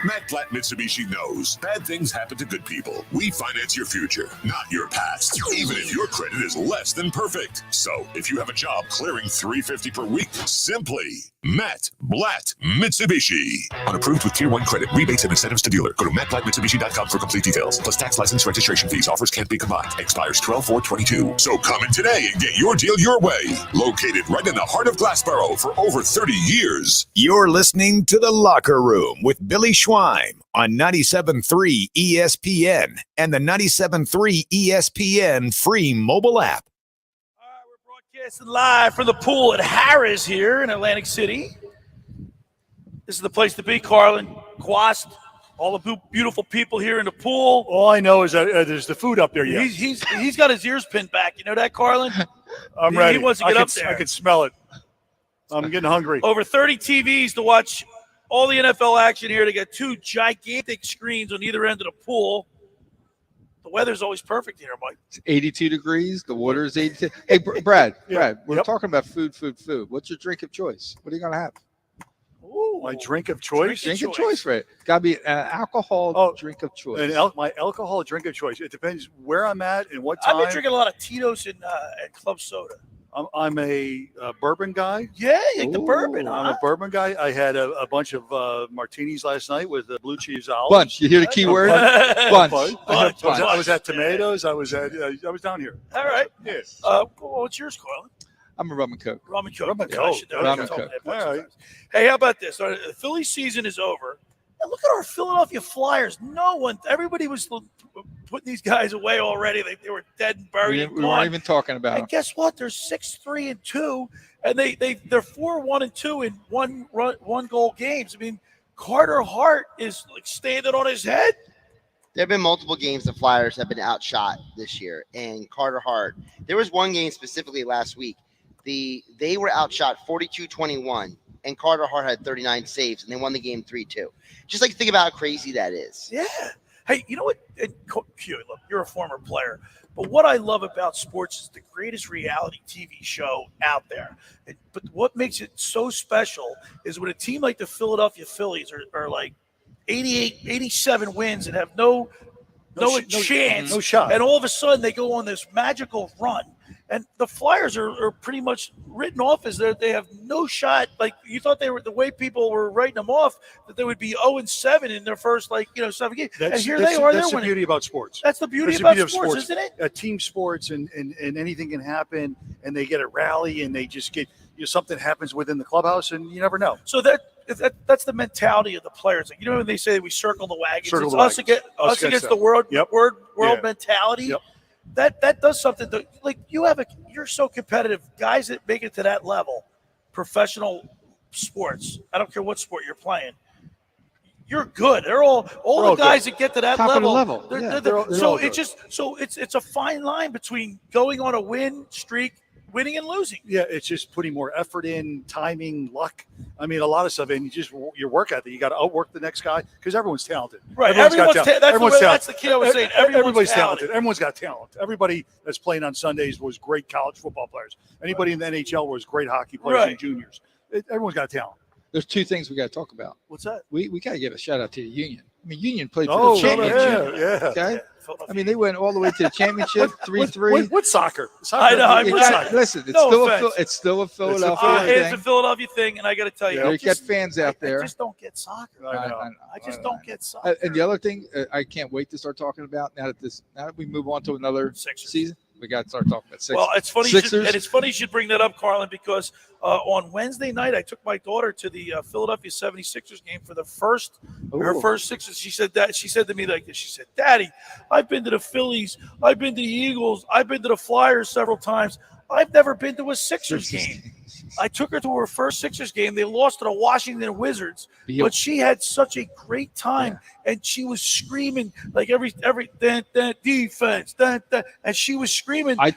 Matt Platt Mitsubishi knows bad things happen to good people. We finance your future, not your past, even if your credit is less than perfect. So if you have a job clearing $350 per week, simply Matt Platt Mitsubishi. Unapproved with Tier 1 credit, rebates and incentives to dealer. Go to mattplattmitsubishi.com for complete details. Plus tax, license, registration fees. Offers can't be combined. Expires 12/4/22. So come in today and get your deal your way. Located right in the heart of Glassboro for over 30 years. You're listening to The Locker Room with Billy Schweim on 97.3 ESPN and the 97.3 ESPN free mobile app. Broadcasting live from the pool at Harrahs here in Atlantic City. This is the place to be, Carlin, Quast, all the beautiful people here in the pool. All I know is that there's the food up there yet. He's got his ears pinned back. You know that, Carlin? I'm ready. He wants to get up there. I can smell it. I'm getting hungry. Over 30 TVs to watch all the NFL action here. They got two gigantic screens on either end of the pool. The weather's always perfect here, Mike. It's 82 degrees. The water is 82. Hey, Brad, we're talking about food. What's your drink of choice? What are you going to have? Ooh, my drink of choice? Drink of choice, right? Got to be an alcohol drink of choice. My alcohol drink of choice. It depends where I'm at and what time. I've been drinking a lot of Tito's and club soda. I'm a bourbon guy. Yeah, you like the bourbon, I'm a bourbon guy. I had a bunch of martinis last night with blue cheese olives. Bunch. You hear the key word? Bunch. I was at Tomatoes. I was down here. All right. Yes. What's yours, Carlin? I'm a rum and coke. Rum and coke. Rum and coke. All right. Hey, how about this? The Philly season is over. And look at our Philadelphia Flyers. Everybody was putting these guys away already. They were dead and buried. We weren't even talking about them. And guess what? They're 6-3-2, and they're 4-1-2 in one goal games. I mean, Carter Hart is like standing on his head. There have been multiple games the Flyers have been outshot this year, and Carter Hart. There was one game specifically last week. They were outshot 42-21, and Carter Hart had 39 saves, and they won the game 3-2. Just like think about how crazy that is. Yeah. Hey, you know what? Q, look, you're a former player, but what I love about sports is the greatest reality TV show out there. But what makes it so special is when a team like the Philadelphia Phillies are like 88, 87 wins and have no chance, no shot, and all of a sudden they go on this magical run. And the Flyers are pretty much written off as they have no shot. Like you thought they were, the way people were writing them off, that they would be 0-7 in their first 7 games. And here they are. That's the beauty about sports. That's the beauty about sports, isn't it? Team sports and anything can happen, and they get a rally, and they just get something happens within the clubhouse, and you never know. So that's the mentality of the players. Like, when they say we circle the wagons, it's us against the world mentality. Yep. That does something to, like, you're so competitive. Guys that make it to that level, professional sports, I don't care what sport you're playing, you're good. They're all the guys that get to that level. It's a fine line between going on a win streak, winning and losing. Yeah, it's just putting more effort in, timing, luck. I mean, a lot of stuff, and your work ethic. You got to outwork the next guy because everyone's talented. Right, everyone's talented. That's the key I was saying. Everybody's talented. Everyone's got talent. Everybody that's playing on Sundays was great college football players. Anybody in the NHL was great hockey players and juniors. Everyone's got talent. There's two things we got to talk about. What's that? We got to give a shout out to the Union. I mean, Union played for the championship. Yeah. Okay. I mean, they went all the way to the championship, 3-3. What soccer? I know. Listen, it's still a Philadelphia thing. It's a Philadelphia thing, and I got to tell you, you got fans out there. I just don't get soccer. I just don't get soccer. And the other thing, I can't wait to start talking about now that we move on to another season. We got to start talking about Sixers. Well, it's funny. It's funny you should bring that up, Carlin, because on Wednesday night I took my daughter to the Philadelphia 76ers game for her first Sixers. She said to me like this. She said, "Daddy, I've been to the Phillies, I've been to the Eagles, I've been to the Flyers several times. I've never been to a Sixers game." I took her to her first Sixers game. They lost to the Washington Wizards, but she had such a great time, and she was screaming like every defense, and she was screaming. I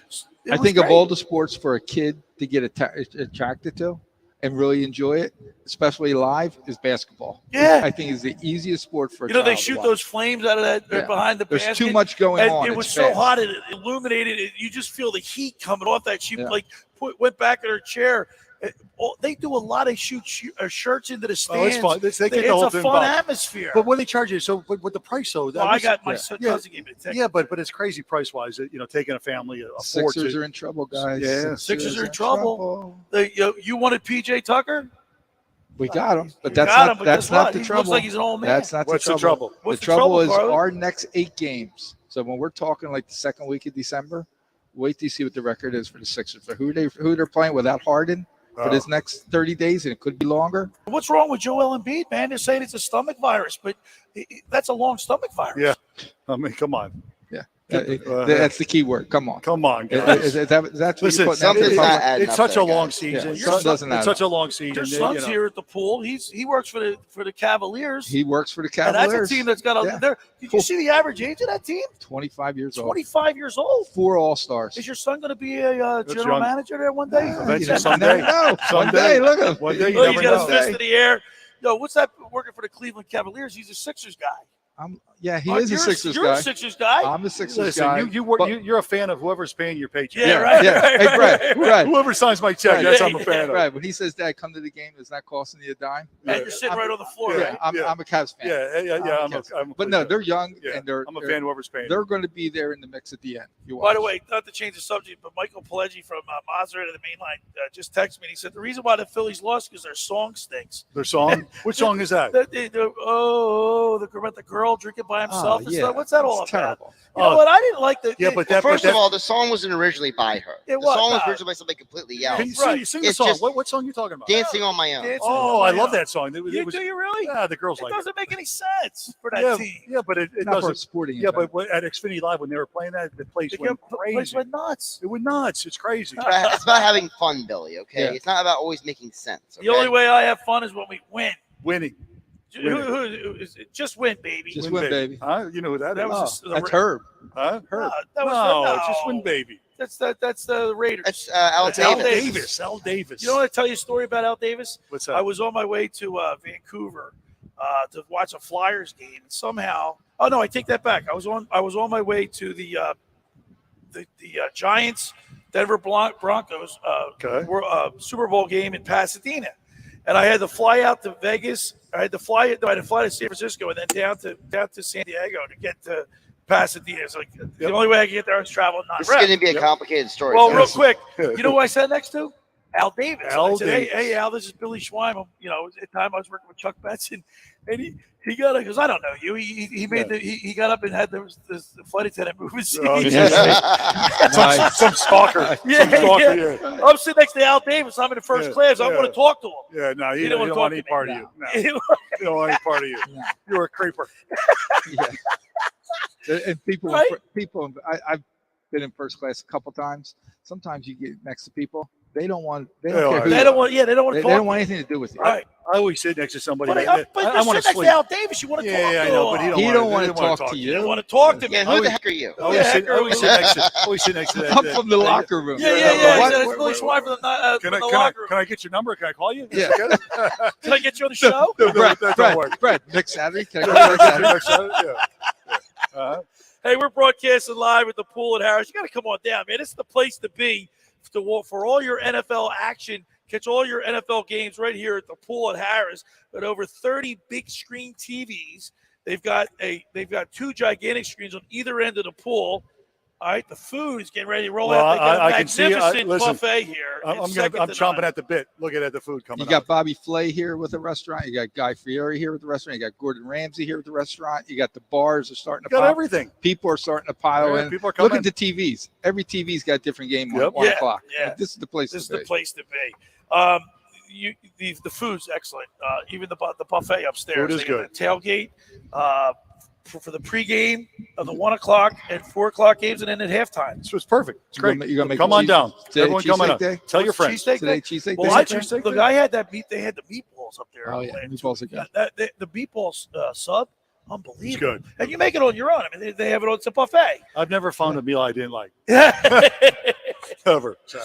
think of all the sports for a kid to get attracted to and really enjoy it, especially live, is basketball. Yeah, I think it's the easiest sport for a child they shoot those flames out of that behind the basket. There's too much going on. It was so hot, it illuminated it. You just feel the heat coming off that. She went back in her chair. They do a lot of shirts into the stands. Oh, it's fun. It's a fun atmosphere. But what they charge you? So, with the price though, I got my cousin gave me a ticket. Yeah, but it's crazy price wise. Taking a family. Sixers are in trouble, guys. Yeah, Sixers are in trouble. You wanted PJ Tucker? We got him, but that's not the trouble. Looks like he's an old man. That's not the trouble. The trouble is our next 8 games. So when we're talking like the second week of December, wait to see what the record is for the Sixers, for who they're playing without Harden for this next 30 days, and it could be longer. What's wrong with Joel Embiid, man? They're saying it's a stomach virus, but that's a long stomach virus. Yeah, I mean, come on. Yeah, that's the key word. Come on, guys. That's listen. It's such a long season. It's such a long season. Your son's here at the pool. He works for the Cavaliers. He works for the Cavaliers. And that's a team that's got a. Did you see the average age of that team? 25 years old. 25 years old. 4 All-Stars. Is your son going to be a general manager there one day? Someday. One day. Look at him. One day. He's got his fist in the air. Yo, what's that working for the Cleveland Cavaliers? He's a Sixers guy. He is a Sixers guy. You're a Sixers guy. I'm a Sixers guy. You're a fan of whoever's paying your paycheck. Yeah, right. Right. Whoever signs my check, that's I'm a fan of. Right. When he says, "Dad, come to the game," it's not costing you a dime. And you're sitting right on the floor. Yeah, I'm a Cavs fan. Yeah. But no, they're young, and I'm a fan of whoever's paying. They're going to be there in the mix at the end. By the way, not to change the subject, but Michael Pileggi from Maserati of the Main Line just texted me. And he said the reason why the Phillies lost because their song stinks. Their song? Which song is that? The girl drinking by himself and stuff. What's that all about? Terrible. You know what? I didn't like the. Yeah, but First of all, the song wasn't originally by her. The song was originally by somebody completely else. Can you sing the song? What song are you talking about? Dancing on My Own. I love that song. Do you really? Yeah, the girls like it. It doesn't make any sense for that team. Yeah, but it not doesn't. For a sporting yeah, event. but at Xfinity Live when they were playing that, the place went crazy. The place went nuts. It went nuts. It's crazy. It's about having fun, Billy. Okay, it's not about always making sense. Okay? The only way I have fun is when we win. Winning. Just win, baby. Just win, baby. You know who that is? That's Herb. Huh? Herb. Just win, baby. That's the Raiders. That's Al Davis. Al Davis. You know what I tell you a story about Al Davis? What's that? I was on my way to Vancouver to watch a Flyers game, and somehow, oh no, I take that back. I was on my way to the Giants Denver Broncos Super Bowl game in Pasadena, and I had to fly out to Vegas. I had to fly to San Francisco and then down to San Diego to get to Pasadena. It's like the only way I can get there is travel. It's going to be a complicated story. Well, real quick, you know who I sat next to? Al Davis. Al I said, Davis. Hey, Al, this is Billy Schweim. You know, at the time I was working with Chuck Benson, and he got up because I don't know you. He made he got up and had the flight attendant move his seat. Some stalker. Yeah. I'm sitting next to Al Davis. I'm in the first class. I want to talk to him. Yeah, no, he don't don't want any part of you. No. He don't want any part of you. You're a creeper. And people, Right? I've been in first class a couple times. Sometimes you get next to people, they don't want They don't want to talk. They don't want anything to do with you. Right. I always sit next to somebody. But I you're want to sitting next sleep. to Al Davis. You want to talk to him. I know, but He don't want to talk to you. You don't want to talk to me. Yeah, who the heck are you? I always sit next to that. I'm from the locker room. Yeah. It's Billy Schweim from the locker room. Can I get your number? Can I call you? Yeah. Can I get you on the show? Brad, next Saturday. Can I go next Saturday? Yeah. Hey, we're broadcasting live at the pool at Harrahs. You got to come on down, man. It's the place to be for all your NFL action. Catch all your NFL games right here at the pool at Harrahs. With over 30 big screen TVs, they've got two gigantic screens on either end of the pool. All right, the food is getting ready to roll out. They got a magnificent buffet here. I'm chomping at the bit looking at the food coming. You got Bobby Flay here with the restaurant. You got Guy Fieri here with the restaurant. You got Gordon Ramsay here with the restaurant. You got the bars are starting to got pop. everything. People are starting to pile in. People are coming. Look at the TVs. Every TV's got a different game on 1 o'clock. Yeah. This is the place This is to the be. place to be. The food's excellent. Even the buffet upstairs. Food is They got good. the tailgate for the pregame of the 1 o'clock and 4 o'clock games, and then at halftime. So it's perfect. It's great. You gonna make come on down. today Everyone coming cheesesteak up. day? Tell your friends. Cheesesteak Today day? cheesesteak Well, day? look, I had that meat. They had the meatballs up there. Oh yeah, meatballs are good. The meatballs sub, unbelievable. It's good. And you make it on your own. I mean, they have it on. It's a buffet. I've never found a meal I didn't like. Ever. So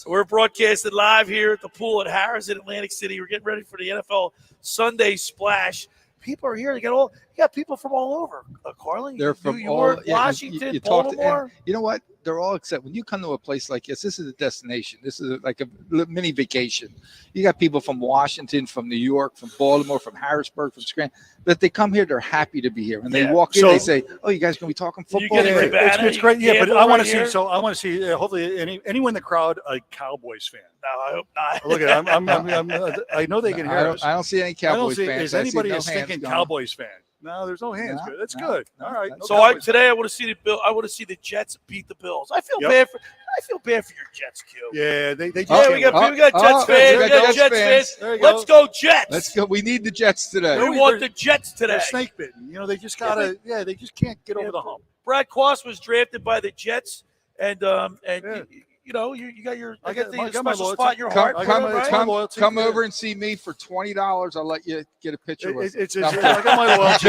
we're broadcasting live here at the pool at Harrahs in Atlantic City. We're getting ready for the NFL Sunday Splash. People are here. You got people from all over. Carlin, They're from New all York, Washington, you talk to, Baltimore. and you know what? They're all except when you come to a place like this is a destination. This is like a mini vacation. You got people from Washington, from New York, from Baltimore, from Harrisburg, from Scranton. But they come here, they're happy to be here. When they walk in, they say, "Oh, you guys gonna be talking football?" It's great. Yeah, but I want to see. So I want to see. Hopefully, anyone in the crowd a Cowboys fan. No, I hope not. Look at. I know they can hear us. I don't see any Cowboys fans. Is anybody no a stinking going. Cowboys fan? No, there's no hands. No, That's good. All right. No So today I want to see the Bill. I want to see the Jets beat the Bills. I feel bad for your Jets, Q. Yeah, they we got Jets fans. We got Jets fans. Let's go Jets. Let's go. We need the Jets today. We want the Jets today. They're snake bitten. You know, they just gotta. Yeah, they just can't get over the hump. Brad Quast was drafted by the Jets, and you got your. I got the special spot in your heart. Come over and see me for $20. I'll let you get a picture with I got my loyalty.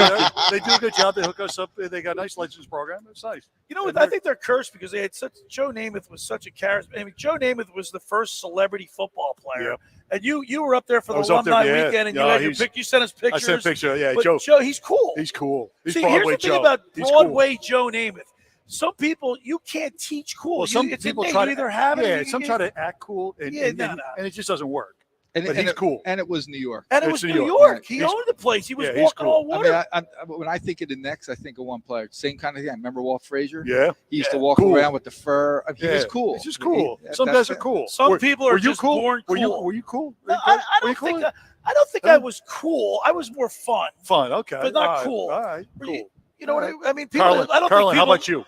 They do a good job. They hook us up. They got a nice legends program. It's nice. You know what? I think they're cursed because they had such. Joe Namath was such a charisma. I mean, Joe Namath was the first celebrity football player, and you were up there for the alumni weekend, and you had your pic. You sent us pictures. I sent a picture. Yeah, but Joe. He's cool. He's cool. He's See, Broadway here's the thing Joe. about He's Broadway Joe Namath. Some people you can't teach cool. Well, some people try to either have it. Yeah, some try to act cool, and it just doesn't work. But he's cool. And it was New York. And it was New York. He owned the place. He was walking all water. I mean, when I think of the Knicks, I think of one player. Same kind of thing. Remember Walt Frazier? Yeah. He used to walk around with the fur. I mean, he was cool. He's just cool. Some guys are cool. Some people are just born cool. Were you cool? No, I don't think I was cool. I was more fun. Fun, okay. But not cool. All right, cool. You know what I mean? People, Carlin, how about you?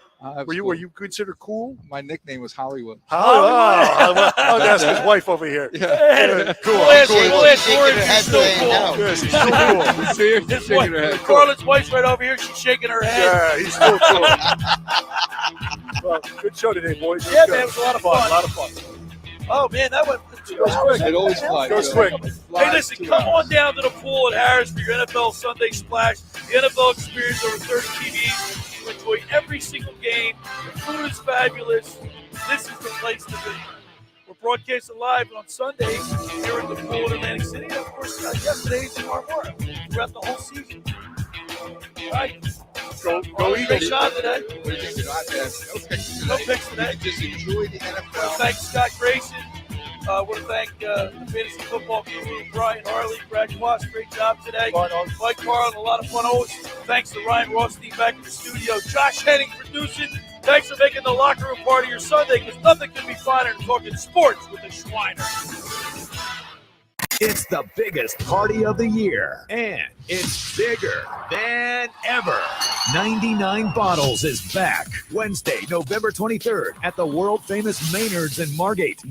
Were you considered cool? My nickname was Hollywood. I'll ask his wife over here. Yeah. Cool. She's still cool. Carlin's wife's right over here. She's shaking her head. Yeah, he's still cool. Well, good show today, boys. Yeah, man, it was a lot of fun. Oh man, that went It always flies. Goes quick. Hey, listen, come on down to the pool at Harrahs for your NFL Sunday Splash. The NFL experience over 30 TVs. You enjoy every single game. The food is fabulous. This is the place to be. We're broadcasting live on Sundays here at the pool in Atlantic City. And of course, yesterday's tomorrow morning throughout the whole season. All right. Go Great Eagles. shot today. No picks today. Just enjoy the NFL. Thanks, Scott Grayson. I want to thank the fantasy football crew, Brian Hartley, Brad Quast, great job today. Mike Carlin, a lot of fun always. Thanks to Ryan Rothstein back in the studio. Josh Henning producing. Thanks for making the locker room part of your Sunday, because nothing can be finer than talking sports with the Schweiner. It's the biggest party of the year, and it's bigger than ever. 99 Bottles is back Wednesday, November 23rd at the world-famous Maynard's in Margate.